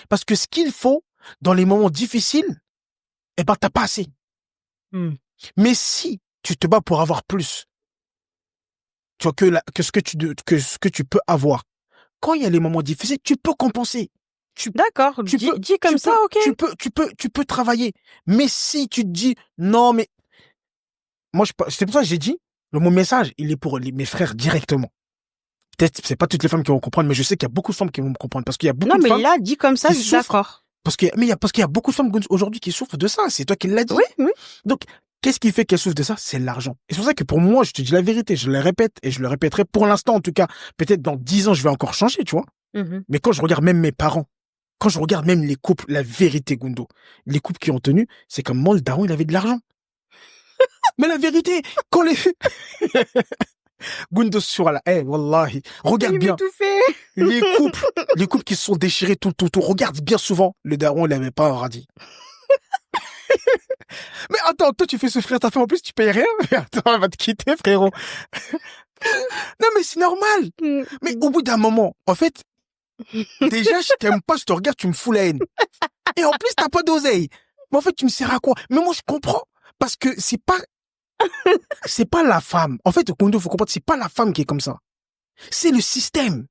Parce que ce qu'il faut, dans les moments difficiles, eh ben, t'as pas assez. Mais si tu te bats pour avoir plus, tu vois, que ce que tu peux avoir, quand il y a les moments difficiles, tu peux compenser. D'accord, dis comme ça, ok. Tu peux travailler. Mais si tu te dis, non, mais, moi, c'est pour ça que j'ai dit, mon message, il est pour mes frères directement. Peut-être, c'est pas toutes les femmes qui vont comprendre, mais je sais qu'il y a beaucoup de femmes qui vont me comprendre parce qu'il y a beaucoup de femmes. Non, mais là, dis comme ça, je suis d'accord. parce qu'il y a beaucoup de femmes aujourd'hui qui souffrent de ça. C'est toi qui l'as dit. Oui. Donc, qu'est-ce qui fait qu'elles souffrent de ça? C'est l'argent. Et c'est pour ça que pour moi, je te dis la vérité, je le répète et je le répéterai pour l'instant, en tout cas. Peut-être dans 10 ans, je vais encore changer, tu vois. Mais quand je regarde même mes parents, quand je regarde même les couples, la vérité, Gundo, les couples qui ont tenu, c'est comme moi, le daron, il avait de l'argent. Mais la vérité, quand les... Gundo sur la... wallahi, regarde bien. Les couples qui se sont déchirés tout, regarde bien souvent. Le daron, il avait pas un radis. Mais attends, toi, tu fais souffrir ta femme, en plus, tu payes rien. Mais attends, elle va te quitter, frérot. Non, mais c'est normal. Mais au bout d'un moment, en fait, déjà, je t'aime pas, je te regarde, tu me fous la haine. Et en plus, t'as pas d'oseille. Mais en fait, tu me sers à quoi? Mais moi, je comprends. Parce que c'est pas la femme. En fait, Kondo, faut comprendre, c'est pas la femme qui est comme ça. C'est le système.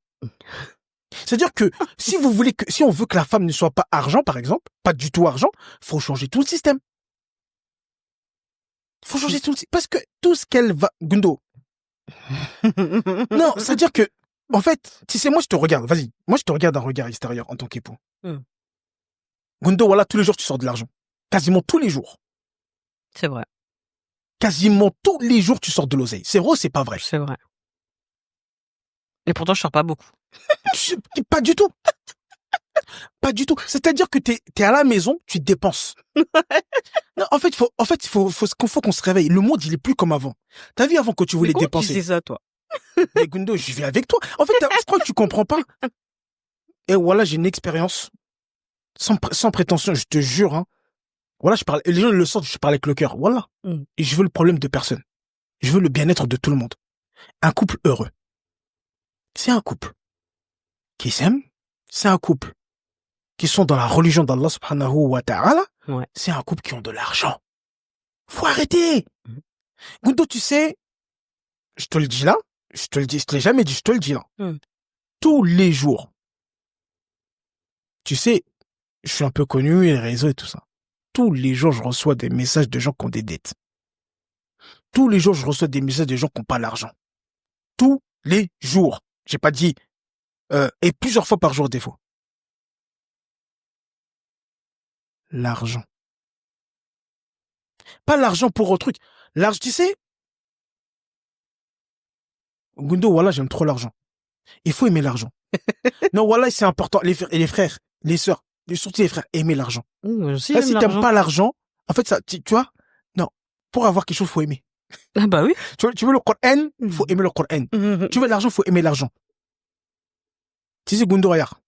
C'est-à-dire que si on veut que la femme ne soit pas argent, par exemple, pas du tout argent, faut changer tout le système. Faut changer tout le système. Parce que tout ce qu'elle va, Gundo. Non, c'est-à-dire que, en fait, si c'est moi, je te regarde, vas-y. Moi, je te regarde d'un regard extérieur en tant qu'époux. Gundo, voilà, tous les jours, tu sors de l'argent. Quasiment tous les jours. C'est vrai. Quasiment tous les jours, tu sors de l'oseille. C'est vrai ou c'est pas vrai? C'est vrai. Et pourtant, je sors pas beaucoup. Pas du tout. Pas du tout. C'est-à-dire que t'es à la maison, tu dépenses. Non, en fait, faut qu'on se réveille. Le monde, il est plus comme avant. T'as vu avant que tu voulais dépenser? Tu sais ça, toi? Mais Gundo, je vais avec toi. En fait, je crois que tu comprends pas. Et voilà, j'ai une expérience. Sans prétention, je te jure, hein. Voilà, je parle, les gens le sentent, je parle avec le cœur. Voilà. Et je veux le problème de personne. Je veux le bien-être de tout le monde. Un couple heureux. C'est un couple qui s'aime. C'est un couple qui sont dans la religion d'Allah subhanahu wa ta'ala. Ouais. C'est un couple qui ont de l'argent. Faut arrêter. Gundo, tu sais, je te le dis là, je te l'ai jamais dit, je te le dis là. Tous les jours. Tu sais, je suis un peu connu, les réseaux et tout ça. Tous les jours, je reçois des messages de gens qui ont des dettes. Tous les jours, je reçois des messages de gens qui n'ont pas l'argent. Tous les jours. J'ai pas dit, et plusieurs fois par jour, des fois. L'argent. Pas l'argent pour un truc. L'argent, tu sais, Gundo, voilà, j'aime trop l'argent. Il faut aimer l'argent. Non, voilà, c'est important. Les frères, les sœurs, surtout les frères, aimer l'argent. Si t'aimes pas l'argent, en fait, ça, tu vois, non, pour avoir quelque chose, faut aimer. Ah bah oui. Tu veux le Coran, faut aimer le Coran. Tu veux l'argent, faut aimer l'argent. Tu sais, Gundo, regarde.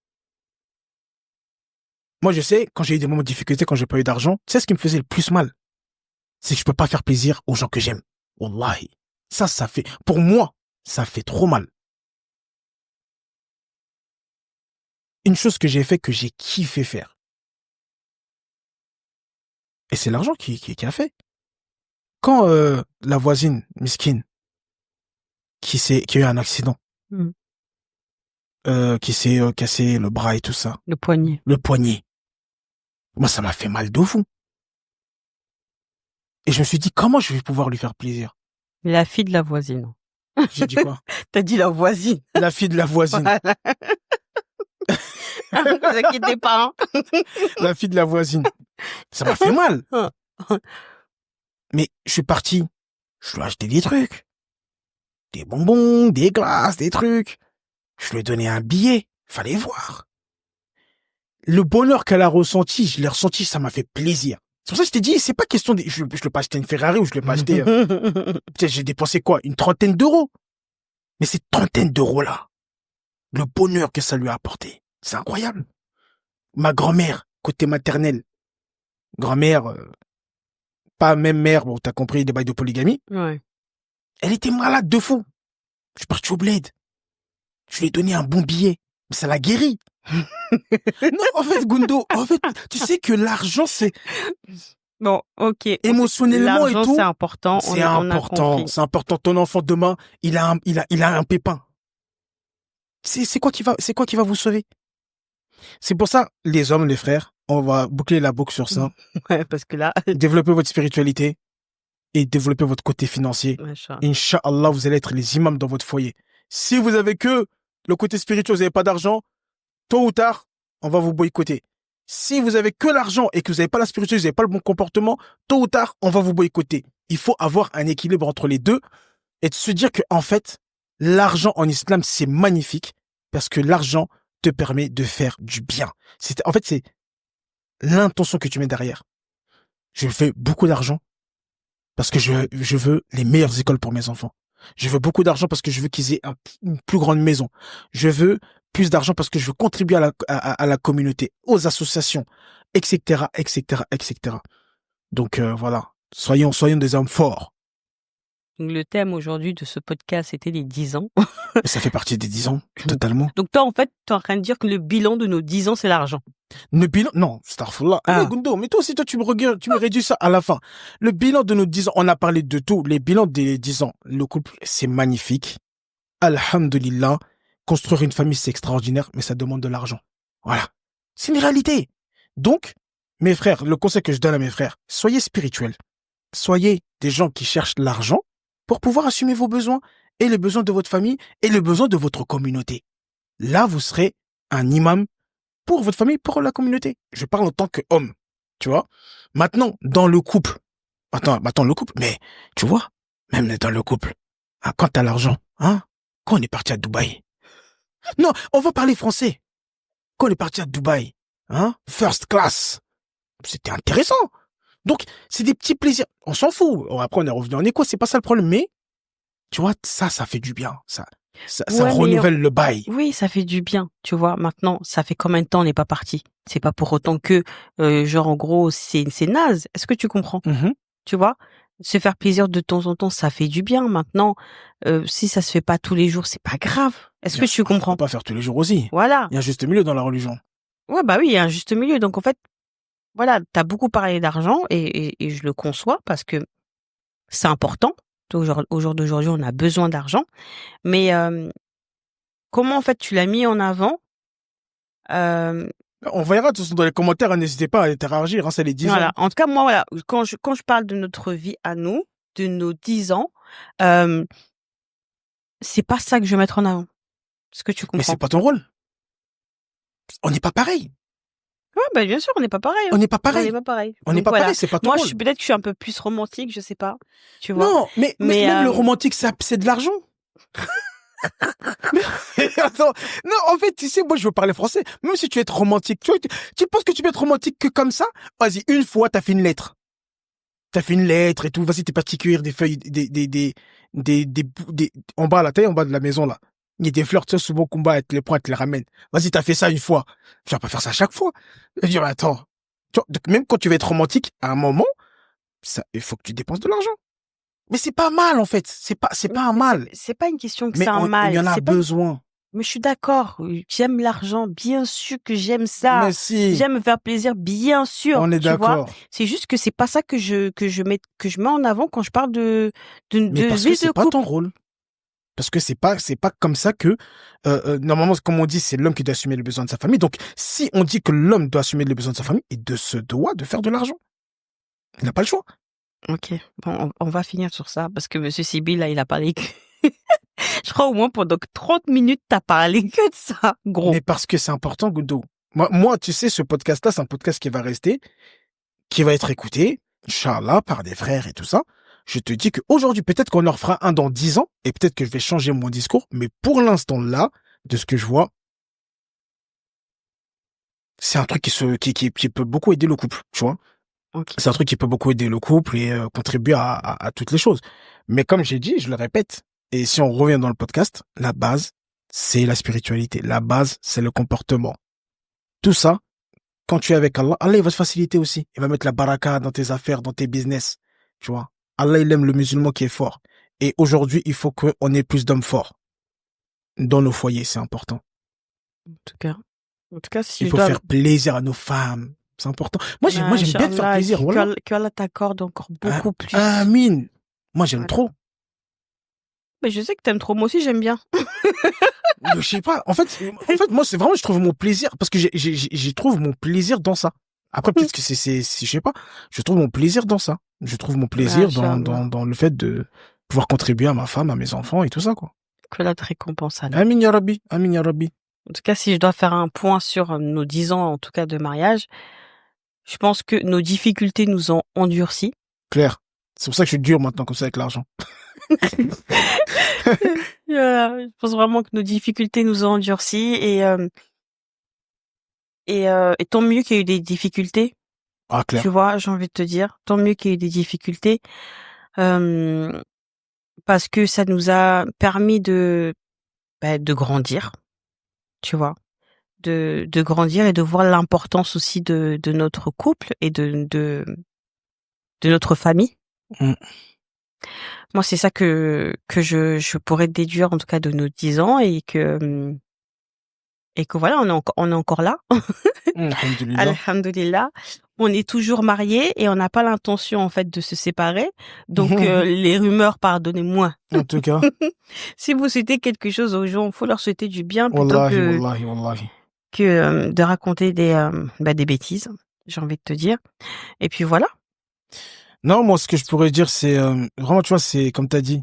Moi, je sais, quand j'ai eu des moments de difficulté, quand j'ai pas eu d'argent, tu sais ce qui me faisait le plus mal? C'est que je peux pas faire plaisir aux gens que j'aime. Wallahi. Ça fait, pour moi, ça fait trop mal. Une chose que j'ai fait, que j'ai kiffé faire. Et c'est l'argent qui a fait. Quand la voisine, miskine, qui a eu un accident, qui s'est cassé le bras et tout ça. Le poignet. Moi, ça m'a fait mal de fou. Et je me suis dit, comment je vais pouvoir lui faire plaisir? La fille de la voisine. J'ai dit quoi? T'as dit la voisine. La fille de la voisine. Voilà. Ne vous inquiétez pas. Hein. La fille de la voisine. Ça m'a fait mal. Mais je suis parti. Je lui ai acheté des trucs. Des bonbons, des glaces, des trucs. Je lui ai donné un billet. Fallait voir. Le bonheur qu'elle a ressenti, je l'ai ressenti, ça m'a fait plaisir. C'est pour ça que je t'ai dit, c'est pas question de... Je l'ai pas acheté une Ferrari ou je l'ai pas acheté... j'ai dépensé quoi? Une trentaine d'euros. Mais cette trentaine d'euros-là, le bonheur que ça lui a apporté, c'est incroyable. Ma grand-mère, côté maternel, grand-mère, pas même mère, bon, t'as compris, des bails de polygamie. Ouais. Elle était malade de fou. Je suis parti au bled. Je lui ai donné un bon billet. Mais ça l'a guéri. Non, en fait, Gundo, tu sais que l'argent, c'est... Bon, ok. Émotionnellement et tout. C'est important. C'est important. C'est important. Ton enfant demain, il a un pépin. C'est quoi qui va vous sauver? C'est pour ça, les hommes, les frères, on va boucler la boucle sur ça. Ouais, parce que là... Développez votre spiritualité et développez votre côté financier. Inch'Allah, vous allez être les imams dans votre foyer. Si vous avez que le côté spirituel, vous n'avez pas d'argent, tôt ou tard, on va vous boycotter. Si vous avez que l'argent et que vous n'avez pas la spiritualité, vous n'avez pas le bon comportement, tôt ou tard, on va vous boycotter. Il faut avoir un équilibre entre les deux et de se dire que, en fait, l'argent en islam, c'est magnifique parce que l'argent te permet de faire du bien. En fait, c'est l'intention que tu mets derrière. Je fais beaucoup d'argent parce que je veux les meilleures écoles pour mes enfants. Je veux beaucoup d'argent parce que je veux qu'ils aient une plus grande maison. Je veux plus d'argent parce que je veux contribuer à la communauté, aux associations, etc., etc., etc. Donc voilà, soyons des hommes forts. Donc, le thème aujourd'hui de ce podcast, c'était les 10 ans. Et ça fait partie des 10 ans, totalement. Donc toi, en fait, tu es en train de dire que le bilan de nos 10 ans, c'est l'argent. Le bilan, non, Starfullah. Ah. Mais Gundo, mais toi aussi, toi, tu me réduis ça à la fin. Le bilan de nos 10 ans, on a parlé de tout. Les bilans des 10 ans, le couple, c'est magnifique. Alhamdulillah. Construire une famille, c'est extraordinaire, mais ça demande de l'argent. Voilà. C'est une réalité. Donc, mes frères, le conseil que je donne à mes frères, soyez spirituels. Soyez des gens qui cherchent l'argent pour pouvoir assumer vos besoins et les besoins de votre famille et les besoins de votre communauté. Là, vous serez un imam pour votre famille, pour la communauté. Je parle en tant qu'homme, tu vois. Maintenant, dans le couple, le couple, mais tu vois, même dans le couple, hein, quand t'as l'argent, hein, quand on est parti à Dubaï. Non, on va parler français. Quand on est parti à Dubaï, hein, first class, c'était intéressant. Donc, c'est des petits plaisirs. On s'en fout. Après, on est revenu en écho, c'est pas ça le problème, mais tu vois, ça fait du bien. Ça renouvelle le bail. Oui, ça fait du bien. Tu vois, maintenant, ça fait combien de temps on n'est pas parti? C'est pas pour autant que, genre, en gros, c'est naze. Est-ce que tu comprends? Tu vois? Se faire plaisir de temps en temps, ça fait du bien. Maintenant, si ça se fait pas tous les jours, c'est pas grave. Est-ce que tu comprends? On peut pas faire tous les jours aussi. Voilà. Il y a un juste milieu dans la religion. Ouais, bah oui, il y a un juste milieu. Donc, en fait, voilà, t'as beaucoup parlé d'argent et je le conçois parce que c'est important. Au jour d'aujourd'hui, on a besoin d'argent. Mais comment, en fait, tu l'as mis en avant? On verra tout dans les commentaires, hein, n'hésitez pas à interagir, hein, c'est les 10 Voilà. ans. En tout cas, moi, voilà, quand je parle de notre vie à nous, de nos 10 ans, c'est pas ça que je vais mettre en avant. Est-ce que tu comprends? Mais c'est pas ton rôle. On n'est pas pareil. Ouais, bah, bien sûr, on n'est pas pareil. On n'est pas pareil. On n'est pas pareil. On n'est Donc, pas voilà. pareil, c'est pas ton Moi, rôle. peut-être que je suis un peu plus romantique, je sais pas. Tu vois? Non, mais même le romantique, c'est de l'argent. Attends, non, en fait, tu sais, moi, je veux parler français. Même si tu veux être romantique, tu penses que tu peux être romantique que comme ça? Vas-y, une fois, t'as fait une lettre. T'as fait une lettre et tout. Vas-y, t'es parti cueillir des feuilles, en bas, là, en bas de la maison, là. Il y a des fleurs, tu sais, souvent, combat, avec les points, te les ramènes. Vas-y, t'as fait ça une fois. Tu vas pas faire ça à chaque fois. Je dis, mais attends. Tu vois, donc, même quand tu veux être romantique, à un moment, il faut que tu dépenses de l'argent. Mais c'est pas mal, en fait. C'est pas un mal. C'est pas une question que Mais c'est un mal. il y en a besoin. Mais je suis d'accord. J'aime l'argent. Bien sûr que j'aime ça. Mais si. J'aime me faire plaisir. Bien sûr. On est d'accord. C'est juste que c'est pas ça que je mets en avant quand je parle de mais parce que c'est pas ton rôle. Parce que c'est pas comme ça que, normalement, comme on dit, c'est l'homme qui doit assumer les besoins de sa famille. Donc, si on dit que l'homme doit assumer les besoins de sa famille, il se doit de faire de l'argent. Il n'a pas le choix. Ok. Bon, on va finir sur ça parce que Monsieur Sibyl, là, il a parlé que... Je crois au moins pendant 30 minutes, t'as parlé que de ça, gros. Mais parce que c'est important, Gundo. Moi, tu sais, ce podcast-là, c'est un podcast qui va rester, qui va être écouté, Inch'Allah, par des frères et tout ça. Je te dis qu'aujourd'hui, peut-être qu'on en refera un dans 10 ans, et peut-être que je vais changer mon discours, mais pour l'instant, là, de ce que je vois, c'est un truc qui peut beaucoup aider le couple, tu vois. Okay. C'est un truc qui peut beaucoup aider le couple et contribuer à toutes les choses. Mais comme j'ai dit, je le répète, et si on revient dans le podcast, la base, c'est la spiritualité. La base, c'est le comportement. Tout ça, quand tu es avec Allah, Allah, il va te faciliter aussi. Il va mettre la baraka dans tes affaires, dans tes business, tu vois. Allah, il aime le musulman qui est fort. Et aujourd'hui, il faut qu'on ait plus d'hommes forts. Dans nos foyers, c'est important. En tout cas, si il faut faire plaisir à nos femmes. C'est important. Moi, j'aime bien te faire plaisir. Voilà. Que Allah t'accorde encore beaucoup plus. Amin. Moi, j'aime trop. Mais je sais que t'aimes trop. Moi aussi, j'aime bien. Je sais pas. En fait, moi, c'est vraiment, je trouve mon plaisir, parce que j'y trouve mon plaisir dans ça. Après, peut-être que je sais pas. Je trouve mon plaisir dans ça. Je trouve mon plaisir dans le fait de pouvoir contribuer à ma femme, à mes enfants et tout ça, quoi. Que Allah te récompense, Allah. Amin ya Rabbi. Amin ya Rabbi. En tout cas, si je dois faire un point sur nos 10 ans, en tout cas, de mariage, je pense que nos difficultés nous ont endurcis. Clair. C'est pour ça que je suis dur maintenant, comme ça, avec l'argent. Voilà, je pense vraiment que nos difficultés nous ont endurcis et tant mieux qu'il y ait eu des difficultés, Ah, tu clair. vois? J'ai envie de te dire, tant mieux qu'il y ait eu des difficultés, hem, parce que ça nous a permis de grandir, tu vois? De grandir et de voir l'importance aussi de notre couple et de notre famille. Mm. Moi, c'est ça que je pourrais déduire, en tout cas, de nos 10 ans et que voilà, on est encore là. Alhamdulillah. Alhamdulillah. On est toujours mariés et on n'a pas l'intention, en fait, de se séparer. Donc, les rumeurs, pardonnez-moi. En tout cas, Si vous souhaitez quelque chose aux gens, faut leur souhaiter du bien plutôt wallahi, wallahi, wallahi. que de raconter des bêtises, j'ai envie de te dire. Et puis voilà. Non, moi, ce que je pourrais dire, c'est vraiment, tu vois, c'est comme tu as dit,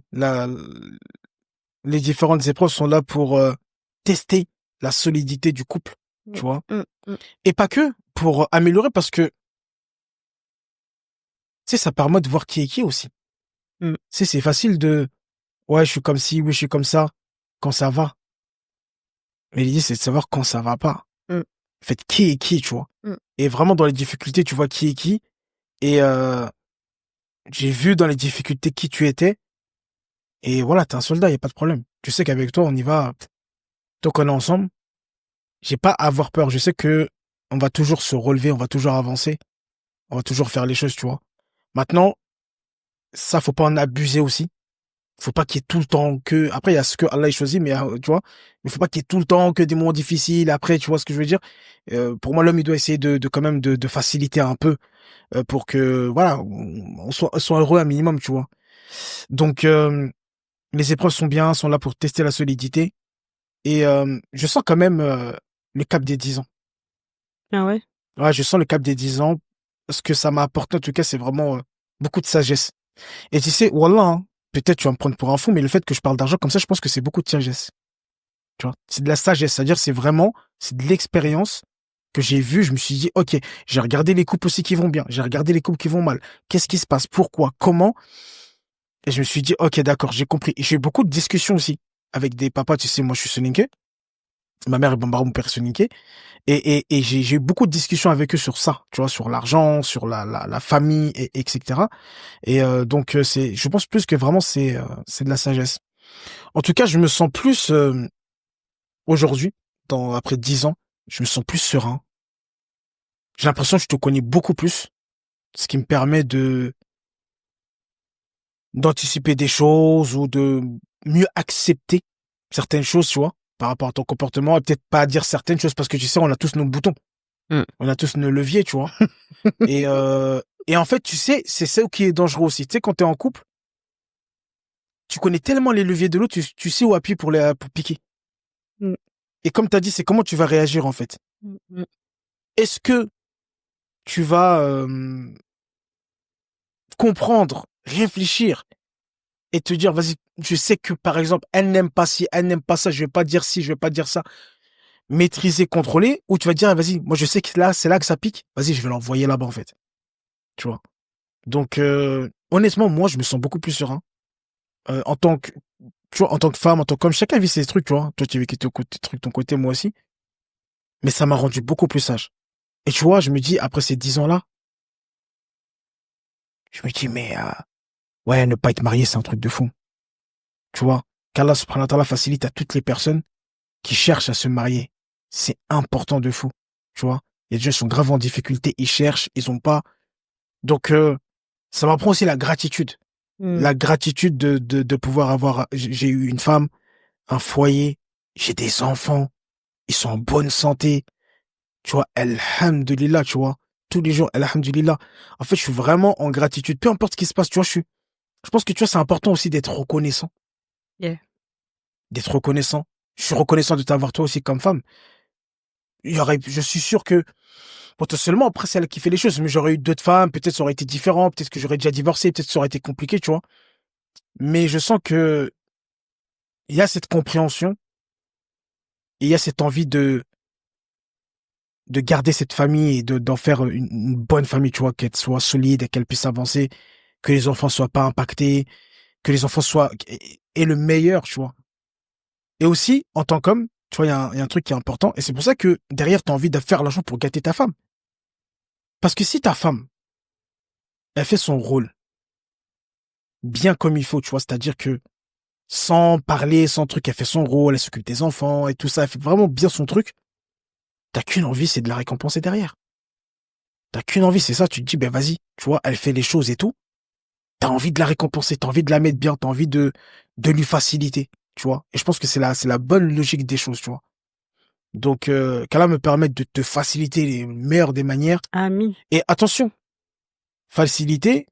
les différentes épreuves sont là pour tester la solidité du couple, tu vois. Et pas que pour améliorer, parce que, tu sais, ça permet de voir qui est qui aussi. Tu sais, c'est facile de, ouais, je suis comme ci, oui, je suis comme ça, quand ça va. Mais l'idée, c'est de savoir quand ça va pas. En fait, qui est qui, tu vois. Et vraiment, dans les difficultés, tu vois qui est qui. Et j'ai vu dans les difficultés qui tu étais. Et voilà, t'es un soldat, y a pas de problème. Tu sais qu'avec toi, on y va. Tant qu'on est ensemble, j'ai pas à avoir peur. Je sais que on va toujours se relever, on va toujours avancer, on va toujours faire les choses, tu vois. Maintenant, ça, faut pas en abuser aussi. Faut pas qu'il y ait tout le temps que, après, il y a ce que Allah choisit, mais, tu vois, mais faut pas qu'il y ait tout le temps que des moments difficiles. Après, tu vois ce que je veux dire? Pour moi, l'homme, il doit essayer de quand même de faciliter un peu, pour que, voilà, on soit heureux un minimum, tu vois. Donc, les épreuves sont bien, sont là pour tester la solidité. Et je sens quand même le cap des 10 ans. Ah ouais? Ouais, je sens le cap des 10 ans. Ce que ça m'a apporté, en tout cas, c'est vraiment beaucoup de sagesse. Et tu sais, Wallah, hein, peut-être tu vas me prendre pour un fou, mais le fait que je parle d'argent comme ça, je pense que c'est beaucoup de sagesse. Tu vois, c'est de la sagesse. C'est-à-dire, c'est de l'expérience que j'ai vue. Je me suis dit, OK, j'ai regardé les couples aussi qui vont bien. J'ai regardé les couples qui vont mal. Qu'est-ce qui se passe? Pourquoi? Comment? Et je me suis dit, OK, d'accord, j'ai compris. Et j'ai eu beaucoup de discussions aussi avec des papas. Tu sais, moi, je suis soninké. Ma mère est bambara, mon père est soninké. Et j'ai eu beaucoup de discussions avec eux sur ça, tu vois, sur l'argent, sur la famille, etc. Et donc, je pense plus que vraiment, c'est de la sagesse. En tout cas, je me sens plus, aujourd'hui, après 10 ans, je me sens plus serein. J'ai l'impression que je te connais beaucoup plus, ce qui me permet d'anticiper des choses ou de mieux accepter certaines choses, tu vois, par rapport à ton comportement, et peut-être pas dire certaines choses parce que tu sais, on a tous nos boutons. On a tous nos leviers, tu vois. Et en fait, tu sais, c'est ça qui est dangereux aussi. Tu sais, quand t'es en couple, tu connais tellement les leviers de l'autre, tu sais où appuyer pour piquer. Et comme t'as dit, c'est comment tu vas réagir, en fait. Est-ce que tu vas comprendre, réfléchir et te dire, vas-y, je sais que, par exemple, elle n'aime pas ci, elle n'aime pas ça, je vais pas dire ci, je vais pas dire ça. Maîtriser, contrôler, ou tu vas dire, vas-y, moi je sais que là, c'est là que ça pique, vas-y, je vais l'envoyer là-bas, en fait. Tu vois. Donc, honnêtement, moi, je me sens beaucoup plus serein. En tant que, tu vois, en tant que femme, en tant qu'homme, chacun vit ses trucs, tu vois. Toi, tu vis tes trucs de ton côté, moi aussi. Mais ça m'a rendu beaucoup plus sage. Et tu vois, je me dis, après ces 10 ans-là, je me dis, mais, ouais, ne pas être marié, c'est un truc de fou. Tu vois. Qu'Allah subhanahu wa ta'ala facilite à toutes les personnes qui cherchent à se marier. C'est important de fou. Tu vois. Il y a des gens qui sont grave en difficulté, ils cherchent, ils ont pas. Donc, ça m'apprend aussi la gratitude. La gratitude de pouvoir avoir, j'ai eu une femme, un foyer, j'ai des enfants, ils sont en bonne santé, tu vois, alhamdulillah, tu vois, tous les jours, alhamdulillah. En fait, je suis vraiment en gratitude, peu importe ce qui se passe, tu vois, je pense que, tu vois, c'est important aussi d'être reconnaissant. Yeah. D'être reconnaissant. Je suis reconnaissant de t'avoir toi aussi comme femme. Je suis sûr que, potentiellement, après, c'est elle qui fait les choses, mais j'aurais eu d'autres femmes, peut-être ça aurait été différent, peut-être que j'aurais déjà divorcé, peut-être ça aurait été compliqué, tu vois. Mais je sens que, il y a cette compréhension il y a cette envie de garder cette famille et d'en faire une bonne famille, tu vois, qu'elle soit solide et qu'elle puisse avancer, que les enfants soient pas impactés, que les enfants soient, et le meilleur, tu vois. Et aussi, en tant qu'homme, tu vois, il y a un truc qui est important, et c'est pour ça que derrière, tu as envie de faire l'argent pour gâter ta femme. Parce que si ta femme, elle fait son rôle bien comme il faut, tu vois, c'est-à-dire que sans parler, sans truc, elle fait son rôle, elle s'occupe des enfants et tout ça, elle fait vraiment bien son truc, t'as qu'une envie, c'est de la récompenser derrière. T'as qu'une envie, c'est ça, tu te dis, ben vas-y, tu vois, elle fait les choses et tout, t'as envie de la récompenser, t'as envie de la mettre bien, t'as envie de lui faciliter, tu vois. Et je pense que c'est la bonne logique des choses, tu vois. Donc, qu'Allah me permette de te faciliter les meilleures des manières. Amin. Et attention, faciliter,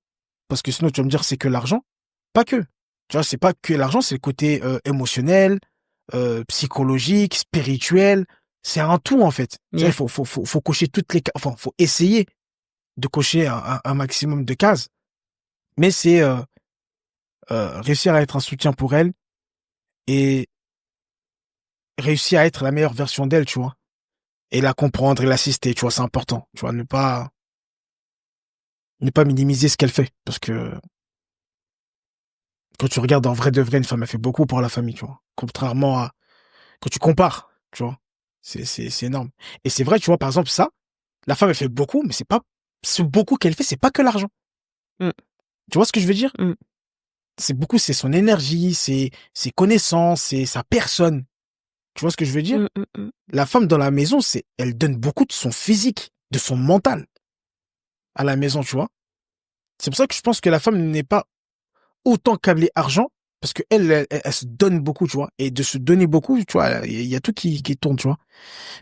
parce que sinon tu vas me dire c'est que l'argent, pas que. Tu vois, c'est pas que l'argent, c'est le côté émotionnel, psychologique, spirituel. C'est un tout en fait. Tu vois, Yeah. faut cocher toutes les cases. Enfin, faut essayer de cocher un maximum de cases. Mais c'est réussir à être un soutien pour elle et réussir à être la meilleure version d'elle, tu vois. Et la comprendre et l'assister, tu vois, c'est important. Tu vois, ne pas minimiser ce qu'elle fait. Parce que quand tu regardes en vrai de vrai, une femme, elle fait beaucoup pour la famille, tu vois. Contrairement à quand tu compares, tu vois. C'est énorme. Et c'est vrai, tu vois, par exemple, ça, la femme, elle fait beaucoup, mais c'est pas, ce beaucoup qu'elle fait, c'est pas que l'argent. Mm. Tu vois ce que je veux dire? Mm. C'est beaucoup, c'est son énergie, c'est ses connaissances, c'est sa personne. Tu vois ce que je veux dire? La femme dans la maison, elle donne beaucoup de son physique, de son mental à la maison, tu vois. C'est pour ça que je pense que la femme n'est pas autant câblée argent, parce que elle se donne beaucoup, tu vois. Et de se donner beaucoup, tu vois, il y a tout qui tourne, tu vois.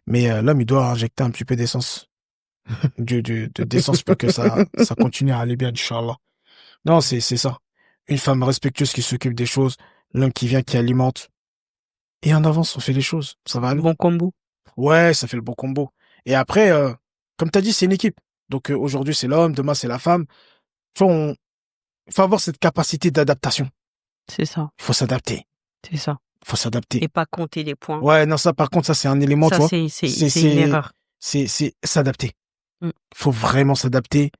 Mais l'homme, il doit injecter un petit peu d'essence. D'essence pour que ça continue à aller bien, Inch'Allah. Non, c'est ça. Une femme respectueuse qui s'occupe des choses, l'homme qui vient, qui alimente. Et en avance, on fait les choses. Ça va aller. Bon combo. Ouais, ça fait le bon combo. Et après, comme t'as dit, c'est une équipe. Donc aujourd'hui, c'est l'homme, demain, c'est la femme. Tu vois, il faut avoir cette capacité d'adaptation. C'est ça. Il faut s'adapter. C'est ça. Il faut s'adapter. Et pas compter les points. Ouais, non, ça, par contre, ça, c'est un élément, tu Ça, vois. c'est une erreur. C'est s'adapter. Mm. Il faut vraiment s'adapter.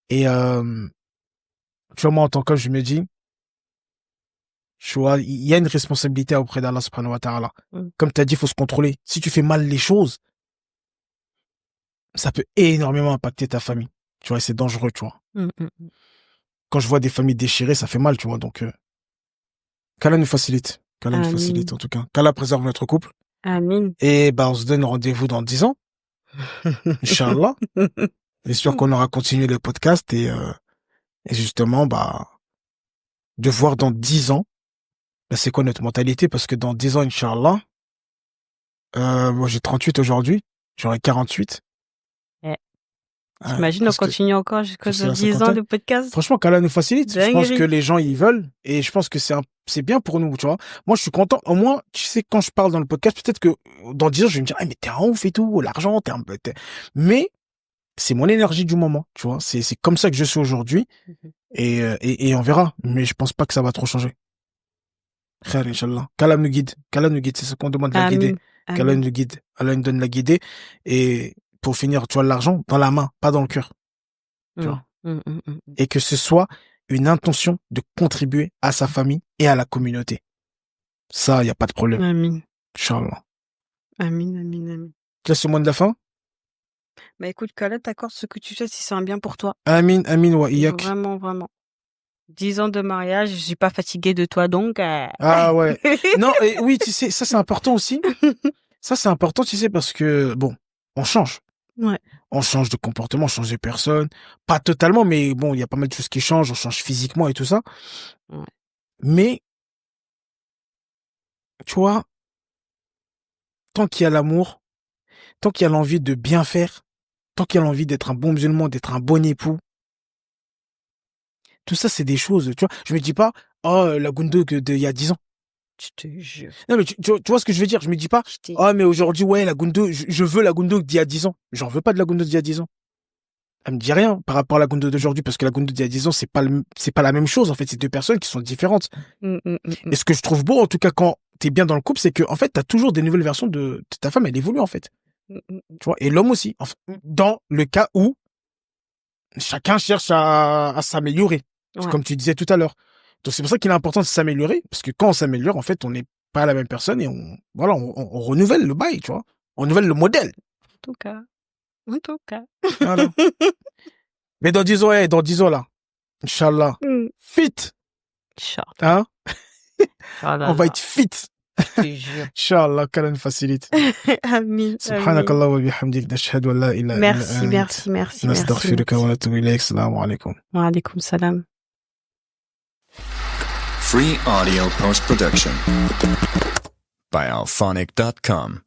Et, tu vois, moi, en tant qu'homme, je me dis, tu vois, il y a une responsabilité auprès d'Allah subhanahu wa ta'ala. Mm. Comme tu as dit, il faut se contrôler. Si tu fais mal les choses, ça peut énormément impacter ta famille. Tu vois, et c'est dangereux, tu vois. Quand je vois des familles déchirées, ça fait mal, tu vois. Donc, qu'Allah nous facilite. Qu'Allah nous facilite, en tout cas. Qu'Allah préserve notre couple. Amin. Et bah, on se donne rendez-vous dans 10 ans. Inch'Allah. J'espère qu'on aura continué le podcast et justement, bah, de voir dans 10 ans, bah, c'est quoi notre mentalité, parce que dans 10 ans, Inch'Allah, moi j'ai 38 aujourd'hui, j'aurai 48. T'imagines, on continue encore jusqu'à 10 ans de podcast? Franchement, qu'Allah nous facilite. Dinguerie. Je pense que les gens, ils veulent. Et je pense que c'est bien pour nous, tu vois. Moi, je suis content. Au moins, tu sais, quand je parle dans le podcast, peut-être que dans 10 ans, je vais me dire, ah, mais t'es un ouf et tout, l'argent, mais c'est mon énergie du moment, tu vois. C'est comme ça que je suis aujourd'hui. Et on verra. Mais je pense pas que ça va trop changer. Khair, Inch'Allah. Qu'Allah nous guide. Qu'Allah nous guide. C'est ce qu'on demande de la guider. Qu'Allah nous guide. Allah nous donne la guider. Et pour finir, tu vois, l'argent dans la main, pas dans le cœur. Tu vois. Et que ce soit une intention de contribuer à sa famille et à la communauté. Ça, il n'y a pas de problème. Amin. Inch'Allah. Amin. Tu laisses le mot de la fin? Bah écoute, qu'Allah t'accorde ce que tu fais si c'est un bien pour toi. Amin wa iyak. Vraiment. 10 ans de mariage, je suis pas fatiguée de toi, donc... Ah ouais. Non, oui, tu sais, ça c'est important aussi. Ça c'est important, tu sais, parce que, bon, on change. Ouais. On change de comportement, on change de personne. Pas totalement, mais bon, il y a pas mal de choses qui changent. On change physiquement et tout ça. Ouais. Mais, tu vois, tant qu'il y a l'amour, tant qu'il y a l'envie de bien faire, tant qu'il y a l'envie d'être un bon musulman, d'être un bon époux, tout ça, c'est des choses, tu vois. Je me dis pas, oh, la Gundo d'il y a 10 ans. Je te jure. Non, mais tu vois ce que je veux dire? Je me dis pas, oh, mais aujourd'hui, ouais, la Gundo, je veux la Gundo d'il y a 10 ans. J'en veux pas de la Gundo d'il y a 10 ans. Elle me dit rien par rapport à la Gundo d'aujourd'hui, parce que la Gundo d'il y a 10 ans, c'est pas la même chose, en fait. C'est deux personnes qui sont différentes. Et ce que je trouve beau, en tout cas, quand t'es bien dans le couple, c'est que, en fait, t'as toujours des nouvelles versions de ta femme, elle évolue, en fait. Tu vois, et l'homme aussi. Enfin, dans le cas où chacun cherche à s'améliorer. Ouais. Comme tu disais tout à l'heure. Donc, c'est pour ça qu'il est important de s'améliorer. Parce que quand on s'améliore, en fait, on n'est pas la même personne et on renouvelle le bail, tu vois. On renouvelle le modèle. En tout cas. Voilà. Mais dans 10 ans, là. Inch'Allah. Fit. Inch'Allah. Hein? Oh là On va là, être fit. je te jure. Inch'Allah, qu'Allah nous facilite. Amin. Subhanakallah wa bihamdik, nashhadu an la ilaha illa ant. Merci. Nastaghfiruka wa natubu ilayk. Assalamu alaikum. Wa alaykoum salam. Free audio post-production by alphonic.com.